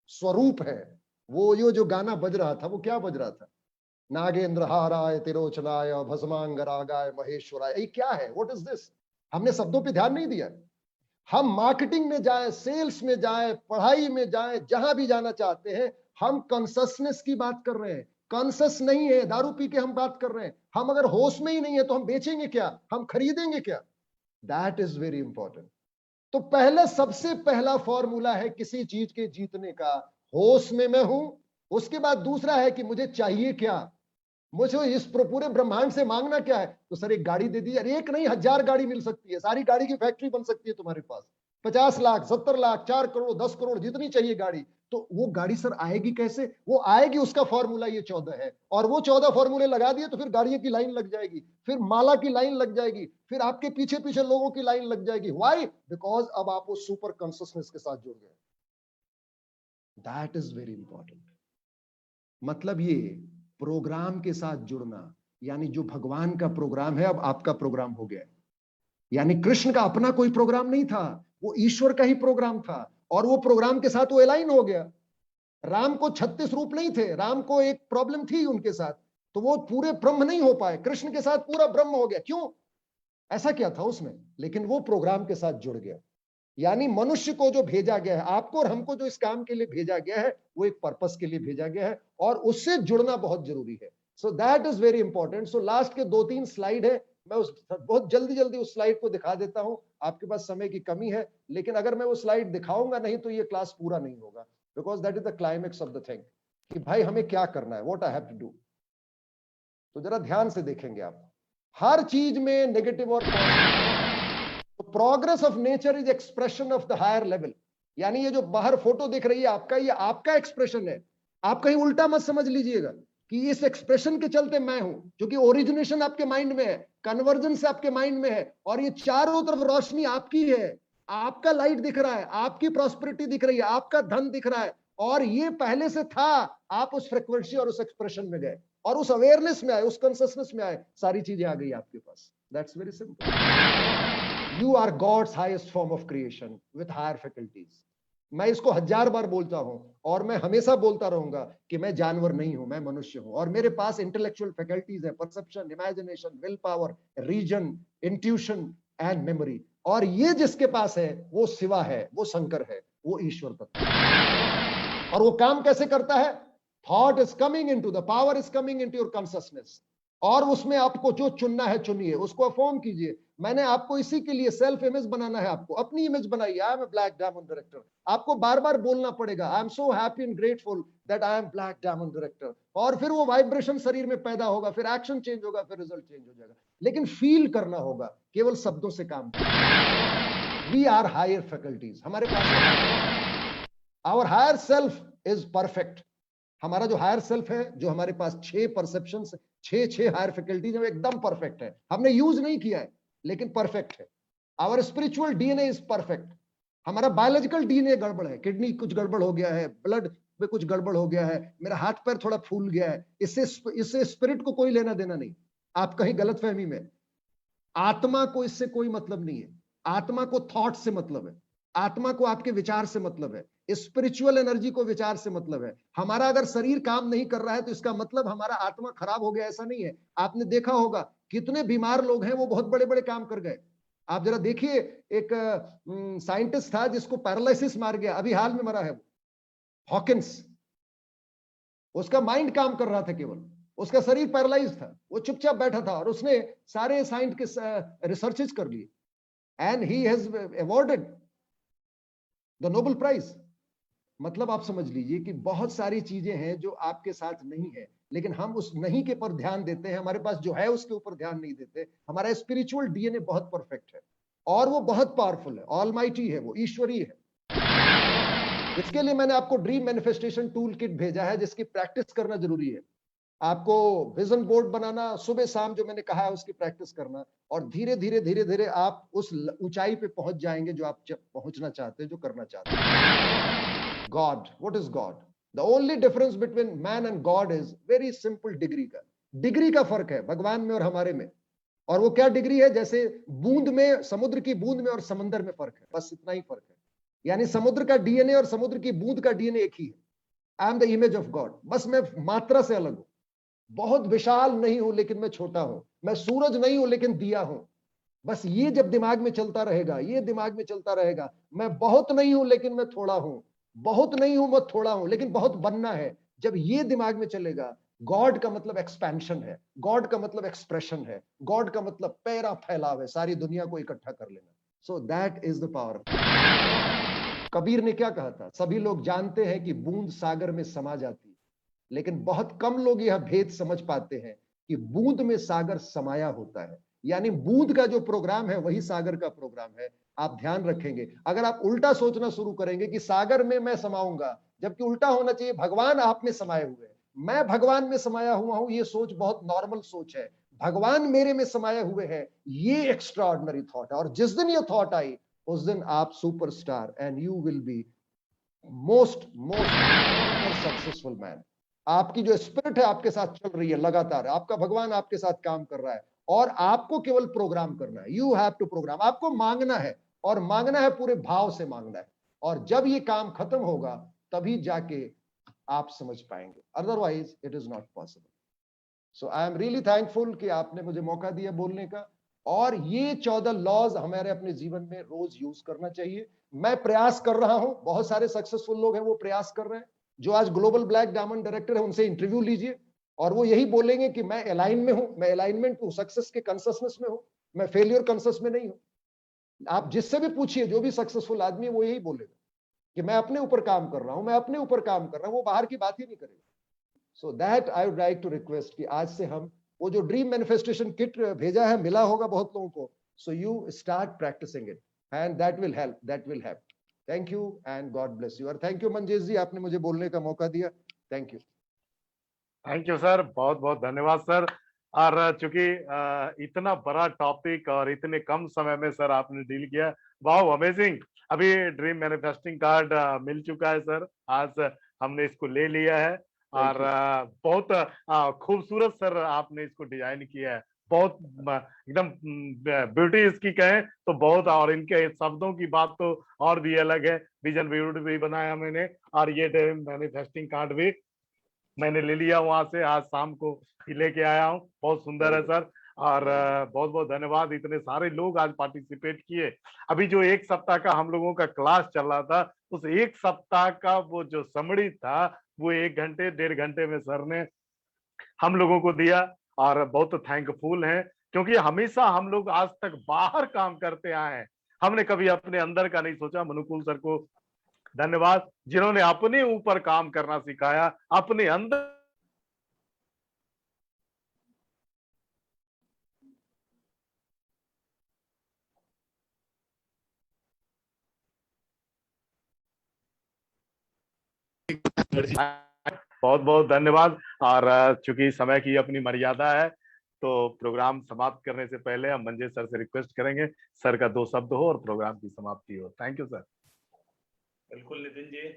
स्वरूप है, वो ये जो गाना बज रहा था, वो क्या बज रहा था, नागेंद्र हाराय तिरोचनाय भस्मांग रागाय महेश्वराय. ये क्या है, व्हाट इज दिस. हमने शब्दों पे ध्यान नहीं दिया. हम मार्केटिंग में जाए, सेल्स में जाए, पढ़ाई में जाए, जहां भी जाना चाहते हैं, हम कॉन्शसनेस की बात कर रहे हैं. कॉन्शस नहीं है, दारू पी के हम बात कर रहे हैं. हम अगर होश में ही नहीं है तो हम बेचेंगे क्या, हम खरीदेंगे क्या. That is very important. तो पहले सबसे पहला फॉर्मूला है किसी चीज के जीतने का, होश में मैं हूं. उसके बाद दूसरा है कि मुझे चाहिए क्या, मुझे इस पूरे ब्रह्मांड से मांगना क्या है. तो सर एक गाड़ी दे दी, अरे एक नहीं 1000 गाड़ी मिल सकती है, सारी गाड़ी की फैक्ट्री बन सकती है तुम्हारे पास. 50 लाख 70 लाख 4 करोड़ 10 करोड़ जितनी चाहिए गाड़ी. तो वो गाड़ी सर आएगी कैसे, वो आएगी, उसका फॉर्मूला ये 14 है. और वो 14 फॉर्मूले लगा दिए तो फिर गाड़ियों की लाइन लग जाएगी, फिर माला की लाइन लग जाएगी, फिर आपके पीछे पीछे लोगों की लाइन लग जाएगी. व्हाई, बिकॉज अब आप वो सुपर कॉन्शसनेस के साथ जुड़ गए. That is very important. मतलब ये प्रोग्राम के साथ जुड़ना, यानी जो भगवान का प्रोग्राम है अब आपका प्रोग्राम हो गया. यानी कृष्ण का अपना कोई प्रोग्राम नहीं था, वो ईश्वर का ही प्रोग्राम था, और वो प्रोग्राम के साथ वो अलाइन हो गया. राम को 36 रूप नहीं थे, राम को एक प्रॉब्लम थी उनके साथ, तो वो पूरे ब्रह्म नहीं हो पाए. कृष्ण के साथ पूरा ब्रह्म हो गया. क्यों, ऐसा क्या था उसमें, लेकिन वो प्रोग्राम के साथ जुड़ गया. यानी मनुष्य को जो भेजा गया है, आपको और हमको जो इस काम के लिए भेजा गया है, वो एक पर्पस के लिए भेजा गया है, और उससे जुड़ना बहुत जरूरी है. So that is very important. So last के 2-3 स्लाइड है, मैं बहुत जल्दी उस स्लाइड को दिखा देता हूं. आपके पास समय की कमी है, लेकिन अगर मैं वो स्लाइड दिखाऊंगा नहीं तो ये क्लास पूरा नहीं होगा, because that is the climax of the thing, कि भाई हमें क्या करना है, what I have to do. तो जरा ध्यान से देखेंगे आप, हर चीज में नेगेटिव और positive. Progress of nature is expression of the higher level. यानी ये जो बाहर फोटो दिख रही है आपका, ये आपका एक्सप्रेशन है. आप कहीं उल्टा मत समझ लीजिएगा कि इस एक्सप्रेशन के चलते मैं हूं, क्योंकि ओरिजिनेशन आपके माइंड में है, कन्वर्जेंस आपके माइंड में है, और ये चारों तरफ रोशनी आपकी है. आपका लाइट दिख रहा है, आपकी प्रॉस्पेरिटी दिख रही है, आपका धन दिख रहा है, और ये पहले से था. आप उस फ्रीक्वेंसी और उस एक्सप्रेशन में गए, और उस अवेयरनेस में आए, उस कॉन्शियसनेस में आए, सारी चीजें आ गई आपके पास। That's very simple. You are God's highest form of creation with higher faculties. मैं इसको 1000 बार बोलता हूं और मैं हमेशा बोलता रहूंगा कि मैं जानवर नहीं हूं, मैं मनुष्य हूं, और मेरे पास इंटेलेक्चुअल फैकल्टीज है, perception, imagination, will power, reason, intuition and memory. और ये जिसके पास है वो शिवा है, वो शंकर है, वो ईश्वर तत्व है। और वो काम कैसे करता है? Thought is coming into the power, is coming into your consciousness, और उसमें आपको जो चुनना है चुनिए, उसको अफॉर्म कीजिए। मैंने आपको इसी के लिए सेल्फ इमेज बनाना है, आपको अपनी इमेज बनाइए। I am a black diamond director. आपको बार बार बोलना पड़ेगा, I am so happy and grateful that I am black diamond director, और फिर वो वाइब्रेशन शरीर में पैदा होगा, फिर एक्शन चेंज होगा, फिर रिजल्ट चेंज हो जाएगा। लेकिन फील करना होगा, केवल शब्दों से काम करना। वी आर हायर फैकल्टीज, हमारे पास our higher self is perfect. हमारा जो हायर सेल्फ है, जो हमारे पास 6 परसेप्शंस, 6 हायर फैकल्टीज है, एकदम परफेक्ट है। हमने यूज नहीं किया है लेकिन परफेक्ट है। Our spiritual DNA is perfect. हमारा बायोलॉजिकल डीएनए गड़बड़ है, किडनी कुछ गड़बड़ हो गया है, ब्लड में कुछ गड़बड़ हो गया है, मेरा हाथ पैर थोड़ा फूल गया है, इससे स्पिरिट को कोई लेना देना नहीं। आप कहीं गलतफहमी में, आत्मा को इससे कोई मतलब नहीं है। आत्मा को थॉट से मतलब है, आत्मा को आपके विचार से मतलब है, स्पिरिचुअल एनर्जी को विचार से मतलब है। हमारा अगर शरीर काम नहीं कर रहा है तो इसका मतलब हमारा आत्मा खराब हो गया, ऐसा नहीं है। आपने देखा होगा कितने बीमार लोग हैं, वो बहुत बड़े बड़े काम कर गए। आप जरा देखिए, एक साइंटिस्ट था जिसको पैरालिसिस मार गया, अभी हाल में मरा है वो, हॉकिंस। उसका माइंड काम कर रहा था केवल, उसका शरीर पैरालाइज था, वो चुपचाप बैठा था, और उसने सारे साइंस के रिसर्चेस कर लिए, and he has awarded the Nobel prize. मतलब आप समझ लीजिए कि बहुत सारी चीजें हैं जो आपके साथ नहीं है, लेकिन हम उस नहीं के पर ध्यान देते हैं, हमारे पास जो है उसके ऊपर ध्यान नहीं देते। हमारा स्पिरिचुअल डीएनए बहुत परफेक्ट है और वो बहुत पावरफुल है, ऑलमाइटी है, वो ईश्वरीय है। इसके लिए मैंने आपको ड्रीम मैनिफेस्टेशन टूल किट भेजा है, जिसकी प्रैक्टिस करना जरूरी है। आपको विजन बोर्ड बनाना, सुबह शाम जो मैंने कहा है उसकी प्रैक्टिस करना, और धीरे धीरे धीरे धीरे आप उस ऊंचाई पे पहुंच जाएंगे जो आप पहुंचना चाहते हैं, जो करना चाहते हैं। God, what is God? The only difference between man and God is very simple, degree का फर्क है भगवान में और हमारे में। और वो क्या डिग्री है? जैसे बूंद में, समुद्र की बूंद में और समंदर में फर्क है, बस इतना ही फर्क है। यानी समुद्र का डीएनए और समुद्र की बूंद का डीएनए एक ही है। I am the image of God, बस मैं मात्रा से अलग हूं। बहुत विशाल नहीं हूं लेकिन मैं छोटा हूं, मैं सूरज नहीं हूं लेकिन दिया हूं। बस ये जब दिमाग में चलता रहेगा, ये दिमाग में चलता रहेगा, मैं बहुत नहीं हूं लेकिन मैं थोड़ा हूं, बहुत नहीं हूं मैं थोड़ा हूं, लेकिन बहुत बनना है। जब ये दिमाग में चलेगा, गॉड का मतलब एक्सपेंशन है, गॉड का मतलब एक्सप्रेशन है, गॉड का मतलब पैरा फैलाव है, सारी दुनिया को इकट्ठा कर लेना। So that is the power. Kabir ने क्या कहा था? सभी लोग जानते हैं कि बूंद सागर में समा जाती है, लेकिन बहुत कम लोग यह भेद समझ पाते हैं कि बूंद में सागर समाया होता है। यानी बूंद का जो प्रोग्राम है वही सागर का प्रोग्राम है। आप ध्यान रखेंगे, अगर आप उल्टा सोचना शुरू करेंगे कि सागर में मैं समाऊंगा, जबकि उल्टा होना चाहिए, भगवान आप में समाये हुए हैं, मैं भगवान में समाया हुआ हूं। ये सोच बहुत नॉर्मल सोच है। भगवान मेरे में समाये हुए हैं, ये एक्स्ट्रा ऑर्डिनरी थॉट है। और जिस दिन ये थॉट आई, उस दिन आप superstar, and you will be most successful man. आपकी जो स्पिरिट है आपके साथ चल रही है लगातार, आपका भगवान आपके साथ काम कर रहा है, और आपको केवल प्रोग्राम करना है। You have to program. आपको मांगना है, और मांगना है पूरे भाव से मांगना है। और जब ये काम खत्म होगा तभी जाके आप समझ पाएंगे, otherwise it is not possible. So I am really thankful कि आपने मुझे मौका दिया बोलने का, और ये 14 लॉज हमारे अपने जीवन में रोज यूज करना चाहिए। मैं प्रयास कर रहा हूं, बहुत सारे सक्सेसफुल लोग हैं वो प्रयास कर रहे हैं। जो आज ग्लोबल ब्लैक डायमंड डायरेक्टर है, उनसे इंटरव्यू लीजिए, और वो यही बोलेंगे कि मैं अलाइन में हूं, मैं अलाइनमेंट हूं, सक्सेस के कॉन्शियसनेस में हूं, मैं फेलियर कॉन्शियस में नहीं हूं। आप जिससे भी पूछिए, जो भी सक्सेसफुल आदमी है, वो यही बोलेगा कि मैं अपने ऊपर काम कर रहा हूं, मैं अपने ऊपर काम कर रहा हूं, वो बाहर की बात ही नहीं करेगा। So that I would like to request कि आज से हम वो जो ड्रीम मैनिफेस्टेशन किट भेजा है, मिला होगा बहुत लोगों को, so you start practising it, and that will help, that will help. Thank you and God bless you. और थैंक यू मंजेश जी, आपने मुझे बोलने का मौका दिया। Thank you. Thank you sir, बहुत बहुत धन्यवाद सर। और चूंकि इतना बड़ा टॉपिक और इतने कम समय में सर आपने डील किया, वाओ अमेजिंग। अभी ड्रीम मैनिफेस्टिंग कार्ड मिल चुका है सर, आज हमने इसको ले लिया है, और बहुत खूबसूरत सर आपने इसको डिजाइन किया है, बहुत एकदम ब्यूटी इसकी कहें तो बहुत, और इनके शब्दों की बात तो और भी अलग है। विजन बोर्ड भी बनाया मैंने, और ये मैनिफेस्टिंग कार्ड भी मैंने ले लिया वहां से, आज शाम को ही लेके आया हूँ। बहुत सुंदर है सर, और बहुत बहुत धन्यवाद। इतने सारे लोग आज पार्टिसिपेट किए। अभी जो एक सप्ताह का हम लोगों का क्लास चल रहा था, उस एक सप्ताह का वो जो समरी था, वो 1 घंटे 1.5 घंटे में सर ने हम लोगों को दिया, और बहुत थैंकफुल हैं, क्योंकि हमेशा हम लोग आज तक बाहर काम करते आए हैं, हमने कभी अपने अंदर का नहीं सोचा। मनुकुल सर को धन्यवाद, जिन्होंने अपने ऊपर काम करना सिखाया, अपने अंदर बहुत बहुत धन्यवाद। और चूंकि समय की अपनी मर्यादा है, तो प्रोग्राम समाप्त करने से पहले हम मंजे सर से रिक्वेस्ट करेंगे, सर का 2 शब्द हो और प्रोग्राम की समाप्ति हो। Thank you sir. बिल्कुल नितिन जी,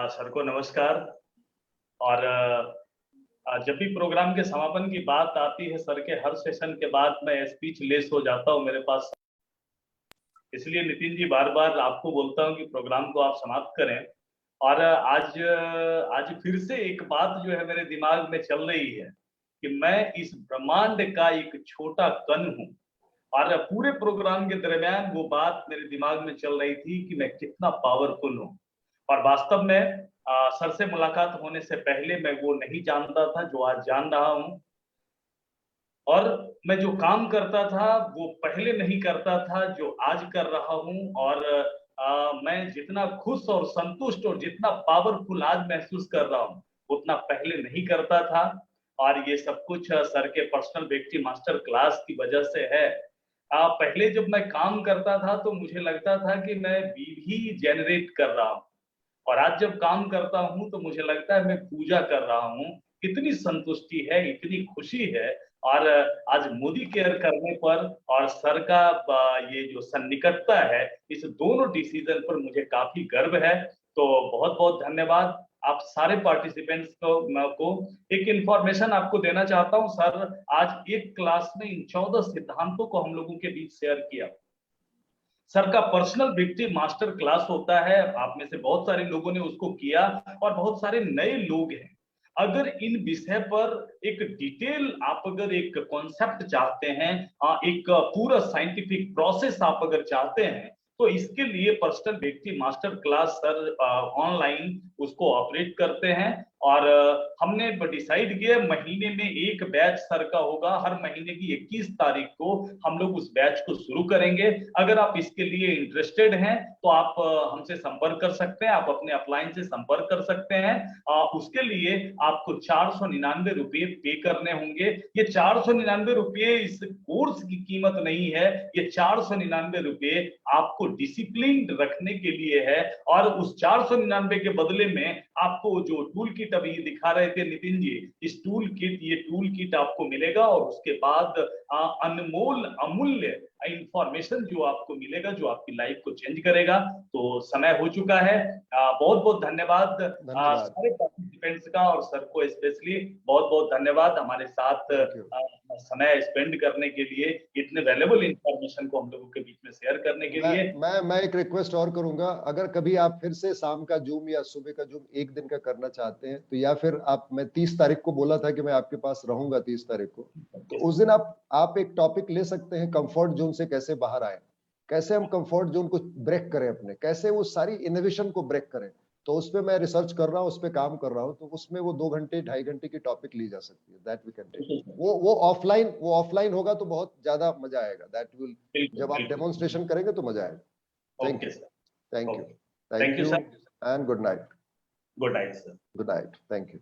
सर को नमस्कार। और जब भी प्रोग्राम के समापन की बात आती है, सर के हर सेशन के बाद मैं स्पीच लेस हो जाता हूँ मेरे पास। इसलिए नितिन जी बार बार आपको बोलता हूँ कि प्रोग्राम को आप समाप्त करें। और आज फिर से एक बात जो है मेरे दिमाग में चल रही है कि मैं इस ब्रह्मांड का एक छोटा कण हूँ। और पूरे प्रोग्राम के दरमियान वो बात मेरे दिमाग में चल रही थी कि मैं कितना पावरफुल हूँ। और वास्तव में सर से मुलाकात होने से पहले मैं वो नहीं जानता था जो आज जान रहा हूँ। और मैं जो काम करता था वो पहले नहीं करता था जो आज कर रहा हूँ। और मैं जितना खुश और संतुष्ट और जितना पावरफुल आज महसूस कर रहा हूँ, उतना पहले नहीं करता था। और ये सब कुछ सर के पर्सनल व्यक्ति मास्टर क्लास की वजह से है। पहले जब मैं काम करता था तो मुझे लगता था कि मैं विधि जनरेट कर रहा हूँ, और आज जब काम करता हूँ तो मुझे लगता है मैं पूजा कर रहा हूँ। इतनी संतुष्टि है, इतनी खुशी है। और आज मोदी केयर करने पर और सर का ये जो सन्निकटता है, इस दोनों डिसीजन पर मुझे काफी गर्व है। तो बहुत बहुत धन्यवाद आप सारे पार्टिसिपेंट्स को एक इंफॉर्मेशन आपको देना चाहता हूँ। सर आज एक क्लास में इन 14 सिद्धांतों को हम लोगों के बीच शेयर किया। सर का पर्सनल विक्टिम मास्टर क्लास होता है, आप में से बहुत सारे लोगों ने उसको किया और बहुत सारे नए लोग हैं। अगर इन विषय पर एक डिटेल आप अगर एक कॉन्सेप्ट चाहते हैं, एक पूरा साइंटिफिक प्रोसेस आप अगर चाहते हैं, तो इसके लिए पर्सनल व्यक्ति मास्टर क्लास सर ऑनलाइन उसको ऑपरेट करते हैं। और हमने डिसाइड किया महीने में एक बैच सर का होगा। हर महीने की 21 तारीख को हम लोग उस बैच को शुरू करेंगे। अगर आप इसके लिए इंटरेस्टेड हैं तो आप हमसे संपर्क कर सकते हैं, आप अपने अपलाइन से संपर्क कर सकते हैं। उसके लिए आपको 499 रुपये पे करने होंगे। ये 499 रुपये इस कोर्स की कीमत नहीं है, ये 499 रुपये आपको डिसिप्लिन रखने के लिए है। और उस 499 के बदले में आपको जो टूल किट अभी दिखा रहे थे नितिन जी, इस टूल किट, ये टूल किट आपको मिलेगा। और उसके बाद अनमोल अमूल्य इंफॉर्मेशन जो आपको मिलेगा, जो आपकी लाइफ को चेंज करेगा। तो समय हो चुका है। बहुत बहुत धन्यवाद सारे पार्टिसिपेंट्स का, और सर को स्पेशली बहुत बहुत धन्यवाद हमारे साथ समय स्पेंड करने के लिए, इतने वैल्यूएबल इंफॉर्मेशन को हम लोगों के बीच में शेयर करने के लिए। मैं एक रिक्वेस्ट और करूंगा, अगर कभी आप फिर से शाम का जूम या सुबह का जूम एक दिन का करना चाहते हैं, तो या फिर आप, मैं 30 तारीख को बोला था कि मैं आपके पास रहूंगा 30 तारीख को, तो उस दिन आप एक टॉपिक ले सकते हैं, कंफर्ट जोन से कैसे बाहर आए, कैसे हम कंफर्ट जोन को ब्रेक करें अपने, कैसे वो सारी इनोवेशन को ब्रेक करें। तो उस पे मैं रिसर्च कर रहा हूँ, उस पे काम कर रहा हूँ। तो उसमें वो 2 घंटे 2.5 घंटे की टॉपिक ली जा सकती है, दैट वी कैन टेक। वो ऑफलाइन होगा तो बहुत ज्यादा मजा आएगा, दैट विल, जब आप डेमोन्स्ट्रेशन करेंगे तो मजा आएगा। Thank you thank you and good night. Good night sir. Good night, thank you.